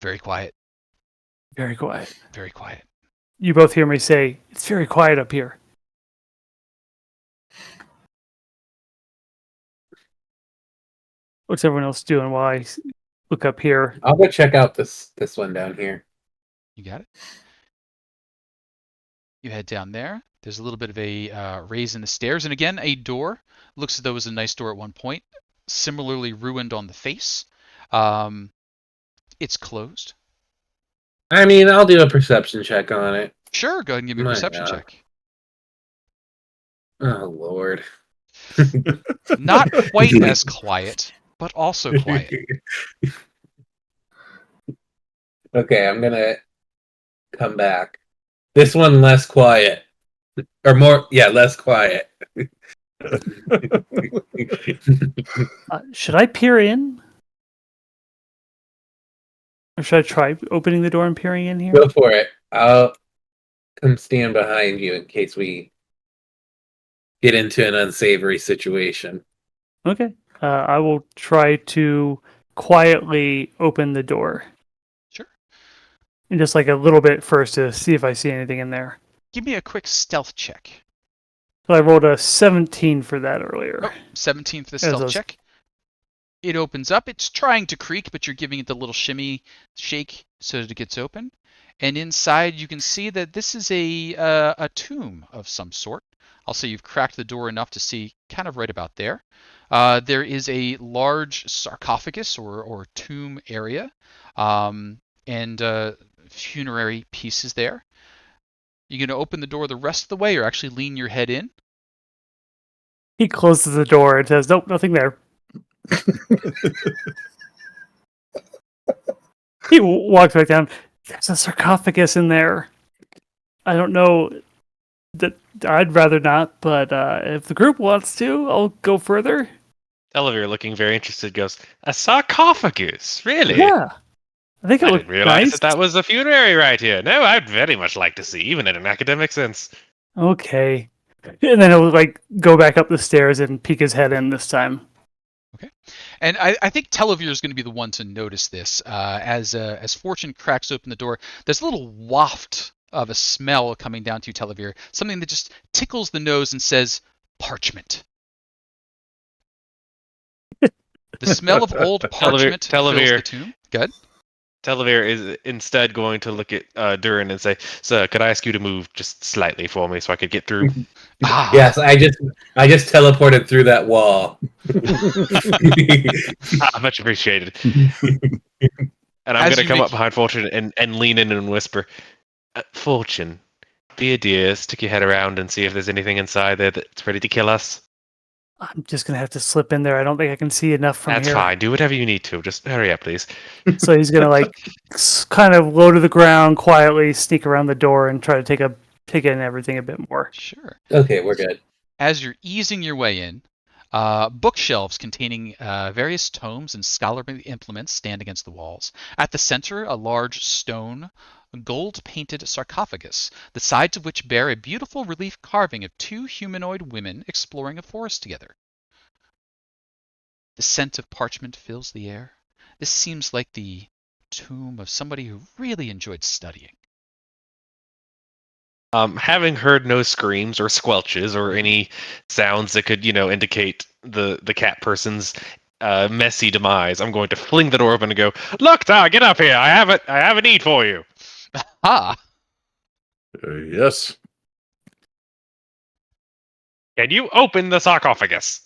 Very quiet. Very quiet. Very quiet. You both hear me say, "It's very quiet up here." What's everyone else doing while I look up here? I'll go check out this one down here. You got it? You head down there. There's a little bit of a raise in the stairs, and again, a door. Looks as though it was a nice door at one point. Similarly ruined on the face. It's closed. I mean, I'll do a perception check on it. Sure, go ahead and give me a perception check. Oh, Lord. Not quite as quiet, but also quiet. Okay, I'm gonna come back. This one less quiet. Or more, yeah, less quiet. Should I peer in? Or should I try opening the door and peering in here? Go for it. I'll come stand behind you in case we get into an unsavory situation. Okay. I will try to quietly open the door. Sure. And just like a little bit first to see if I see anything in there. Give me a quick stealth check. So I rolled a 17 for that earlier. Oh, 17 for the stealth check. It opens up. It's trying to creak, but you're giving it the little shimmy shake so that it gets open. And inside you can see that this is a tomb of some sort. I'll say you've cracked the door enough to see kind of right about there. There is a large sarcophagus or tomb area and funerary pieces there. You going to open the door the rest of the way or actually lean your head in? He closes the door and says, nope, nothing there. He walks back down. There's a sarcophagus in there. I don't know. That I'd rather not, but if the group wants to, I'll go further. Elvira, looking very interested, goes, "A sarcophagus? Really? Yeah. I think it I looked didn't realize nice. that was a funerary right here. No, I'd very much like to see, even in an academic sense." Okay. And then he'll like go back up the stairs and peek his head in this time. Okay. And I think Televere is going to be the one to notice this. As Fortune cracks open the door, there's a little waft of a smell coming down to you, Televere. Something that just tickles the nose and says, parchment. The smell of old parchment fills the tomb. Good. Televere is instead going to look at Durin and say, "Sir, could I ask you to move just slightly for me so I could get through?" Yes, I just teleported through that wall. Much appreciated. And I'm going to come up behind Fortune and lean in and whisper, "Fortune, be a dear, stick your head around and see if there's anything inside there that's ready to kill us." I'm just going to have to slip in there. I don't think I can see enough from That's here. fine. Do whatever you need to. Just hurry up, please. So he's going to like kind of low to the ground, quietly sneak around the door and try to take in everything a bit more. Sure. Okay, we're good. As you're easing your way in, bookshelves containing various tomes and scholarly implements stand against the walls. At the center, a large stone, gold-painted sarcophagus, the sides of which bear a beautiful relief carving of two humanoid women exploring a forest together. The scent of parchment fills the air. This seems like the tomb of somebody who really enjoyed studying. Having heard no screams or squelches or any sounds that could, indicate the cat person's messy demise, I'm going to fling the door open and go, "Look, Tar, get up here! I have a need for you." Ah! Yes. Can you open the sarcophagus?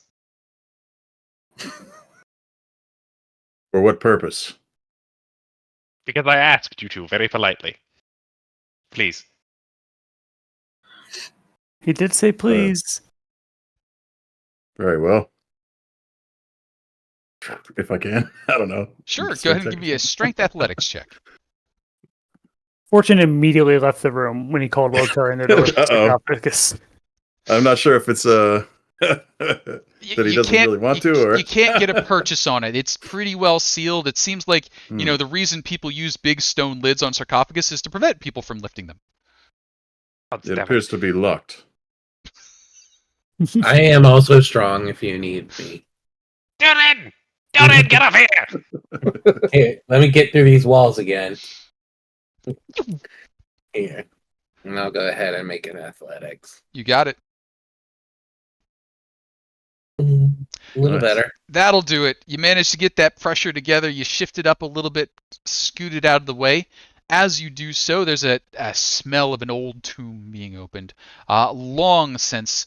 For what purpose? Because I asked you to, very politely. Please. He did say please. Very well. If I can. I don't know. Sure, go ahead and give me a strength athletics check. Fortune immediately left the room when he called Lothar in the door. Sarcophagus. I'm not sure if it's that he doesn't really want to, or you can't get a purchase on it. It's pretty well sealed. It seems like the reason people use big stone lids on sarcophagus is to prevent people from lifting them. It appears to be locked. I am also strong if you need me. Dylan, get up here! Hey, let me get through these walls again. Here. And I'll go ahead and make it athletics. You got it. A little better. That'll do it. You managed to get that pressure together. You shifted up a little bit, scooted out of the way, As you do so, there's a smell of an old tomb being opened, long since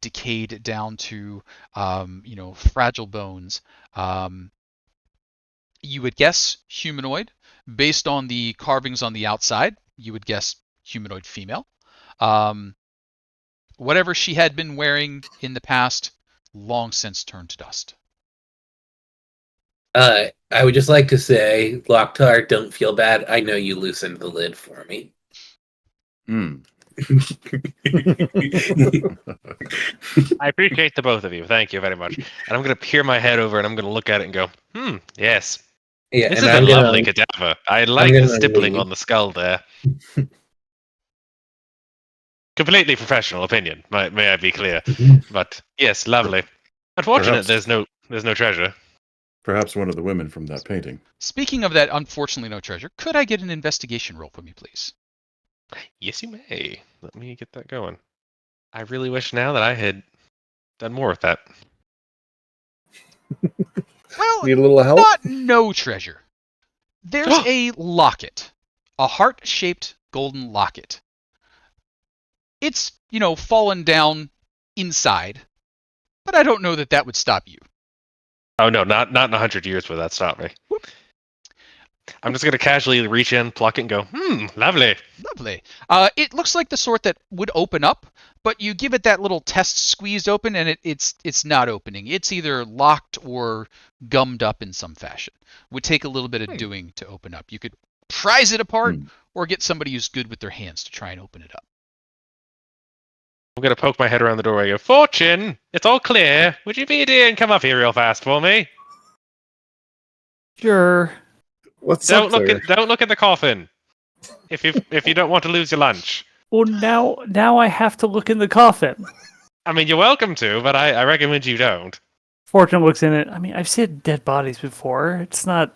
decayed down to, fragile bones. Um, you would guess humanoid. Based on the carvings on the outside, you would guess humanoid female. Um, whatever she had been wearing in the past, long since turned to dust. I would just like to say, Locktar, don't feel bad. I know you loosened the lid for me. Mm. I appreciate the both of you. Thank you very much. And I'm going to peer my head over and I'm going to look at it and go, yes. Yeah, This and is a I'm lovely gonna, cadaver. I like the gonna stippling leave. on the skull there. Completely professional opinion, may I be clear. But yes, lovely. Unfortunate Perhaps, there's no treasure. perhaps one of the women from that painting. Speaking of that, unfortunately no treasure, could I get an investigation roll from you, please? Yes, you may. Let me get that going. I really wish now that I had done more with that. Well, Need a little help? not no treasure. There's a locket, a heart-shaped golden locket. It's, fallen down inside, but I don't know that that would stop you. Oh no, not in 100 years would that stop me. I'm just gonna casually reach in, pluck it, and go, lovely. Lovely. It looks like the sort that would open up, but you give it that little test squeeze open, and it's not opening. It's either locked or gummed up in some fashion. Would take a little bit of doing to open up. You could prise it apart, or get somebody who's good with their hands to try and open it up. I'm gonna poke my head around the doorway and go, Fortune, it's all clear. Would you be a dear and come up here real fast for me? Sure. What's up there? Don't look at the coffin. If you don't want to lose your lunch. Well, now I have to look in the coffin. I mean, you're welcome to, but I recommend you don't. Fortune looks in it. I mean, I've seen dead bodies before. It's not.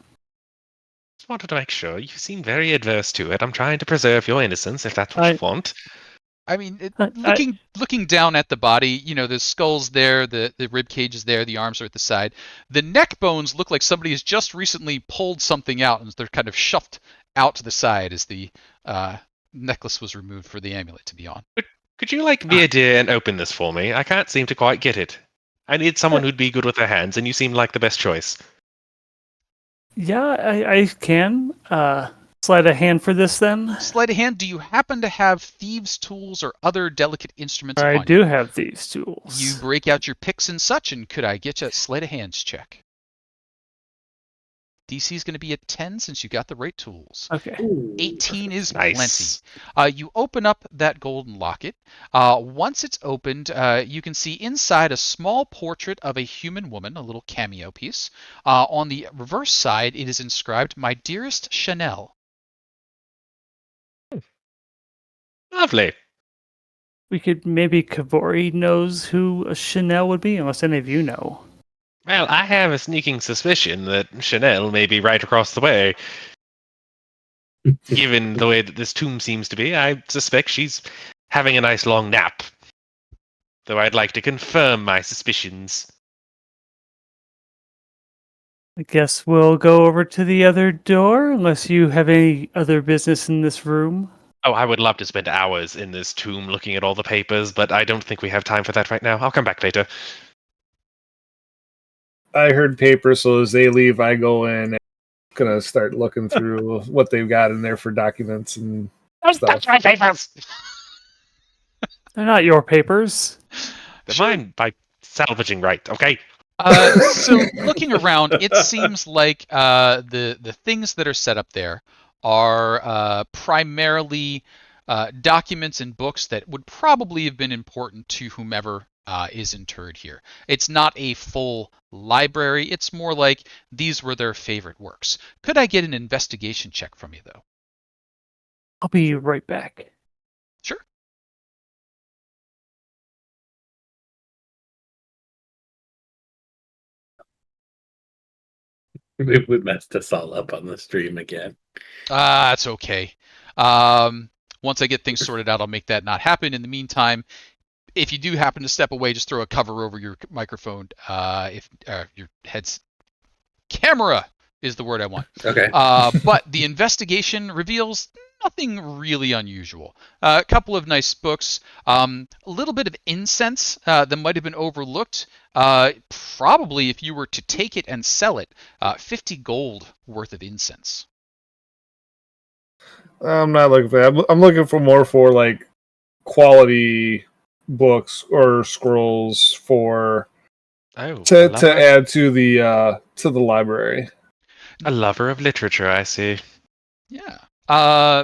Just wanted to make sure. You seem very adverse to it. I'm trying to preserve your innocence, if that's what you want. I mean, I- looking down at the body, the skull's there, the rib cage is there, the arms are at the side. The neck bones look like somebody has just recently pulled something out, and they're kind of shoved out to the side as the necklace was removed for the amulet to be on. Could you be a dear and open this for me? I can't seem to quite get it. I need someone who'd be good with their hands, and you seem like the best choice. Yeah, I can. Slide a hand for this then. Sleight of hand. Do you happen to have thieves' tools or other delicate instruments I on do you? have these tools. You break out your picks and such, and could I get you a sleight of hands check? DC is going to be at 10 since you got the right tools. Okay. 18 is Nice. plenty. You open up that golden locket. Once it's opened, you can see inside a small portrait of a human woman, a little cameo piece. On the reverse side, it is inscribed, "My dearest Chanel." Lovely. We could maybe Kavori knows who a Chanel would be, unless any of you know. Well, I have a sneaking suspicion that Chanel may be right across the way. Given the way that this tomb seems to be, I suspect she's having a nice long nap. Though I'd like to confirm my suspicions. I guess we'll go over to the other door, unless you have any other business in this room. Oh, I would love to spend hours in this tomb looking at all the papers, but I don't think we have time for that right now. I'll come back later. I heard paper, so as they leave, I go in and gonna start looking through what they've got in there for documents and stuff. That's my papers! They're not your papers. They're mine by salvaging right, okay? So looking around, it seems like the things that are set up there are primarily documents and books that would probably have been important to whomever is interred here. It's not a full library. It's more like these were their favorite works. Could I get an investigation check from you, though? I'll be right back. Sure. We messed us all up on the stream again. That's okay. Once I get things sorted out, I'll make that not happen. In the meantime, if you do happen to step away, just throw a cover over your microphone. If your head's camera is the word I want. Okay. But the investigation reveals nothing really unusual. A couple of nice books, a little bit of incense that might have been overlooked. Probably if you were to take it and sell it, 50 gold worth of incense. I'm not looking for that. I'm looking for more for like quality books or scrolls for Oh, to add to the library. a lover of literature, I see. Yeah.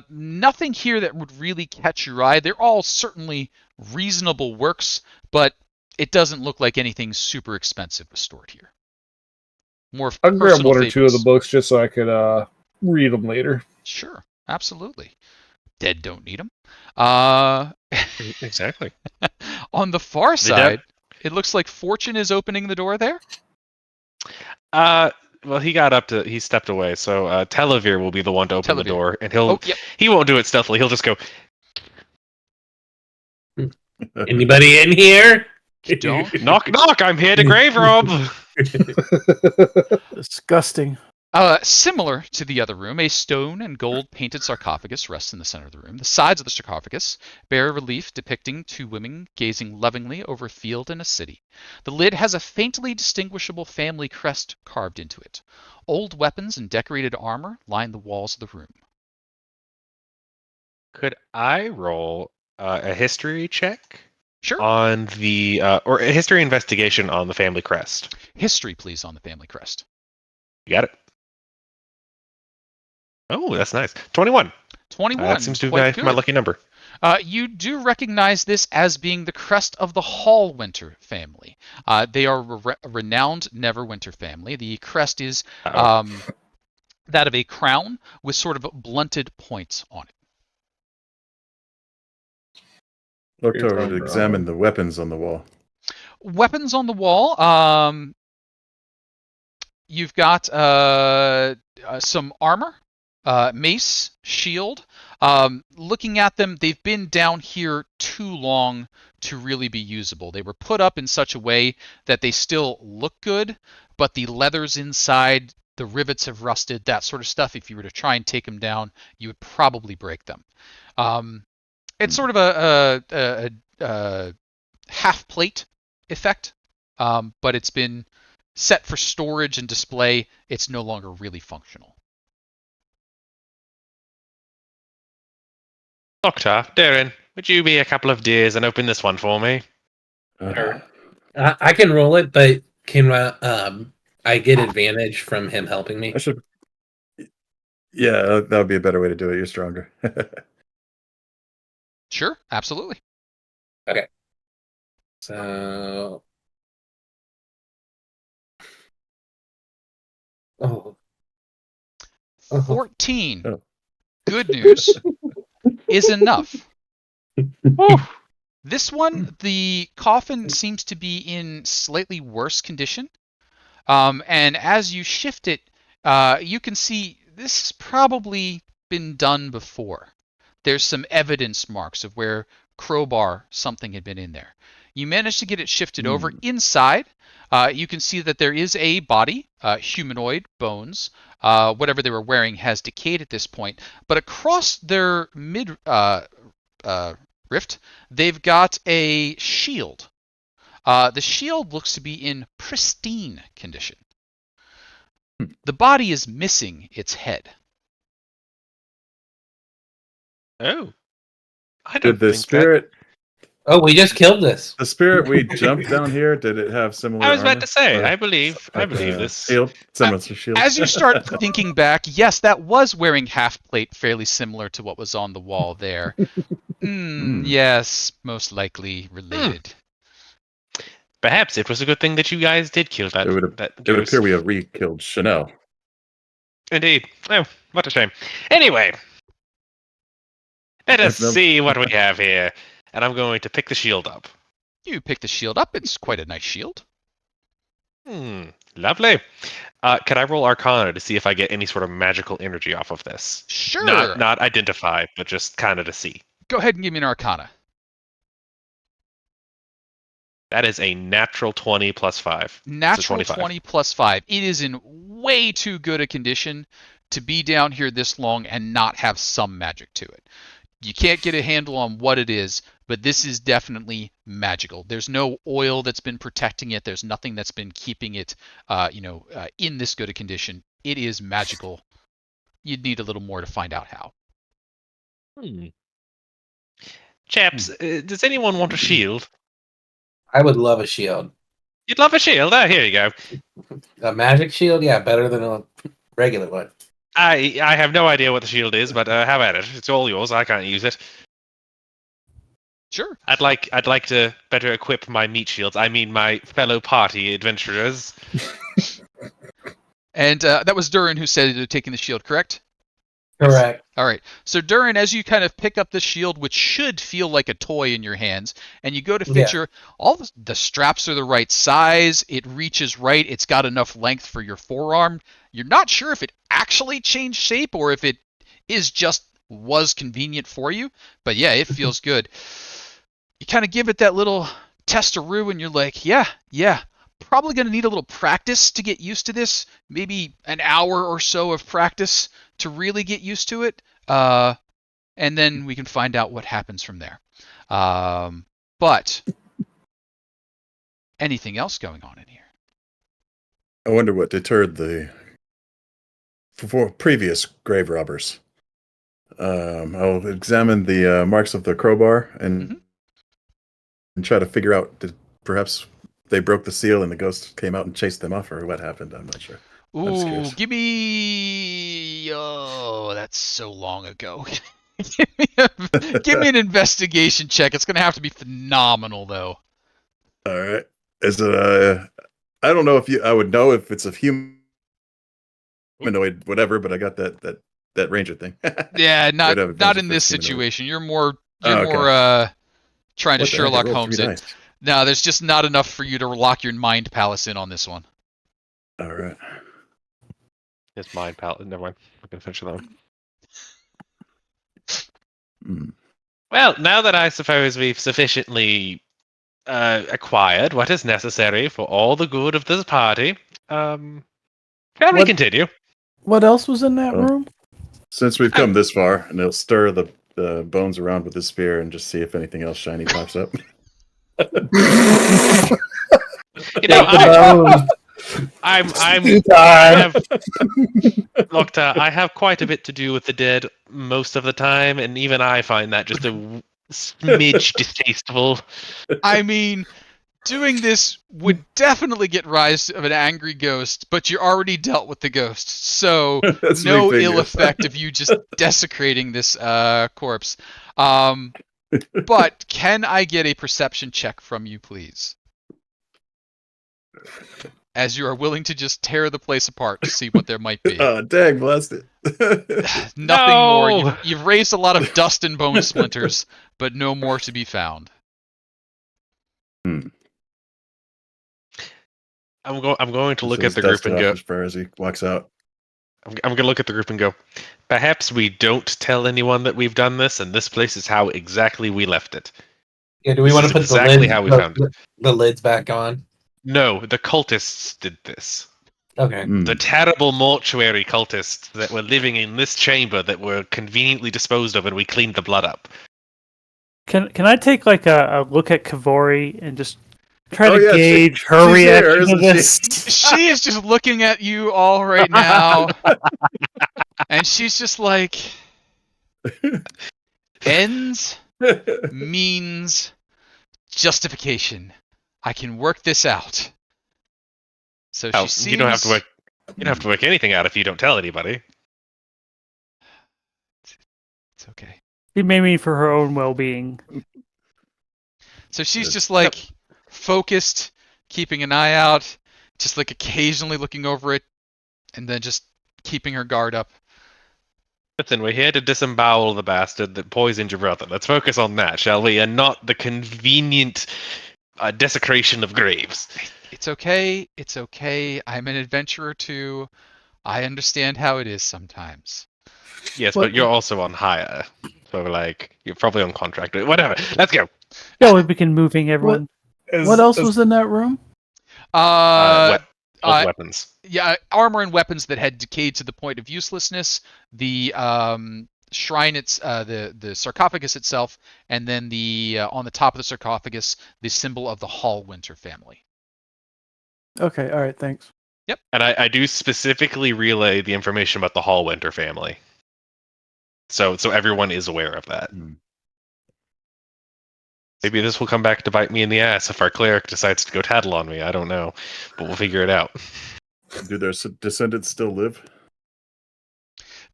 Nothing here that would really catch your eye. They're all certainly reasonable works, but it doesn't look like anything super expensive was stored here. More I'll grab personal one or two of the favorites. books just so I could read them later. Sure, absolutely. Dead don't need them. Exactly. On the far They side, it looks like Fortune is opening the door there. Well, he stepped away, so Televir will be the one to open the Televir. door, and Oh, yep. he won't do it stealthily. He'll just go. Anybody in here? Don't. Knock, knock! I'm here to grave rob. Disgusting. Similar to the other room, a stone and gold painted sarcophagus rests in the center of the room. The sides of the sarcophagus bear a relief depicting two women gazing lovingly over a field and a city. The lid has a faintly distinguishable family crest carved into it. Old weapons and decorated armor line the walls of the room. Could I roll a history check Sure. on the or a history investigation on the family crest? History, please, on the family crest. You got it. Oh, that's nice. 21. 21. That seems to be quite my good. lucky number. You do recognize this as being the crest of the Hallwinter family. They are a renowned Neverwinter family. The crest is that of a crown with sort of blunted points on it. Loktar would examine the weapons on the wall. Weapons on the wall. You've got some armor, mace, shield. Looking at them, they've been down here too long to really be usable. They were put up in such a way that they still look good, but the leathers inside, the rivets have rusted, that sort of stuff. If you were to try and take them down, you would probably break them. It's sort of a half plate effect, but it's been set for storage and display. It's no longer really functional. Doctor, Darren, would you be a couple of dears and open this one for me? Sure. I can roll it, but can I get advantage from him helping me? I should. Yeah, that would be a better way to do it. You're stronger. Sure, absolutely. Okay. So. Oh. 14. Oh. Good news is enough. This one, the coffin seems to be in slightly worse condition. And as you shift it, you can see this has probably been done before. There's some evidence marks of where crowbar something had been in there. You managed to get it shifted over inside. You can see that there is a body, humanoid, bones. Whatever they were wearing has decayed at this point. But across their mid rift, they've got a shield. The shield looks to be in pristine condition. The body is missing its head. Oh. I Did don't the think spirit? Oh, we just killed this. The spirit we jumped down here. Did it have similar? I was about armor? to say, Or I believe this. Shield, similar to shield. As you start thinking back, yes, that was wearing half plate, fairly similar to what was on the wall there. Yes, most likely related. Perhaps it was a good thing that you guys did kill that. It would ghost. appear we have re-killed Chanel. Indeed. Oh, what a shame. Anyway, let us see what we have here. And I'm going to pick the shield up. You pick the shield up. It's quite a nice shield. Lovely. Can I roll Arcana to see if I get any sort of magical energy off of this? Sure. Not identify, but just kind of to see. Go ahead and give me an Arcana. That is a natural 20 plus 5. Natural 20 plus 5. It is in way too good a condition to be down here this long and not have some magic to it. You can't get a handle on what it is, but this is definitely magical. There's no oil that's been protecting it. There's nothing that's been keeping it, in this good a condition. It is magical. You'd need a little more to find out how. Chaps, does anyone want a shield? I would love a shield. You'd love a shield? Ah, here you go. A magic shield? Yeah, better than a regular one. I have no idea what the shield is, but have at it. It's all yours. I can't use it. Sure. I'd like to better equip my meat shields. I mean, my fellow party adventurers. And that was Durin who said taking the shield, correct? Correct. All right. So Durin, as you kind of pick up the shield, which should feel like a toy in your hands, and you go to fit the straps are the right size. It reaches right. It's got enough length for your forearm. You're not sure if it actually changed shape or if it was convenient for you. But yeah, it feels good. You kind of give it that little testaroo, and you're like, yeah. Probably going to need a little practice to get used to this. Maybe an hour or so of practice to really get used to it. And then we can find out what happens from there. But anything else going on in here? I wonder what deterred the previous grave robbers. I'll examine the marks of the crowbar and try to figure out perhaps they broke the seal and the ghost came out and chased them off, or what happened. I'm not sure. Ooh, give me... Oh, that's so long ago. Give me an investigation check. It's going to have to be phenomenal, though. All right. Is it I don't know if I would know if it's a humanoid, whatever, but I got that ranger thing. Yeah, not in this situation. You're more trying to Sherlock Holmes it. No, there's just not enough for you to lock your mind palace in on this one. All right. It's mind palace. Never mind. I'm going to finish that one. Well, now that I suppose we've sufficiently acquired what is necessary for all the good of this party, can we continue? What else was in that room? Since we've come this far, and he'll stir the bones around with his spear and just see if anything else shiny pops up. You know, I have quite a bit to do with the dead most of the time, and even I find that just a smidge distasteful. I mean, doing this would definitely get rise of an angry ghost, but you already dealt with the ghost, so no ill effect of you just desecrating this corpse. But can I get a perception check from you, please? As you are willing to just tear the place apart to see what there might be. Oh, dang, blast it. Nothing more. You've raised a lot of dust and bone splinters, but no more to be found. I'm going to look at the group and go. As he walks out. I'm going to look at the group and go, perhaps we don't tell anyone that we've done this, and this place is how exactly we left it. Yeah, do we want to put the lids back on? No, the cultists did this. Okay. The terrible mortuary cultists that were living in this chamber that were conveniently disposed of, and we cleaned the blood up. Can I take like a look at Kavori and just try to gauge her reaction to this? She is just looking at you all right now, and she's just like, ends means justification. I can work this out. So she seems... You don't have to work anything out if you don't tell anybody. It's okay. It may mean for her own well-being. So she's just like focused, keeping an eye out, just like occasionally looking over it, and then just keeping her guard up. Listen, we're here to disembowel the bastard that poisoned your brother. Let's focus on that, shall we? And not the convenient desecration of graves. It's okay. It's okay. I'm an adventurer too. I understand how it is sometimes. Yes, but you're also on hire. So, like, you're probably on contract. Whatever. Let's go. Yeah, we begin moving everyone. What else was in that room? weapons. Yeah, armor and weapons that had decayed to the point of uselessness. The shrine, the sarcophagus itself, and then the on the top of the sarcophagus, the symbol of the Hallwinter family. Okay, all right, thanks. And I do specifically relay the information about the Hallwinter family. So everyone is aware of that. Hmm. Maybe this will come back to bite me in the ass if our cleric decides to go tattle on me. I don't know, but we'll figure it out. Do their descendants still live?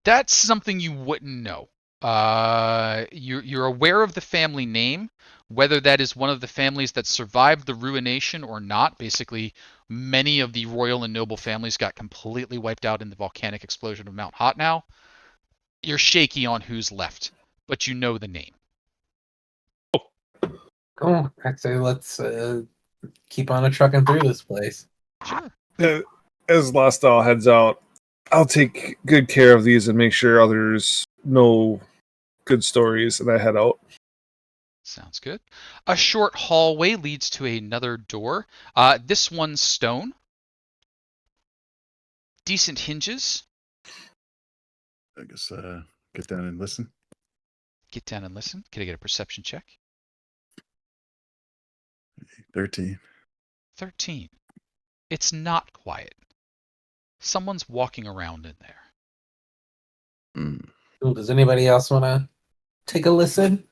That's something you wouldn't know. You're aware of the family name, whether that is one of the families that survived the ruination or not. Basically, many of the royal and noble families got completely wiped out in the volcanic explosion of Mount Hotnow. You're shaky on who's left, but you know the name. Cool. I'd say let's keep on a trucking through this place. Sure. As Lostal heads out, I'll take good care of these and make sure others know good stories, and I head out. Sounds good. A short hallway leads to another door. This one's stone. Decent hinges. I guess get down and listen. Get down and listen. Can I get a perception check? 13. 13. It's not quiet. Someone's walking around in there. Hmm. Cool. Does anybody else want to take a listen?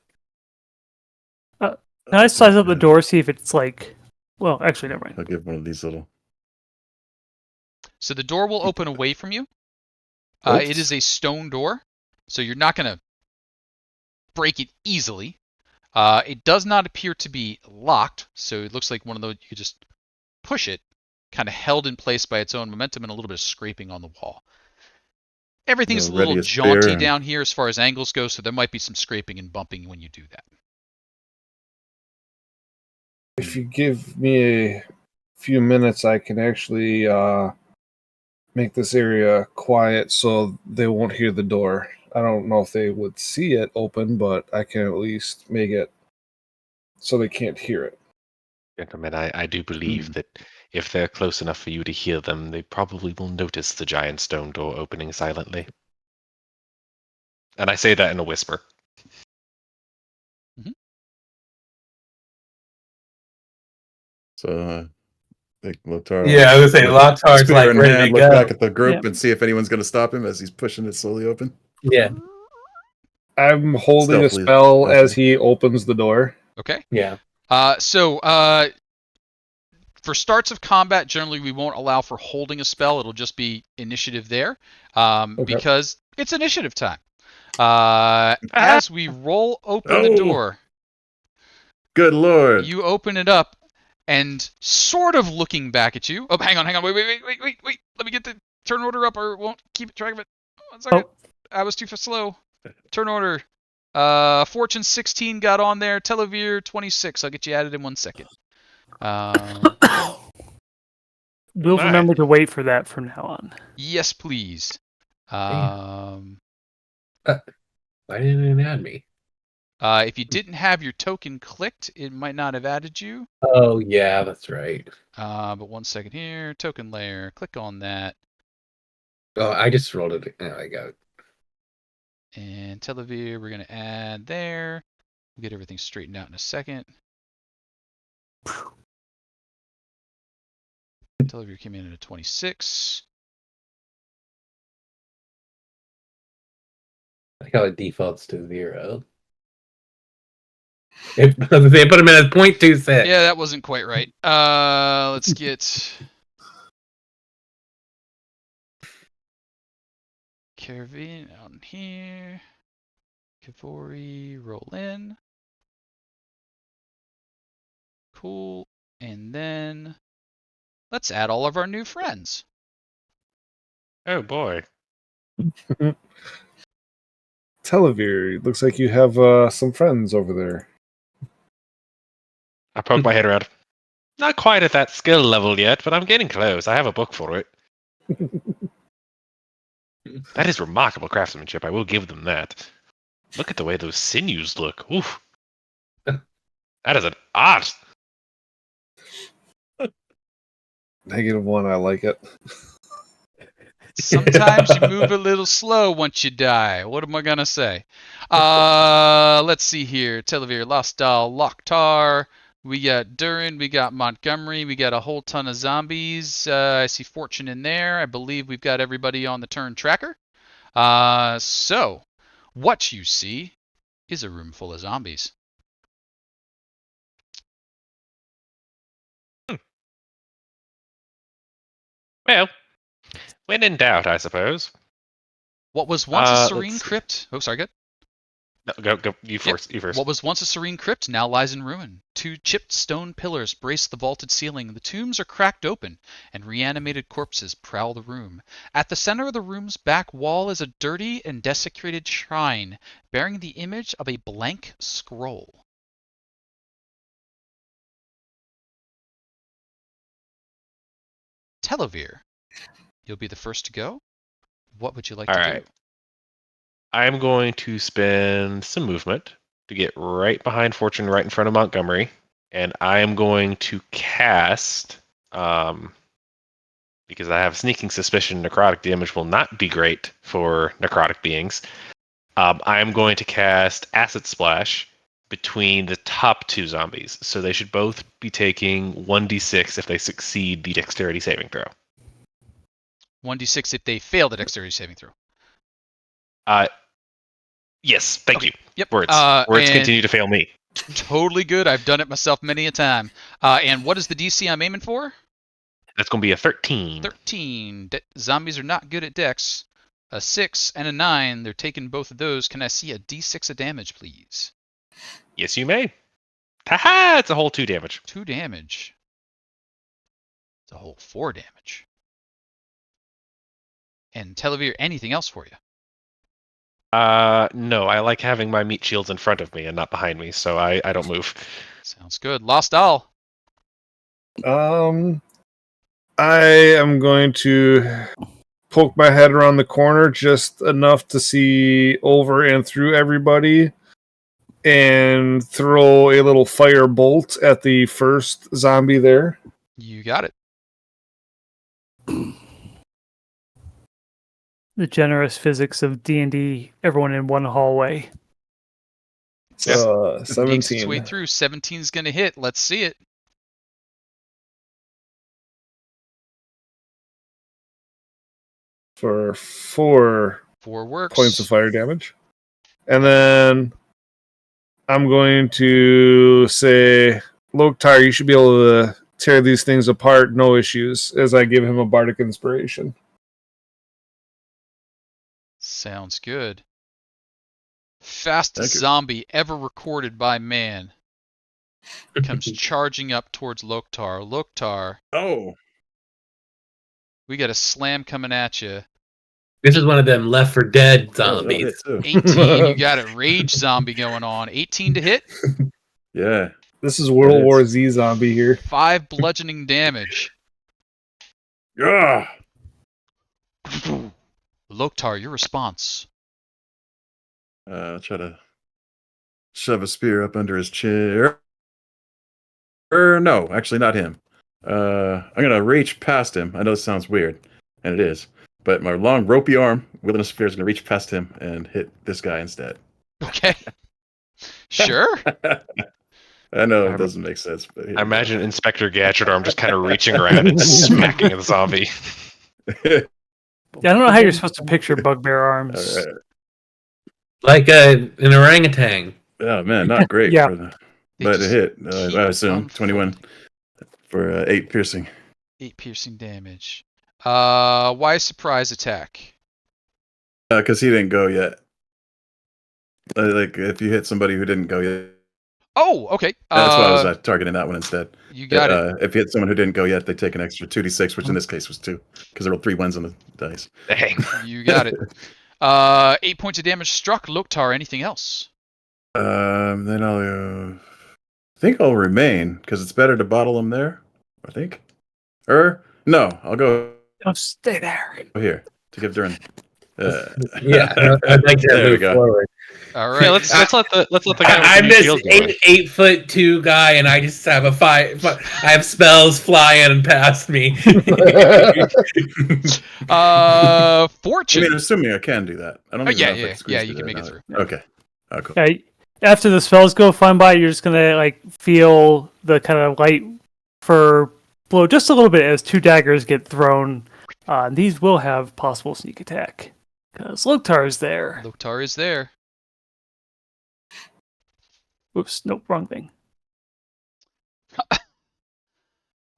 Can I size up the door, see if it's like... Well, actually, never mind. I'll give one of these little. So the door will open away from you. Oops. It is a stone door, so you're not going to break it easily. It does not appear to be locked, so it looks like one of those you could just push it, kind of held in place by its own momentum and a little bit of scraping on the wall. Everything's a little ready as jaunty bear. down here as far as angles go, so there might be some scraping and bumping when you do that. If you give me a few minutes, I can actually make this area quiet so they won't hear the door. I don't know if they would see it open, but I can at least make it so they can't hear it. Gentlemen, I do believe that if they're close enough for you to hear them, they probably will notice the giant stone door opening silently. And I say that in a whisper. So I think Lotar. Yeah, I was saying Lotar's Spear like in ready hand, to look go. back at the group and see if anyone's going to stop him as he's pushing it slowly open. Yeah, I'm holding Stealthily, a spell as definitely. he opens the door. Okay? yeah. For starts of combat, generally we won't allow for holding a spell. It'll just be initiative there, because it's initiative time. As we roll open the door, Good lord! you open it up, and sort of looking back at you. Oh, hang on, wait. Let me get the turn order up, or it won't keep track of it. 1 second. Oh. I was too slow. Turn order. Fortune 16 got on there. Televere 26. I'll get you added in 1 second. We'll remember to wait for that from now on. Yes, please. Why didn't it add me? If you didn't have your token clicked, it might not have added you. Oh, yeah, that's right. But 1 second here. Token layer. Click on that. Oh, I just rolled it. Oh, I got it. And Televere, we're going to add there. We'll get everything straightened out in a second. Televere came in at a 26. I like how it defaults to 0. They put him in at 0.26. Yeah, that wasn't quite right. Let's get Caravine on here. Kavori, roll in. Cool. And then let's add all of our new friends. Oh boy. Televere, looks like you have some friends over there. I poke my head around. Not quite at that skill level yet, but I'm getting close. I have a book for it. That is remarkable craftsmanship. I will give them that. Look at the way those sinews look. Oof. That is an art. -1. I like it. Sometimes you move a little slow once you die. What am I gonna say? Let's see here. Televir, Lostal, Loktar. We got Durin. We got Montgomery. We got a whole ton of zombies. I see Fortune in there. I believe we've got everybody on the turn tracker. So what you see is a room full of zombies. Well, when in doubt, I suppose. What was once a let's serene see. crypt? Oh, sorry, good. No, go. You first. You first. What was once a serene crypt now lies in ruin. 2 chipped stone pillars brace the vaulted ceiling. The tombs are cracked open, and reanimated corpses prowl the room. At the center of the room's back wall is a dirty and desecrated shrine, bearing the image of a blank scroll. Televir, you'll be the first to go. What would you like All to right. do? I'm going to spend some movement to get right behind Fortune, right in front of Montgomery, and I am going to cast, because I have a sneaking suspicion necrotic damage will not be great for necrotic beings. I am going to cast Acid Splash between the top 2 zombies, so they should both be taking 1d6 if they succeed the dexterity saving throw. 1d6 if they fail the dexterity saving throw. Yes, thank you. Yep. Words and continue to fail me. Totally good. I've done it myself many a time. And what is the DC I'm aiming for? That's going to be a 13. 13. Zombies are not good at dex. A 6 and a 9. They're taking both of those. Can I see a d6 of damage, please? Yes, you may. Haha! It's a whole 2 damage. 2 damage. It's a whole 4 damage. And Televir, anything else for you? No, I like having my meat shields in front of me and not behind me, so I don't move. Sounds good. Lost All. I am going to poke my head around the corner just enough to see over and through everybody and throw a little fire bolt at the first zombie there. You got it. The generous physics of D&D, everyone in one hallway. So, Makes its way 17 through. 17's going to hit. Let's see it. for 4 4 works. points of fire damage. And then I'm going to say, Loktar, you should be able to tear these things apart, no issues, as I give him a bardic inspiration. Sounds good. Fastest Thank you. zombie ever recorded by man comes charging up towards Loktar. Loktar, Oh, we got a slam coming at you. This is one of them Left 4 Dead that'll hit zombies. too. 18, you got it. Rage zombie going on. 18 to hit. Yeah. This is World Yes. War Z zombie here. 5 bludgeoning damage. Yeah. Loktar, your response. I'll try to shove a spear up under his chair. No, actually not him. I'm gonna reach past him. I know this sounds weird, and it is, but my long ropey arm wielding a spear is gonna reach past him and hit this guy instead. Okay. Sure. I know it doesn't make sense, but I imagine Inspector Gadget arm just kind of reaching around and smacking the zombie. Yeah, I don't know how you're supposed to picture bugbear arms. All right. Like an orangutan. Oh man, not great. Yeah. But it hit. keep I assume 21 unfolding. for 8 piercing. 8 piercing damage. Why surprise attack? Because he didn't go yet. Like if you hit somebody who didn't go yet, Oh, okay. that's why I was targeting that one instead. You got it. If you hit someone who didn't go yet, they take an extra 2d6, which in this case was 2, because there were 3 ones on the dice. Dang. You got it. 8 points of damage struck. Loktar, anything else? Then I think I'll remain because it's better to bottle them there. I think. No, I'll go Oh, stay there. here to give Durin Yeah, I'd like to There we move go. forward. All Yeah, right. let's let the guy with the I'm new this shield go away. 8'2" guy, and I just have I have spells flying past me. I Fortune. mean, assuming I can do that. I don't even know if I can squeeze you can through make that it now. through. Okay. Oh, cool. Yeah, after the spells go flying by, you're just gonna like feel the kind of light fur blow just a little bit as 2 daggers get thrown. These will have possible sneak attack because Loktar is there. Loktar is there. Oops, nope, wrong thing.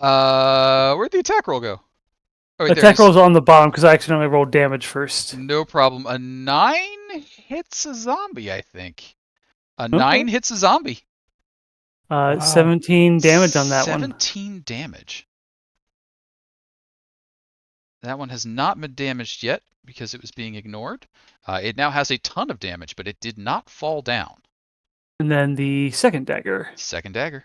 Where'd the attack roll go? Oh, wait, there it Attack is. rolls on the bottom because I accidentally rolled damage first. No problem. A 9 hits a zombie, I think. A 9 hits a zombie. Wow. 17 damage on that one. 17 damage. That one has not been damaged yet because it was being ignored. It now has a ton of damage, but it did not fall down. And then the second dagger. Second dagger.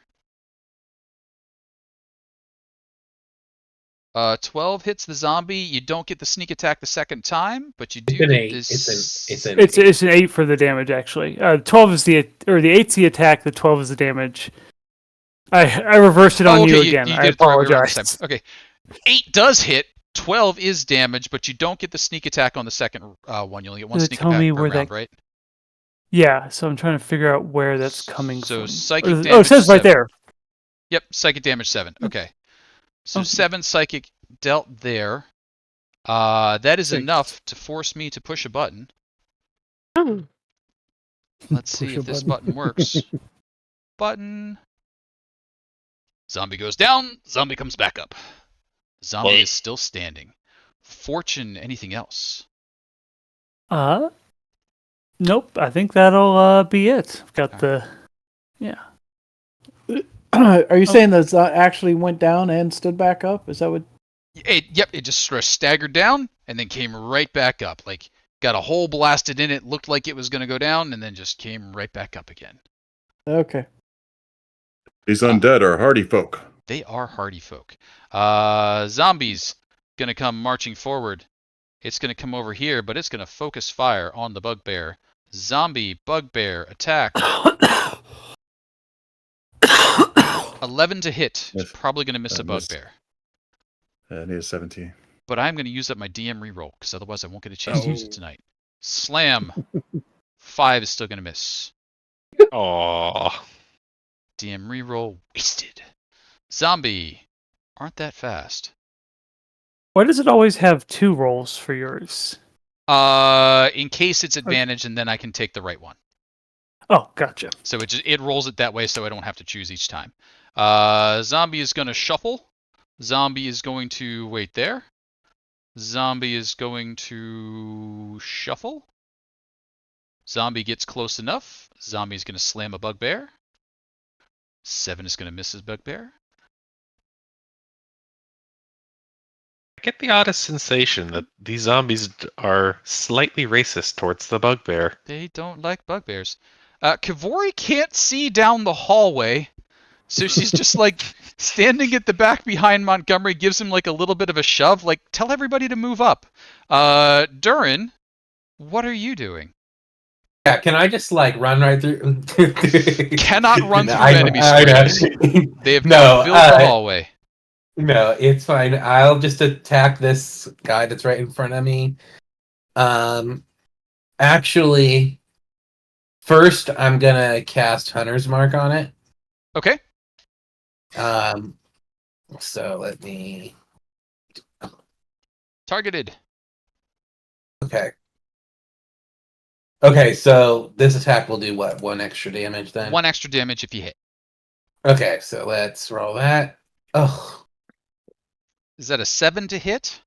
12 hits the zombie. You don't get the sneak attack the second time, but you do It's an get 8. this. It's an 8 for the damage actually. 12 is the 8's the attack. The 12 is the damage. I reversed it on you again. You I did it the right way around this apologize. time. Okay, 8 does hit. 12 is damage, but you don't get the sneak attack on the second one. You only get one Does it sneak tell attack me per where round, that- right? Yeah, so I'm trying to figure out where that's coming So from. psychic Oh, damage it says right 7. there. Yep, psychic damage 7. Okay. So Okay. 7 psychic dealt there. That is 6. enough to force me to push a button. Let's see Push if a this button. button works. Button. Zombie goes down. Zombie comes back up. Zombie is still standing. Fortune, anything else? Nope. I think that'll be it. I've got the Are you saying that actually went down and stood back up? Is that what? Yep, it just sort of staggered down and then came right back up. Like, got a hole blasted in it, looked like it was going to go down, and then just came right back up again. Okay. These undead are hardy folk. They are hardy folk. Zombies going to come marching forward. It's going to come over here, but it's going to focus fire on the bugbear. Zombie, bugbear, attack. 11 to hit. Yes. Probably going to miss a Missed. bugbear. I need a 17. But I'm going to use up my DM reroll, because otherwise I won't get a chance to use it tonight. Slam. 5 is still going to miss. Aw. DM reroll wasted. Zombie. Aren't that fast. Why does it always have 2 rolls for yours? In case it's advantage, and then I can take the right one. Oh, gotcha. So it rolls it that way, so I don't have to choose each time. Zombie is going to shuffle. Zombie is going to wait there. Zombie is going to shuffle. Zombie gets close enough. Zombie is going to slam a bugbear. 7 is going to miss his bugbear. I get the oddest sensation that these zombies are slightly racist towards the bugbear. They don't like bugbears. Kavori can't see down the hallway, so she's just like standing at the back behind Montgomery, gives him like a little bit of a shove, like, tell everybody to move up. Durin, what are you doing? Yeah, can I just like run right through? Cannot run through I enemy know. squares. They have No, now filled the hallway. No, it's fine. I'll just attack this guy that's right in front of me. Actually, first I'm gonna cast Hunter's Mark on it. Okay. So let me. Targeted. Okay. Okay, so this attack will do what? 1 extra damage then? 1 extra damage if you hit. Okay, so let's roll that. Oh, Is that a 7 to hit?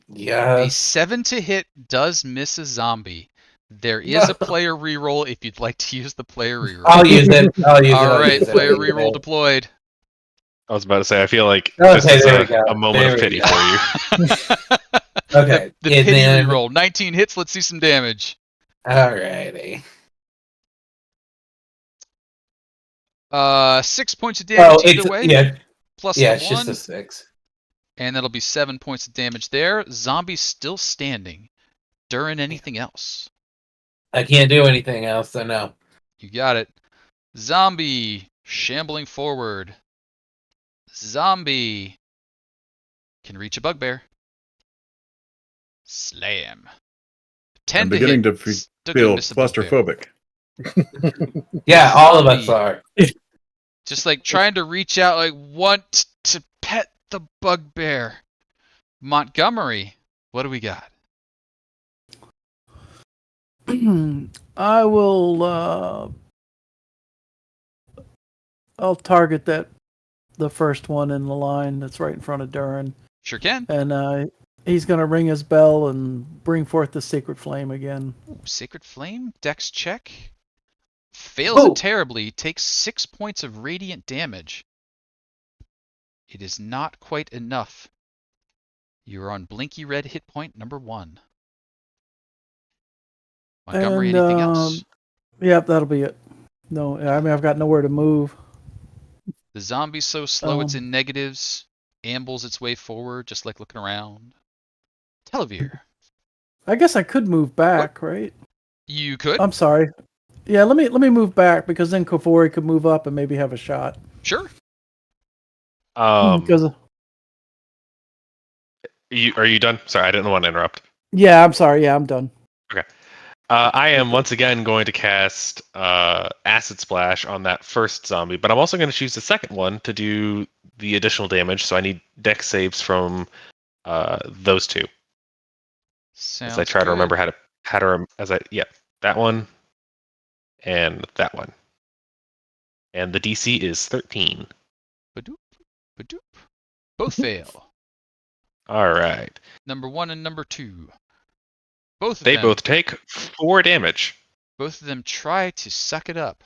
yeah. A 7 to hit does miss a zombie. There is a player reroll if you'd like to use the player reroll. I'll use it. All right, player reroll deployed. I was about to say, I feel like Okay, this is there we go. a moment There of we pity go. for you. Okay, The and pity then- reroll. 19 hits. Let's see some damage. Alrighty. 6 points of damage Oh, either it's way. yeah, Plus yeah. the It's 1. just a 6. And that'll be 7 points of damage there. Zombie's still standing. Durin, anything else? I can't do anything else, so no. You got it. Zombie shambling forward. Zombie can reach a bugbear. Slam. 10 I'm to beginning hit. to Still gonna feel miss the bugbear. claustrophobic. Yeah, all of us Zombie. are. Just like trying to reach out, like want to pet the bugbear. Montgomery, what do we got? I will. I'll target the first one in the line that's right in front of Durin, Sure can. and he's gonna ring his bell and bring forth the sacred flame again. Ooh, Sacred Flame, Dex check. Fails Ooh. it terribly, takes 6 points of radiant damage. It is not quite enough. You are on blinky red hit point number 1. Montgomery, And anything else? Yep, that'll be it. No, I mean I've got nowhere to move. The zombie's so slow it's Um, in negatives, ambles its way forward, just like looking around. Televir. I guess I could move back, right? You could. I'm sorry. Yeah, let me move back because then Kofori could move up and maybe have a shot. Sure. Because Are you done? Sorry, I didn't want to interrupt. yeah, I'm sorry. Yeah, I'm done. I am once again going to cast Acid Splash on that first zombie, but I'm also going to choose the second one to do the additional damage. So I need Dex saves from those two Sounds as I try to good. remember that one and that one, and the DC is 13. Badoop, badoop. Both fail. All right, Number 1 and number 2. Both of they them. both take 4 damage. Both of them try to suck it up.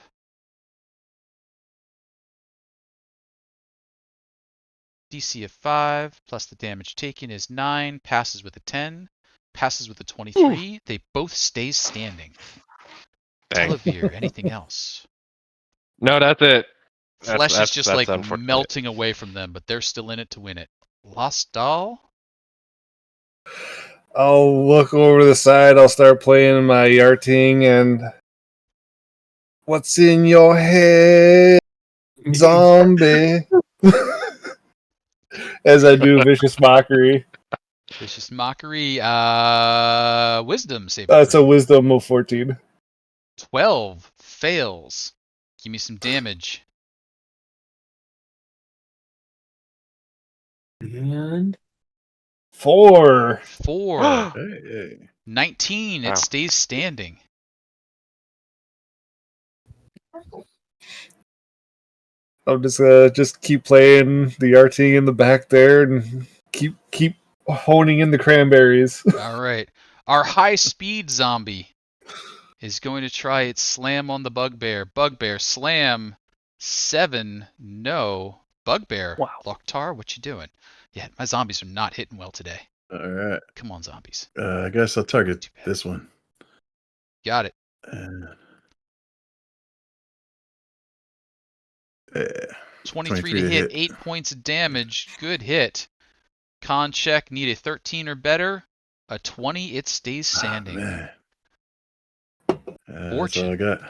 DC of 5 plus the damage taken is 9. Passes with a 10. Passes with a 23. They both stay standing. Dang. Televir, anything else? No, that's it. Flesh is just like unfortunate. melting away from them, but they're still in it to win it. Lost Doll? I'll look over to the side. I'll start playing my yarting and what's in your head, zombie? As I do vicious mockery. Vicious Mockery. Wisdom save. That's a wisdom of 14. 12 fails. Give me some damage. And 4. 4. Hey. 19. Wow. It stays standing. I'm just keep playing the yarting in the back there and keep honing in the cranberries. All right. Our high-speed zombie is going to try its slam on the bugbear. Bugbear, slam. 7. No. Bugbear. Wow. Loktar, what you doing? Yeah, my zombies are not hitting well today. All right. Come on, zombies. I guess I'll target this one. Got it. 23 to hit. 8 points of damage. Good hit. Con check. Need a 13 or better. A 20. It stays standing. Man. That's all I got.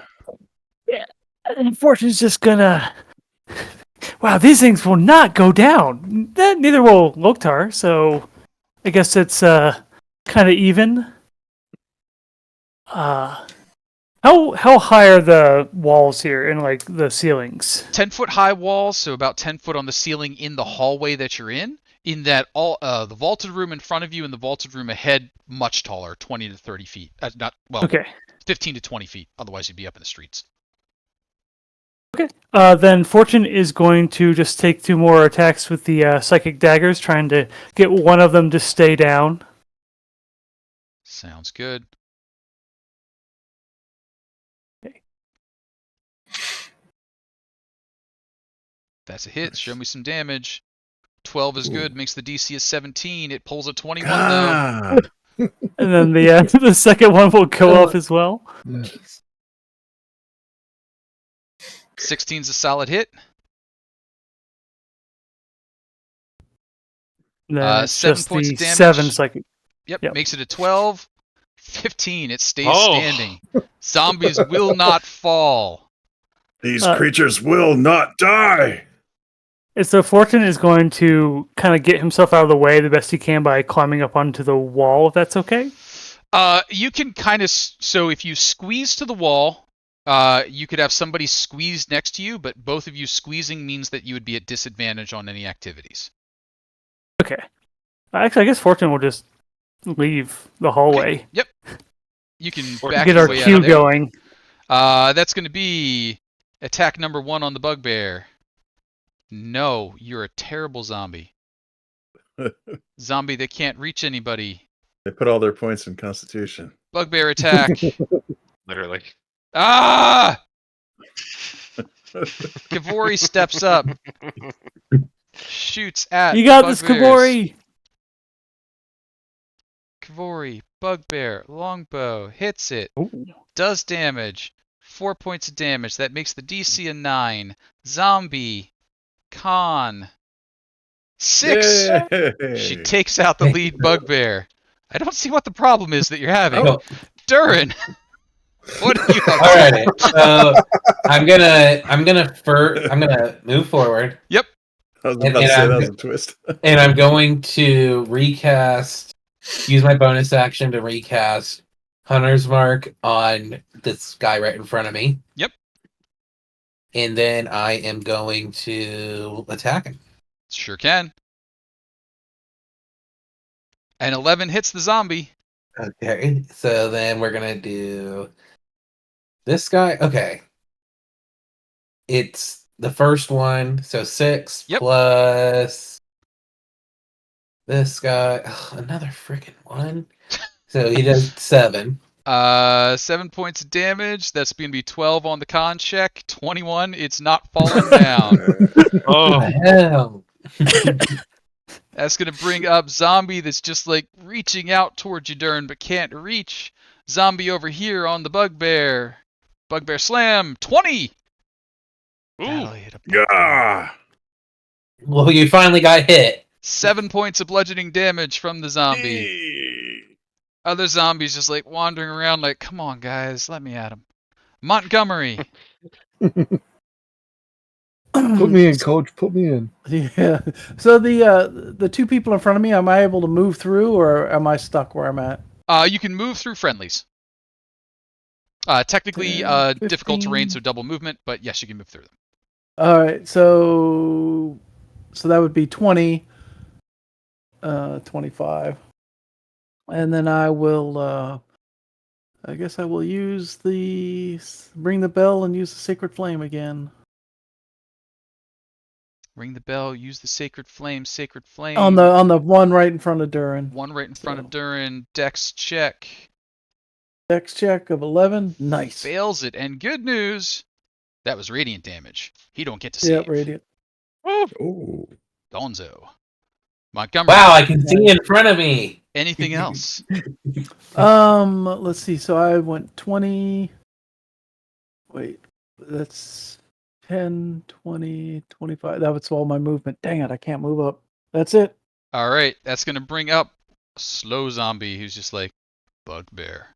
And Fortune's just gonna. Wow, these things will not go down. Neither will Loktar, so I guess it's kind of even. How high are the walls here and like the ceilings? 10-foot high walls, so about 10 foot on the ceiling in the hallway that you're in. In that all the vaulted room in front of you and the vaulted room ahead much taller, 20 to 30 feet. Okay. 15 to 20 feet. Otherwise, you'd be up in the streets. Okay. Then Fortune is going to just take 2 more attacks with the psychic daggers, trying to get one of them to stay down. Sounds good. Okay. That's a hit. Show me some damage. 12 is good. Makes the DC a 17. It pulls a 21 though. Ah, And then the the second one will go off as well. 16's a solid hit. And then it's 7 just points the of damage. 7 psychic. Yep, Yep. makes it a 12. 15. It stays standing. Zombies will not fall. These creatures will not die. And so Fortune is going to kind of get himself out of the way the best he can by climbing up onto the wall, if that's okay. You can kind of... So if you squeeze to the wall, you could have somebody squeeze next to you, but both of you squeezing means that you would be at disadvantage on any activities. Okay. Actually, I guess Fortune will just leave the hallway. Okay. Yep. You can Or back Get your our way out queue of there. going. That's going to be attack number 1 on the bugbear. No, you're a terrible zombie. Zombie that can't reach anybody. They put all their points in Constitution. Bugbear attack. Literally. Ah! Kavori steps up. Shoots at You got the this, bugbears. Kabori! Kavori, bugbear, longbow, hits it. Ooh. Does damage. 4 points of damage. That makes the DC a 9. Zombie. Con. 6. Yay! She takes out the lead bugbear. I don't see what the problem is that you're having. Oh. Durin, what are you up to? All right, so I'm gonna move forward. Yep. I was about to say that was a twist. And I'm going to use my bonus action to recast Hunter's Mark on this guy right in front of me. Yep. And then I am going to attack him. Sure can. And 11 hits the zombie. Okay, so then we're going to do this guy. Okay. It's the first one, so 6 Yep. plus this guy. Ugh, another freaking 1. So he does 7. 7 points of damage. That's going to be 12 on the con check. 21. It's not falling down. Oh, hell. That's going to bring up zombie that's just like reaching out towards you, Dern, but can't reach. Zombie over here on the bugbear. Bugbear slam. 20. That'll hit a bugbear. Yeah. Well, you finally got hit. 7 points of bludgeoning damage from the zombie. Other zombies just like wandering around like, come on, guys, let me at him. Montgomery. Put me in, coach. Put me in. Yeah. So the two people in front of me, am I able to move through, or am I stuck where I'm at? You can move through friendlies. Technically, 10, difficult terrain, 15. so double movement, but yes, you can move through them. All right. So that would be 20, 25, and then I will. I guess I will use ring the bell and use the sacred flame again. Ring the bell, use the sacred flame, On the one right in front of Durin. One right in front of Durin. Dex check. Dex check of 11. Nice. Fails it. And good news, that was radiant damage. He don't get to save. Yeah, radiant. Oh. Gonzo. Montgomery. Wow, I can see in front of me. Anything else? Let's see. So I went 20. Wait, that's 10, 20, 25. That would swallow my movement. Dang it, I can't move up. That's it. All right, that's going to bring up a slow zombie who's just like, bugbear.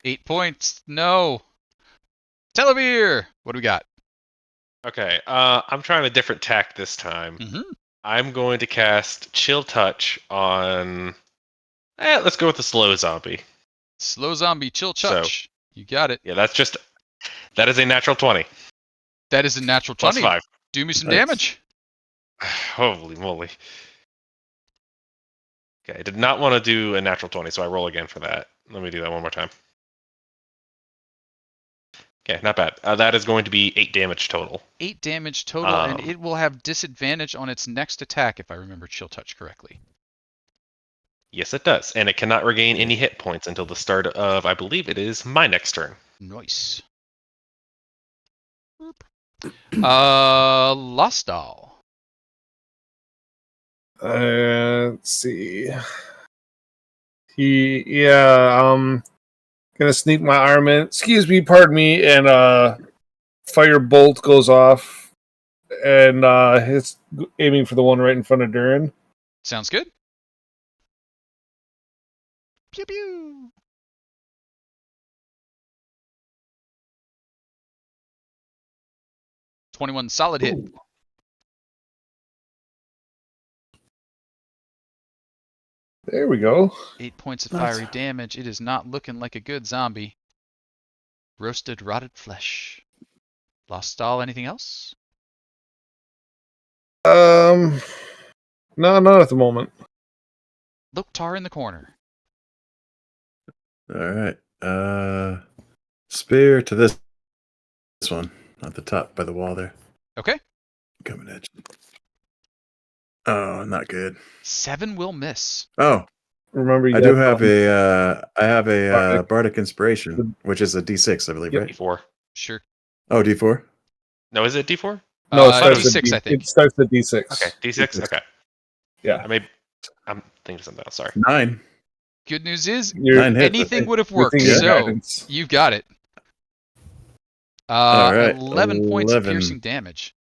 8 points. No. Televere. What do we got? Okay, I'm trying a different tack this time. Mm-hmm. I'm going to cast Chill Touch on... let's go with the slow zombie. Slow zombie, chill touch. You got it. Yeah, that is a natural 20. That is a natural Plus 20. 5. Do me some Nice. damage. Holy moly. Okay, I did not want to do a natural 20, so I roll again for that. Let me do that one more time. Okay, not bad. That is going to be 8 damage total. 8 damage total, and it will have disadvantage on its next attack, if I remember chill touch correctly. Yes, it does. And it cannot regain any hit points until the start of, I believe it is, my next turn. Nice. Lostal. Let's see. Gonna sneak my arm in. Excuse me, pardon me, and fire bolt goes off, and it's aiming for the one right in front of Durin. Sounds good. Pew pew. $21 solid hit. Ooh. There we go. 8 points of Nice. fiery damage. It is not looking like a good zombie. Roasted, rotted flesh. Lost all. Anything else? No, not at the moment. Loktar in the corner. All right. Spear to this one at the top by the wall there. Okay. Coming at you. Oh, not good. 7 will miss. Oh, Remember, you I do have have a Bardic. bardic inspiration, which is a D6, I believe, Yep. right? D4. Sure. Oh, D4. No, is it D4? No, it starts at D6, I think. It starts at D6. Okay, D6. Okay. Yeah. I'm thinking of something else. Sorry. 9. Good news is 9 hits. anything would have worked. Everything is So guidance. you've got it. All right, 11 points of 11. piercing damage.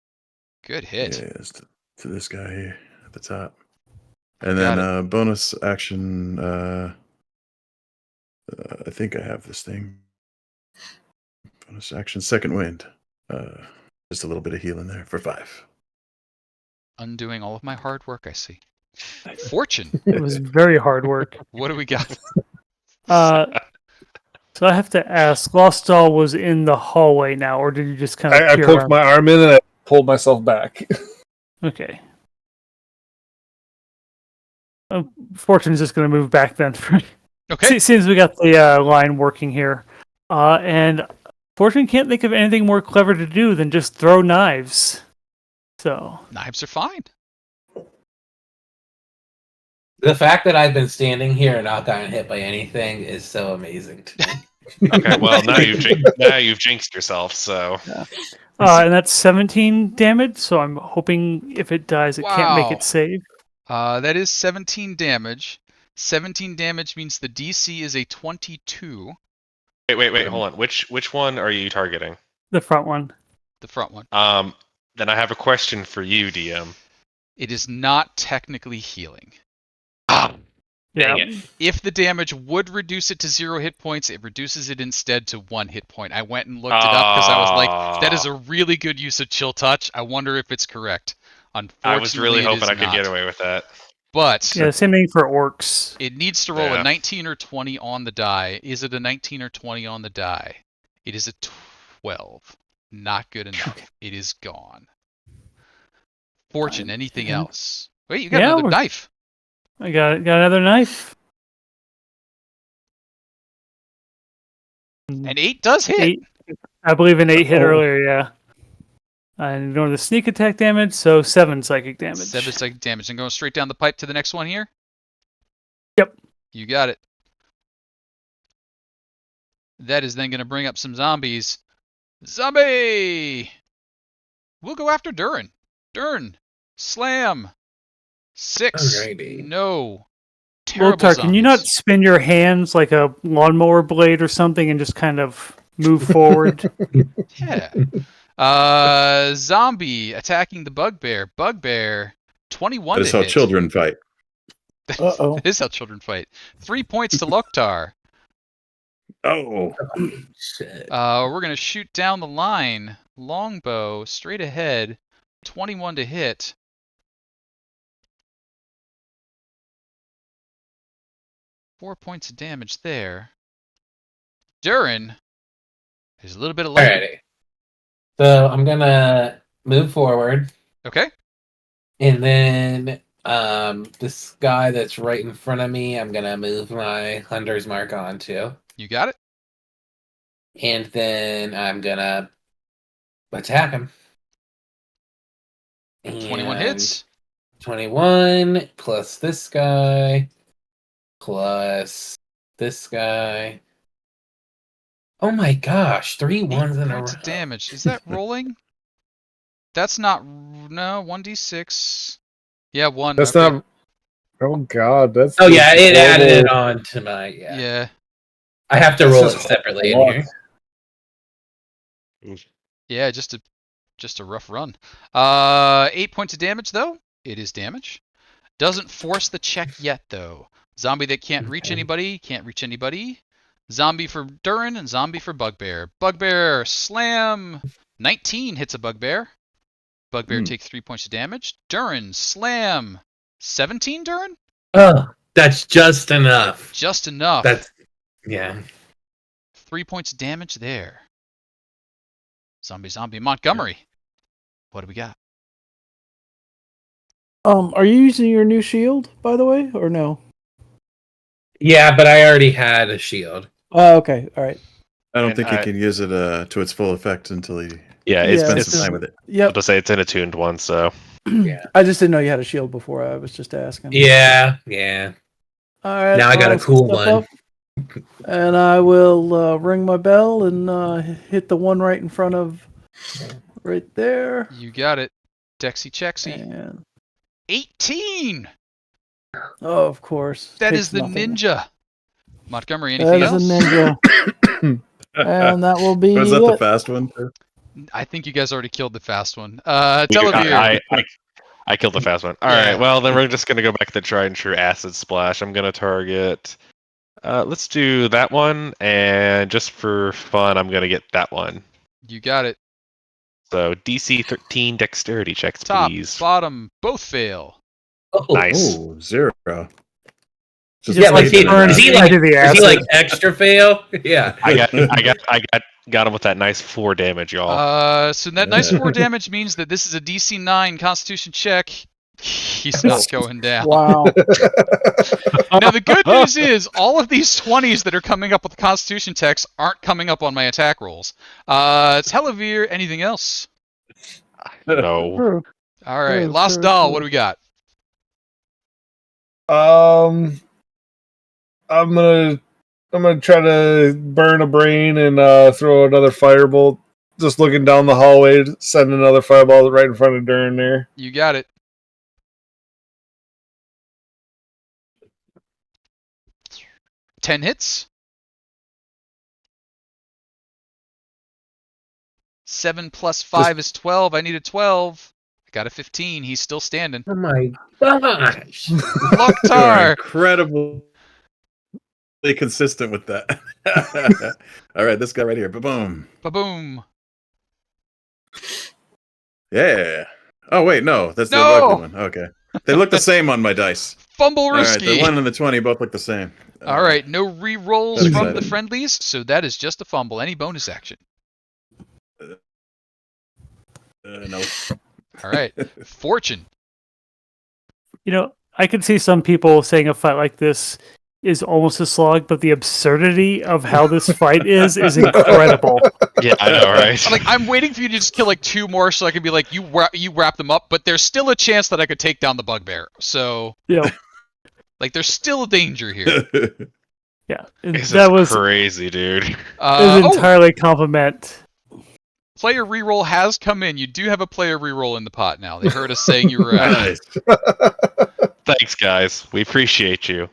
Good hit. Yes, to this guy here at the top. And Got then bonus action. I think I have this thing. Bonus action, second wind. Just a little bit of healing there for 5. Undoing all of my hard work, I see. Fortune. It was very hard work. What do we got? So I have to ask, Lost Doll was in the hallway now, or did you just kind of I peer poked around? my arm in and I pulled myself back. Okay. Fortune's just going to move back then. Okay. Seems we got the line working here. And Fortune can't think of anything more clever to do than just throw knives. So Knives are fine. The fact that I've been standing here and not gotten hit by anything is so amazing to me. Okay, well now you've jinxed yourself. So and that's 17 damage. So I'm hoping if it dies, it can't make Wow. it save. That is 17 damage. 17 damage means the DC is a 22. wait, hold on. Which one are you targeting? The front one. The front one. Then I have a question for you, DM. It is not technically healing. Dang Yeah. it. If the damage would reduce it to 0 hit points, it reduces it instead to 1 hit point. I went and looked it up because I was like, that is a really good use of chill touch. I wonder if it's correct. Unfortunately, I was really it hoping is I could get not. away with that. But Yeah, same thing for orcs. it needs to roll Yeah. a 19 or 20 on the die. Is it a 19 or 20 on the die? It is a 12. Not good enough. It is gone. Fortune, anything else? Wait, you got Yeah, another knife. I got another knife. An 8 does hit. 8. I believe an 8 hit Oh. earlier, yeah. I ignore the sneak attack damage, so 7 psychic damage. 7 psychic damage. And going straight down the pipe to the next one here? Yep. You got it. That is then going to bring up some zombies. Zombie! We'll go after Durin. Durin, slam. 6. Alrighty. No. Terrible Loktar, can you not zombies. spin your hands like a lawnmower blade or something and just kind of move forward? Yeah. Zombie attacking the bugbear. Bugbear, 21 That is to how hit. children fight. Uh-oh. That is how children fight. 3 points to Loktar. Oh, Shit. We're going to shoot down the line. Longbow, straight ahead. 21 to hit. Four points of damage there. Durin, there's a little bit of light. Alrighty. So I'm gonna move forward, Okay. and then this guy that's right in front of me, I'm gonna move my hunter's mark onto, You got it. and then I'm gonna attack him. 21 And hits. 21 plus this guy plus this guy. Oh my gosh, 3 ones 8 in a row. points of damage. Is that rolling? That's not. No, 1d6. Yeah, 1. That's okay. not. Oh God, that's. Oh yeah, it horrible. added it on to my Yeah. I have to That's roll it just separately in horrible. here. Yeah, just a rough run. 8 points of damage though. It is damage. Doesn't force the check yet, though. Zombie that can't reach anybody, can't reach anybody. Zombie for Durin and zombie for Bugbear. Bugbear, slam! 19 hits a Bugbear. Bugbear takes 3 points of damage. Durin, slam! 17, Durin? Oh, that's just enough. Just enough. Yeah. 3 points of damage there. Zombie. Montgomery. What do we got? Are you using your new shield, by the way, or no? Yeah, but I already had a shield. Oh, okay. All right. I don't think he can use it to its full effect until he spends some time with it. I'll just say it's in a tuned one, so. Yeah. I just didn't know you had a shield before. I was just asking. Yeah. All right. Now I got a cool one. Up, and I will ring my bell and hit the one right in front of, right there. You got it. Dexy Chexy. And 18! oh, of course. That Takes is the nothing. ninja. Montgomery, anything That else? is a ninja. And that will be Was that the it. fast one? I think you guys already killed the fast one. I killed the fast one. All Yeah. right, well, then we're just going to go back to the tried and true acid splash. I'm going to target. Let's do that one, and just for fun, I'm going to get that one. You got it. So DC 13 dexterity checks, Top, please. bottom, both fail. Oh, Nice. Oh, 0. Just Yeah, like leave it at is that. he like Into the is he acid. like extra fail? Yeah. I got him with that nice 4 damage, y'all. So that nice 4 damage means that this is a DC 9 Constitution check. He's not going down. Wow. Now the good news is all of these 20s that are coming up with the Constitution checks aren't coming up on my attack rolls. Telavir, anything else? No. True. All right, True, Lost true, Doll, true. what do we got? I'm gonna try to burn a brain and throw another firebolt. Just looking down the hallway, send another fireball right in front of Durin there. You got it. Ten hits. 7 plus 5 is 12. I need a 12. I got a 15. He's still standing. Oh my gosh. You are Loktar. incredibly consistent with that. All right, this guy right here. Boom. Ba-boom. Yeah. Oh wait, no, that's the No! ugly one. Okay, they look the same on my dice. Fumble All right, risky. the 1 and the 20 both look the same. All right, no re-rolls That's from the exciting. friendlies, so that is just a fumble. Any bonus action? No. All right. Fortune. You know, I could see some people saying a fight like this is almost a slog, but the absurdity of how this fight is incredible. Yeah, I know, right? I'm waiting for you to just kill 2 more so I can be like, you wrap them up, but there's still a chance that I could take down the bugbear. So, Yeah, there's still a danger here. yeah. This That is was crazy, dude. entirely compliment. Player reroll has come in. You do have a player reroll in the pot now. They heard us saying you were out. Nice. Thanks, guys. We appreciate you.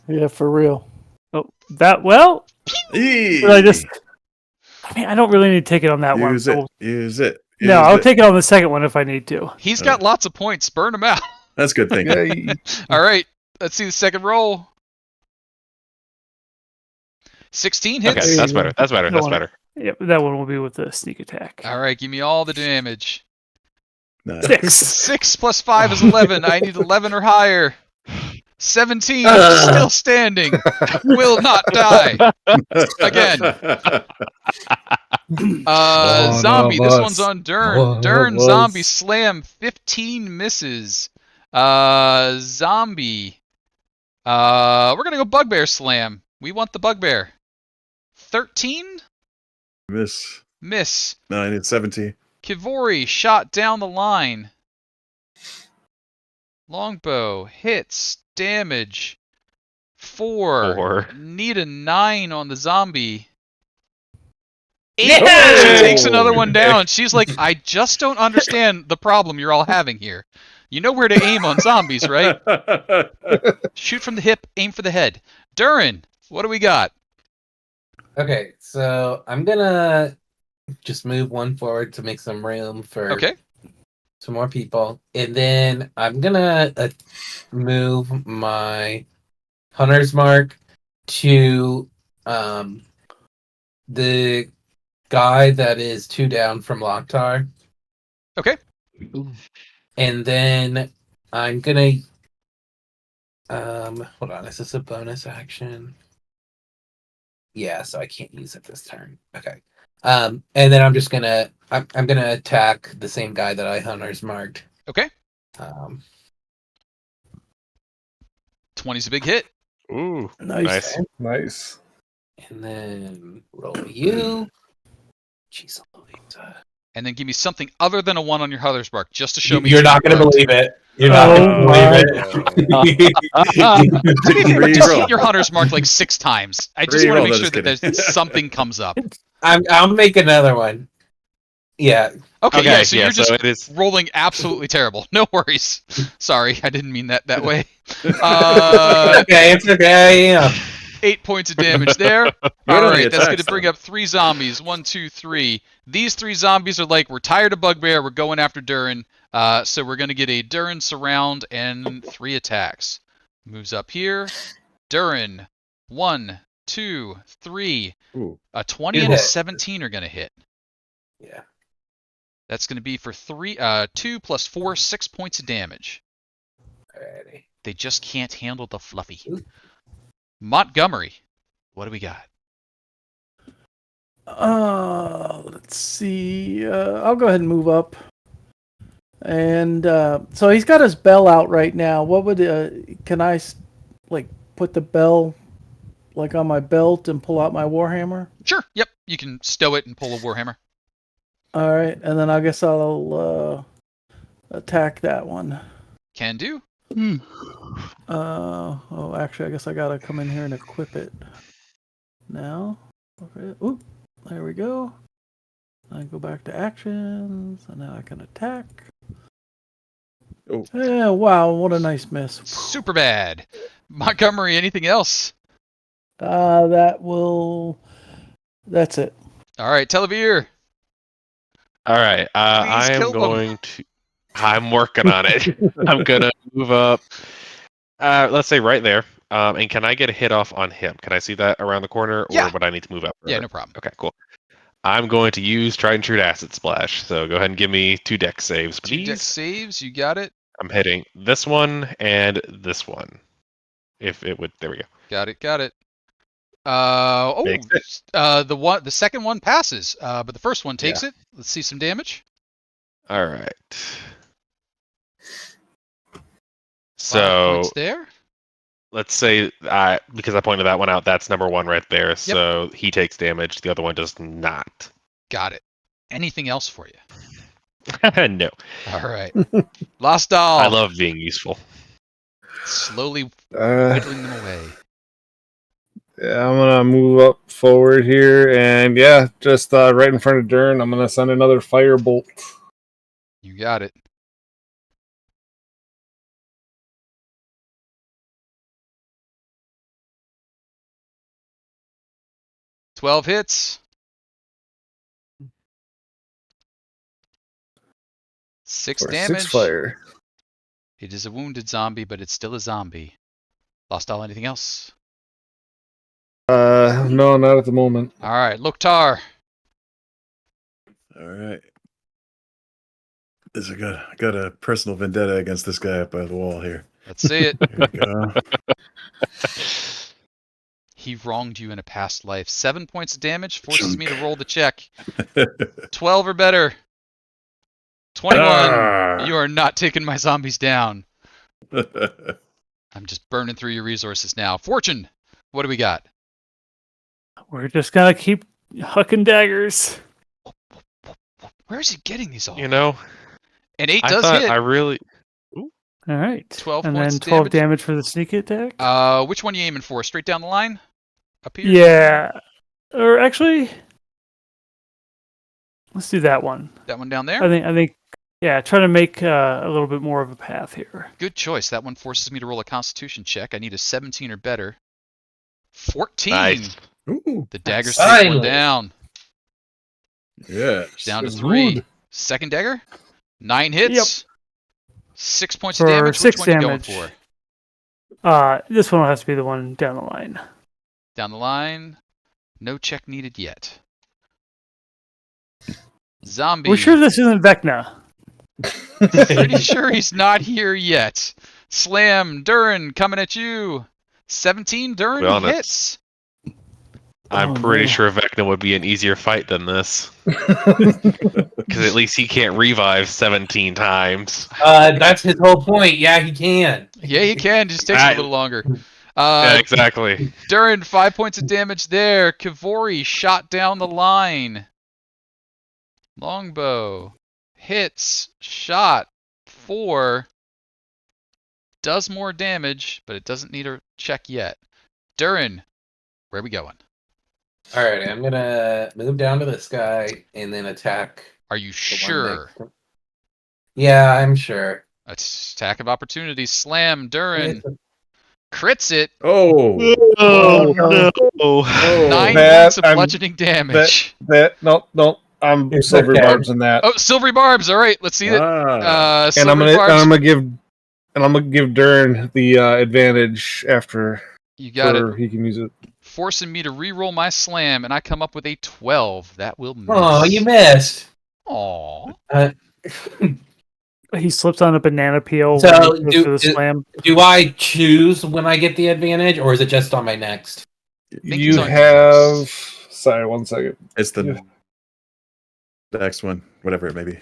Yeah, for real. Oh, that well. Eee. I mean, I don't really need to take it on that one. Use it. So, Use it. no, Use I'll it. take it on the second one if I need to. He's got lots of points. Burn him out. That's good thinking. Yay. All right. Let's see the second roll. 16 hits. Okay, that's better. That's better. That That's one- better. Yep, that one will be with the sneak attack. All right, give me all the damage. Nice. 6. 6 plus 5 is 11. I need 11 or higher. 17, still standing. Will not die. Again. Zombie. This one's on Dern. Dern, zombie, slam. 15 misses. Zombie. We're going to go bugbear slam. We want the bugbear. 13? Miss. Miss. No, I need 17. Kivori, shot down the line. Longbow, hits, damage. 4. 4. Need a 9 on the zombie. 8. Yeah! She takes another one down. She's like, I just don't understand the problem you're all having here. You know where to aim on zombies, right? Shoot from the hip, aim for the head. Durin, what do we got? Okay, so I'm gonna just move one forward to make some room for Okay. some more people, and then I'm gonna move my hunter's mark to the guy that is 2 down from Locktar. Okay. And then I'm gonna hold on, is this a bonus action? Yeah, so I can't use it this turn. Okay. And then I'm just gonna I'm gonna attack the same guy that I hunter's marked. Okay. 20's a big hit. Ooh, Nice. Nice. And then roll you. Jeez Louise. And then give me something other than a 1 on your hunter's mark, just to show me You're not gonna bugged. believe it. You're not gonna my believe it. Maybe Re-roll. just hit your hunter's mark like 6 times. I just want to Re-roll, make no, sure just that kidding. there's something comes up. I'll make another one. Yeah. Okay, Okay, yeah, so yeah, you're so just it is- rolling absolutely terrible. No worries. Sorry, I didn't mean that way. Okay, it's okay. Yeah. 8 points of damage there. Good All on the right, that's going to attacks, bring though. up 3 zombies. 1, 2, 3. These 3 zombies are like, we're tired of Bugbear, we're going after Durin. So we're going to get a Durin surround and 3 attacks. Moves up here. Durin. 1, 2, 3. Ooh. A 20 Good and a hit. 17 are going to hit. Yeah. That's going to be for 2 plus 4, 6 points of damage. Alrighty. They just can't handle the fluffy. Ooh. Montgomery, what do we got? Let's see. I'll go ahead and move up. And so he's got his bell out right now. What would can I like put the bell like on my belt and pull out my warhammer? Sure, yep, you can stow it and pull a warhammer. All right, and then I guess I'll attack that one. Can do. Oh, actually, I guess I gotta come in here and equip it now. Okay. Oop, there we go. I go back to actions, and now I can attack. Oh. Yeah, wow, what a nice miss. Super bad. Montgomery, anything else? That's it. All right, Televere. All right. I kill am them. going to. I'm working on it. I'm gonna move up. Let's say right there. And can I get a hit off on him? Can I see that around the corner, or Yeah. would I need to move up? Yeah, further? no problem. Okay, cool. I'm going to use Tried and True Acid Splash. So go ahead and give me 2 dex saves, 2 dex please. saves, you got it. I'm hitting this one and this one. If it would, there we go. Got it. Makes The second one passes, but the first one takes it. Let's see some damage. All right. 5 So points there. let's say because I pointed that one out, that's number 1 right there. So he takes damage. The other one does not. Got it. Anything else for you? No. All right. Lost Doll. I love being useful. Slowly Uh, whittling them away. yeah, I'm gonna move up forward here, and yeah, just right in front of Dern, I'm gonna send another firebolt. You got it. "12 hits. 6 Or damage. 6 fire. It is a wounded zombie, but it's still a zombie. Lost all anything else? No, not at the moment. All right, Loktar. All right. I got a personal vendetta against this guy up by the wall here. Let's see it. Here we go. He wronged you in a past life. 7 points of damage forces Chunk. me to roll the check. 12 or better. 21. Ah. You are not taking my zombies down. I'm just burning through your resources now. Fortune, what do we got? We're just gonna keep hucking daggers. Where is he getting these all? You know, An 8 I does thought hit. I really. All right. 12 and points then of 12 damage. damage for the sneak attack. Which one are you aiming for? Straight down the line? Up here? Yeah. Or actually, let's do that one. That one down there? I think. Yeah, try to make a little bit more of a path here. Good choice. That one forces me to roll a Constitution check. I need a 17 or better. 14. Nice. Ooh, The daggers take one Finally. down. yeah. Down to It's 3. good. Second dagger? 9 hits. 6 points of For damage. 6 Which one damage. you going for? This one will have to be the one down the line. Down the line. No check needed yet. Zombie. We're sure this isn't Vecna. Pretty sure he's not here yet. Slam. Durin coming at you. 17. Be Durin honest. hits. I'm Oh, pretty no. sure Vecna would be an easier fight than this. Because at least he can't revive 17 times. That's his whole point. Yeah, he can. Yeah, he can. Just takes a little longer. Yeah, exactly. Durin, 5 points of damage there. Kavori shot down the line. Longbow hits, shot, 4. Does more damage, but it doesn't need a check yet. Durin, where are we going? All right, I'm gonna move down to this guy and then attack. Are you the one sure? next- Yeah, I'm sure. Attack of opportunity. Slam. Durin crits it. Oh, Oh, no. no. 9 That- points of I'm- bludgeoning damage. No, I'm It's silver okay. barbs in that. Oh, silvery barbs. All right, let's see that. ah. And I'm Silvery gonna barbs. give Dern the advantage after You got it. he can use it. Forcing me to re-roll my slam, and I come up with a 12. That will miss. Oh, you missed. Aw. He slips on a banana peel So, when he goes for the slam. Do I choose when I get the advantage, or is it just on my next? think You he's on your have. next. Sorry, 1 second. It's the Yeah. next one, whatever it may be.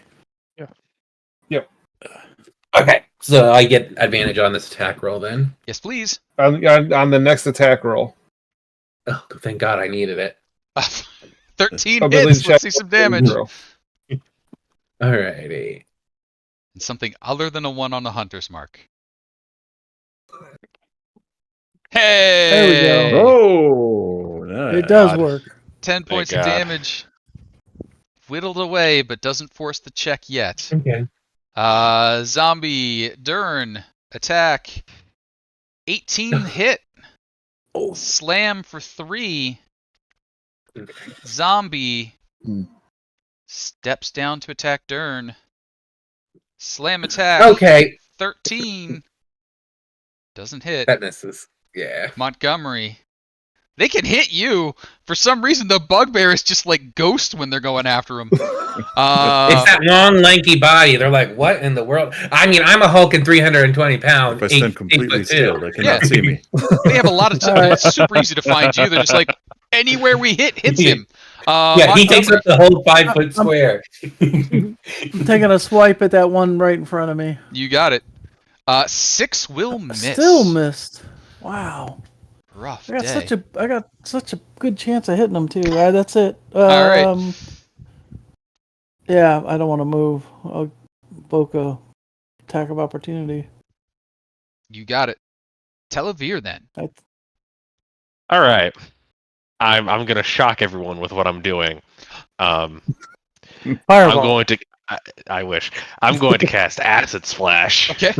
Okay, so I get advantage on this attack roll then. Yes, please. On the next attack roll. Oh, thank God I needed it. 13 Ability hits. check. Let's see some damage. Zero. Alrighty. And something other than a 1 on the hunter's mark. Hey! There we go. Oh, nice. It does God. work. 10 points of God. damage. Whittled away, but doesn't force the check yet. Okay. Zombie, Dern, attack. 18 hit. Slam for 3. Zombie steps down to attack Dern. Slam attack. Okay, 13. Doesn't hit. that misses. Yeah. Montgomery. They can hit you. For some reason, the bugbear is just like ghost when they're going after him. It's that long, lanky body. They're like, what in the world? I mean, I'm a hulking 320 pounds. If I stand completely still, they cannot Yeah. see me. They have a lot of time. All right. It's super easy to find you. They're just like, anywhere we hits him. Yeah, he takes Montgomery, up the whole 5-foot square. I'm taking a swipe at that one right in front of me. You got it. 6 will miss. Still missed. Wow. Rough I got day. such a good chance of hitting him too. That's it. All right. Yeah, I don't want to move. I'll invoke a attack of opportunity. You got it. Telavir then. All right. I'm gonna shock everyone with what I'm doing. I'm Fireball. going to. I wish. I'm going to cast Acid Splash. Okay.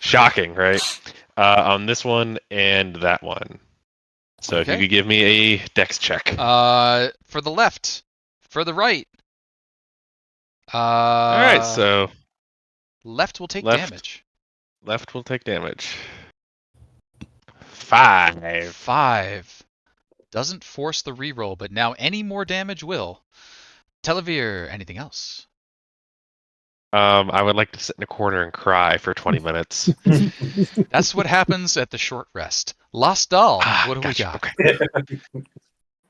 Shocking, right? On this one and that one. So if Okay. you could give me a dex check. For the left. For the right. All right, so left will take left. damage. left will take damage. 5. 5. Doesn't force the reroll, but now any more damage will. Telavir, anything else? I would like to sit in a corner and cry for 20 minutes. That's what happens at the short rest. Lost Doll, Ah, what do we gotcha, got?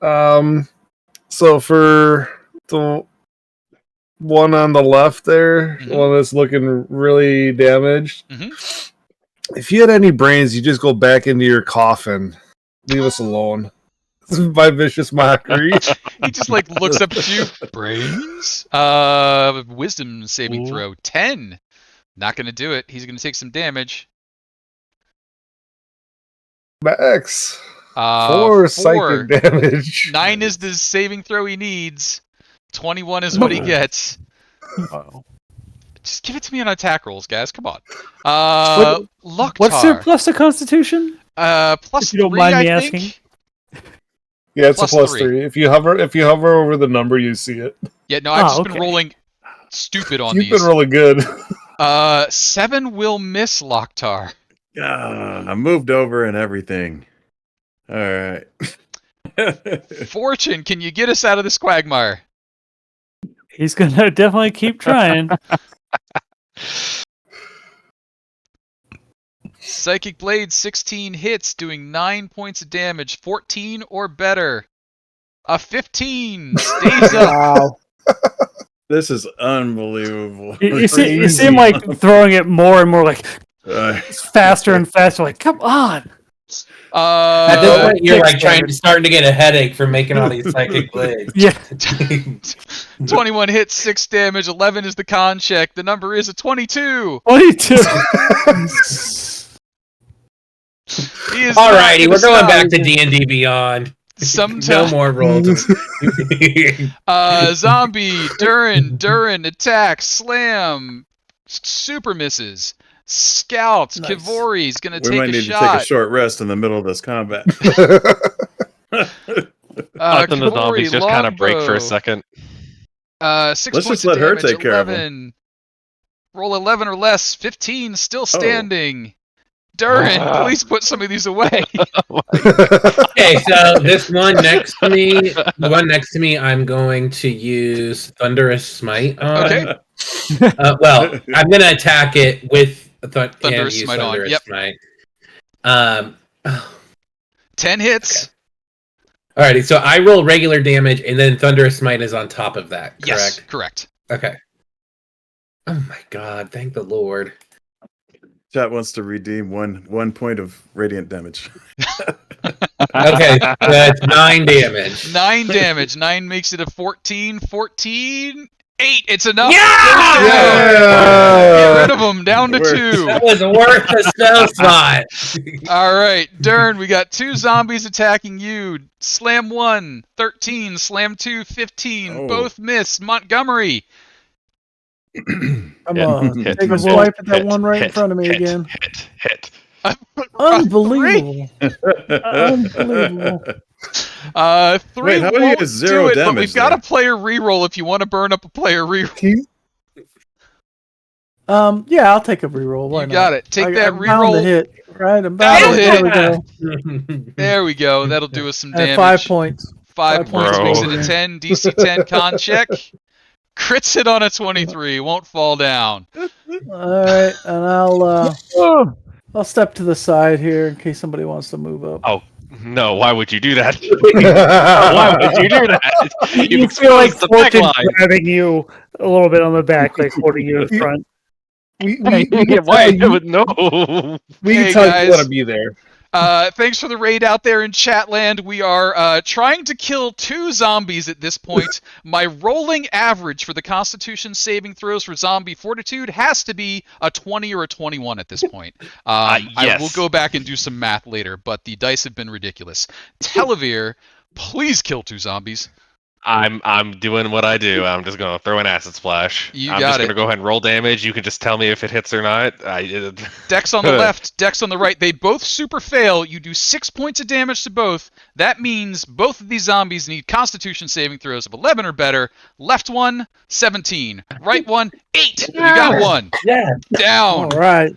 okay. So for the one on the left there, Mhm. one that's looking really damaged. Mhm. If you had any brains, you just go back into your coffin. Leave us alone. This is my vicious mockery. He just like looks up at you. Brains? Wisdom saving Ooh. throw. 10. Not gonna do it. He's gonna take some damage. Max. 4 4. psychic damage. 9 is the saving throw he needs. 21 is what he gets. Just give it to me on attack rolls, guys. Come on. Loktar. What's their plus to Constitution? Plus If you don't 3, mind me I think. asking. Yeah, it's Plus a plus 3. 3. If you hover over the number, you see it. Yeah, no, I've just been okay. rolling. stupid on You've these. been really good. 7 will miss Loktar. I moved over and everything. All right. Fortune, can you get us out of this quagmire? He's gonna definitely keep trying. Psychic Blade, 16 hits, doing 9 points of damage, 14 or better. A 15 stays up. Wow. This is unbelievable. You seem like throwing it more and more, like Uh, faster and faster. Like, come on! At this point, you're like Kickstarter. starting to get a headache from making all these psychic blades. Yeah. 21 hits, 6 damage, 11 is the con check. The number is a 22. 22. He is Alrighty, not we're going gonna back stop. to D&D Beyond. No Sometime. more rolls. Zombie, Durin, attack, slam, super misses. Scout, Nice. Kivori's gonna we take might a need shot. to take a short rest in the middle of this combat. Often the zombies Kivori, just kind of break for longbow. a second. 6 Let's points just of let her damage, take care of 11. Roll 11 or less, 15, still standing. Durin, Ah. please put some of these away. Okay, so this one next to me, the one next to me, I'm going to use Thunderous Smite on. Okay. Well, I'm going to attack it with Thunderous use Smite on, Thunderous yep. Smite. 10 hits. Alrighty, so I roll regular damage, and then Thunderous Smite is on top of that, correct? Yes, correct. Okay. Oh my god, thank the Lord. Chat wants to redeem one point of radiant damage. Okay, that's 9 damage. 9 damage. 9 makes it a 14. 14. 8. It's enough. Yeah! Goes down. Yeah! Get rid of them. Down to Works. 2. That was worth a spell slot. All right, Dern, we got 2 zombies attacking you. Slam 1, 13. Slam 2, 15. Oh. Both miss. Montgomery. I'm Hit, take a hit, swipe at that hit, one right in hit, front of me hit, again. Hit. Unbelievable. Unbelievable. 3 Wait, how do you won't get 0 do it, but damage we've got there? a player reroll if you want to burn up a player reroll. Yeah, I'll take a reroll. Why You not? got it. Take that I'm bound to reroll. hit. Right, I'm bound That'll to hit. hit. There we go. There we go. That'll do us some damage. 5 points. 5 points Bro. makes it a 10. DC 10 con check. Crits it on a 23. Won't fall down. All right, and I'll step to the side here in case somebody wants to move up. Oh no! Why would you do that? Why would you do that? You You've feel like exposed the back Fortune's line. grabbing you a little bit on the back, like holding you in front. we Why? No. we Hey, can tell guys. you want to be there. Thanks for the raid out there in Chatland. We are trying to kill 2 zombies at this point. My rolling average for the Constitution saving throws for zombie fortitude has to be a 20 or a 21 at this point. I Yes. will go back and do some math later, but the dice have been ridiculous. Televir, please kill 2 zombies. I'm doing what I do. I'm just gonna throw an acid splash. You I'm got just it. gonna go ahead and roll damage. You can just tell me if it hits or not. Dex on the left, Dex on the right. They both super fail. You do 6 points of damage to both. That means both of these zombies need Constitution saving throws of 11 or better. Left one, 17. Right one, 8. You got one. Yeah. Down. All right.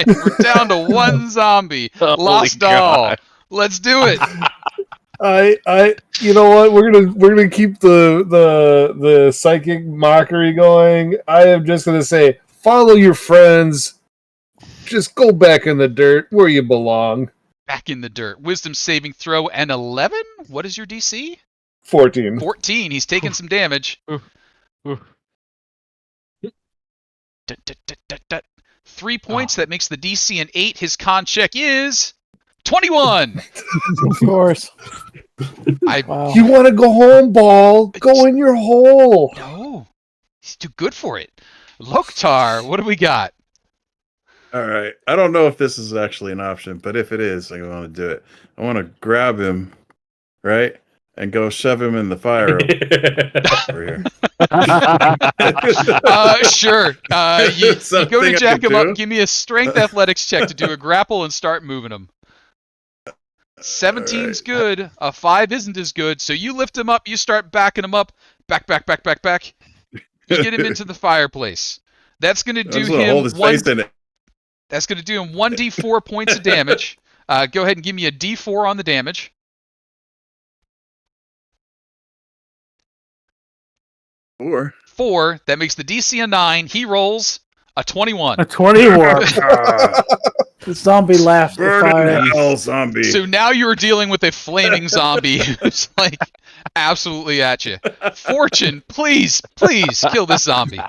We're down to 1 zombie. Lost all. Let's do it. You know what? We're gonna keep the psychic mockery going. I am just gonna say, follow your friends. Just go back in the dirt where you belong. Back in the dirt. Wisdom saving throw and 11? What is your DC? 14. 14. He's taking some damage. Oof. 3 points. That makes the DC an 8. His con check is 21. Of course. I Wow. You want to go home, ball? Go in your hole. No. He's too good for it. Loktar, what do we got? All right. I don't know if this is actually an option, but if it is, I want to do it. I want to grab him, right, and go shove him in the fire over here. Sure. You go Something I to jack could him up. do. Give me a strength athletics check to do a grapple and start moving him. 17's good. A 5 isn't as good. So you lift him up. You start backing him up. Back. get him into the fireplace. That's going to I do just want to him hold his face in it. That's going to do him 1d4 points of damage. Go ahead and give me a d4 on the damage. 4. That makes the DC a 9. He rolls a 21. A 21. The zombie laughs the Burn in fire. hell, zombie. So now you're dealing with a flaming zombie who's like absolutely at you. Fortune, please kill this zombie.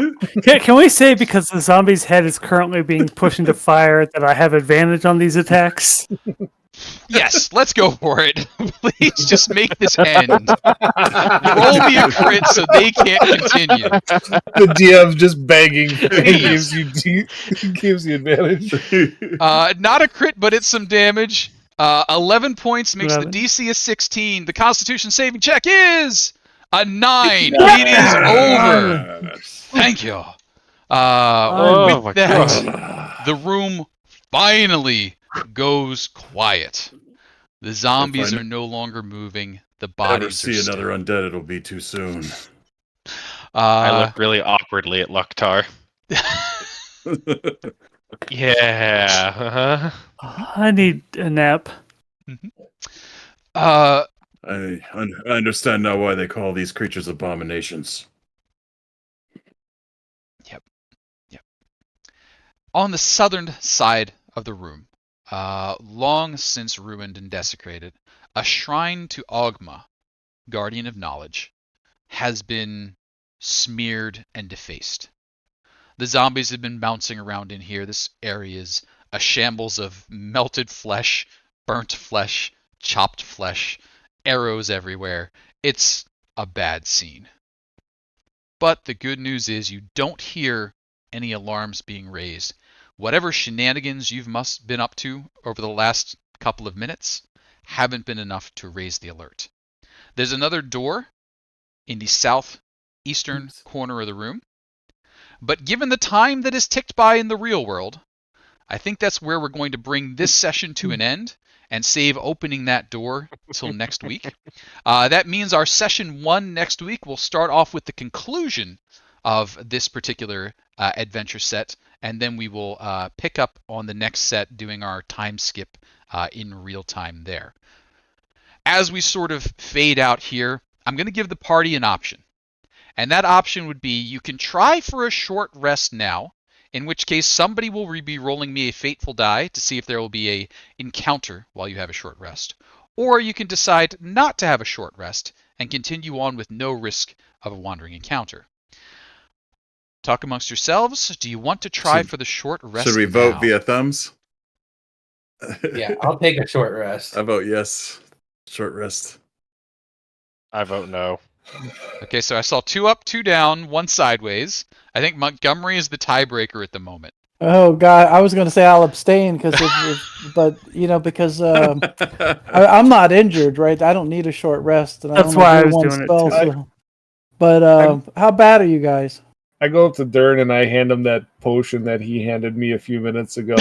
Can we say because the zombie's head is currently being pushed into fire that I have advantage on these attacks? Yes, let's go for it. Please just make this end. Roll me a crit so they can't continue. The DM's just begging. Please. gives you advantage. Not a crit, but it's some damage. 11 points makes 11. the DC a 16. The Constitution saving check is a 9. It is over. Thank you. Oh With that, the room finally goes quiet. The zombies are no longer moving. The bodies Ever see are still. another undead, it'll be too soon. I look really awkwardly at Loktar. Yeah. I need a nap. I understand now why they call these creatures abominations. Yep. On the southern side of the room, long since ruined and desecrated, a shrine to Ogma, guardian of knowledge, has been smeared and defaced. The zombies have been bouncing around in here. This area is a shambles of melted flesh, burnt flesh, chopped flesh, arrows everywhere. It's a bad scene. But the good news is you don't hear any alarms being raised. Whatever shenanigans you've been up to over the last couple of minutes haven't been enough to raise the alert. There's another door in the southeastern corner of the room. But given the time that has ticked by in the real world, I think that's where we're going to bring this session to an end and save opening that door till next week. That means our session 1 next week will start off with the conclusion of this particular adventure set, and then we will pick up on the next set doing our time skip in real time there. As we sort of fade out here, I'm going to give the party an option. And that option would be you can try for a short rest now, in which case somebody will be rolling me a fateful die to see if there will be a encounter while you have a short rest. Or you can decide not to have a short rest and continue on with no risk of a wandering encounter. Talk amongst yourselves. Do you want to try for the short rest? Should we vote now? via thumbs? Yeah, I'll take a short rest. I vote yes. Short rest. I vote no. Okay, so I saw 2 up, 2 down, 1 sideways. I think Montgomery is the tiebreaker at the moment. Oh God, I was going to say I'll abstain but because I'm not injured, right? I don't need a short rest, and That's I why I only was do doing one it, spell. But how bad are you guys? I go up to Dern and I hand him that potion that he handed me a few minutes ago.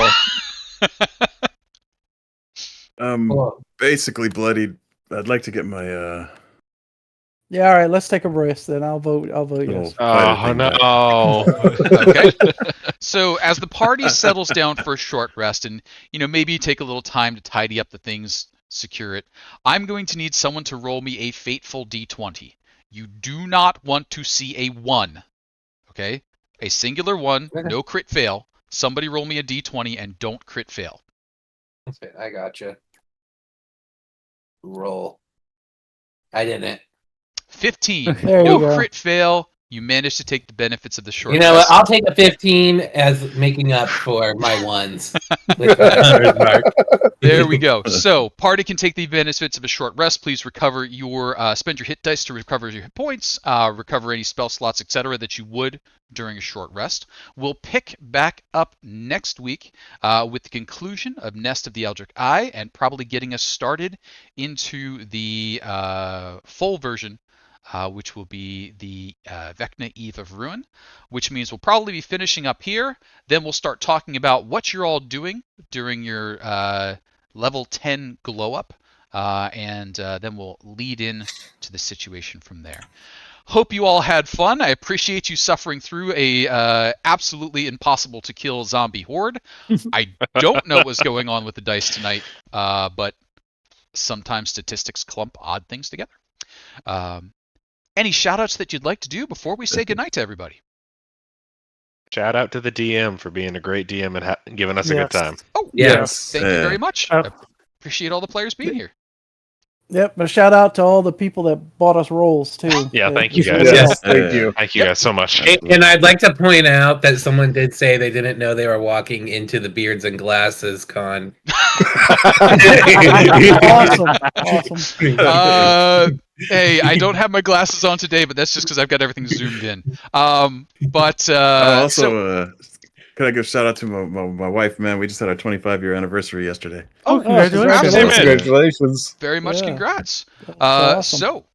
Cool. Basically bloodied. I'd like to get my Yeah, all right. Let's take a rest then. I'll vote yes. fighter Oh thing back. no. Okay. So as the party settles down for a short rest and, maybe you take a little time to tidy up the things, secure it, I'm going to need someone to roll me a fateful D20. You do not want to see a 1. Okay? A singular 1, no crit fail. Somebody roll me a D20 and don't crit fail. Okay, I gotcha. Roll. I didn't. 15. There you No go. crit fail. You managed to take the benefits of the short You know what? rest. I'll take a 15 as making up for my ones. With that mark. There we go. So, party can take the benefits of a short rest. Please recover spend your hit dice to recover your hit points, recover any spell slots, etc. that you would during a short rest. We'll pick back up next week with the conclusion of Nest of the Eldritch Eye and probably getting us started into the full version, which will be the Vecna Eve of Ruin, which means we'll probably be finishing up here. Then we'll start talking about what you're all doing during your level 10 glow up, and then we'll lead in to the situation from there. hope you all had fun. I appreciate you suffering through a absolutely impossible to kill zombie horde. I don't know what's going on with the dice tonight, but sometimes statistics clump odd things together. Any shout-outs that you'd like to do before we say goodnight to everybody? Shout out to the DM for being a great DM and giving us a good Yes. time. Oh, Yes. thank you very much. Oh. I appreciate all the players being here. Yep, but a shout out to all the people that bought us rolls too. Yeah, It thank you was guys. really Yes, helpful. thank you. Thank you guys so much. And I'd like to point out that someone did say they didn't know they were walking into the Beards and Glasses con. Awesome. Hey, I don't have my glasses on today, but that's just because I've got everything zoomed in. Also, can I give a shout out to my wife, man? We just had our 25-year anniversary yesterday. Oh, congratulations. absolutely. Congratulations. Very much Yeah. congrats. That's awesome. So,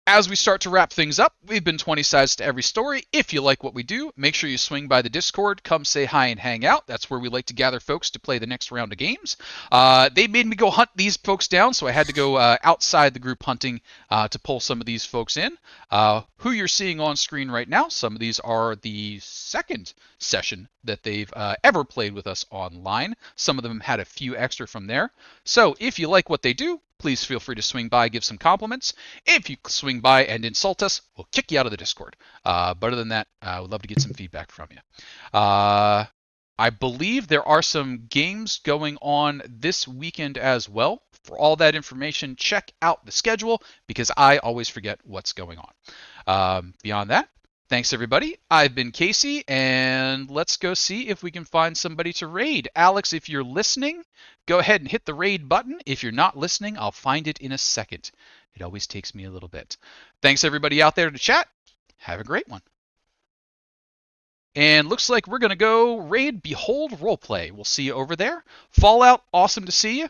as we start to wrap things up, we've been 20 sides to every story. If you like what we do, make sure you swing by the Discord, come say hi and hang out. That's where we like to gather folks to play the next round of games. They made me go hunt these folks down, so I had to go outside the group hunting to pull some of these folks in. Who you're seeing on screen right now, some of these are the second session that they've ever played with us online. Some of them had a few extra from there. So if you like what they do, please feel free to swing by, give some compliments. If you swing by and insult us, we'll kick you out of the Discord. But other than that, I would love to get some feedback from you. I believe there are some games going on this weekend as well. For all that information, check out the schedule because I always forget what's going on. Beyond that, thanks everybody. I've been Casey, and let's go see if we can find somebody to raid. Alex, if you're listening, go ahead and hit the raid button. If you're not listening, I'll find it in a second. It always takes me a little bit. Thanks everybody out there to chat. Have a great one. And looks like we're going to go raid Behold Roleplay. We'll see you over there. Fallout, awesome to see you.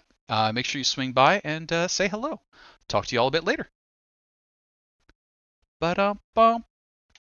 Make sure you swing by and say hello. Talk to you all a bit later. Ba-dum-bum.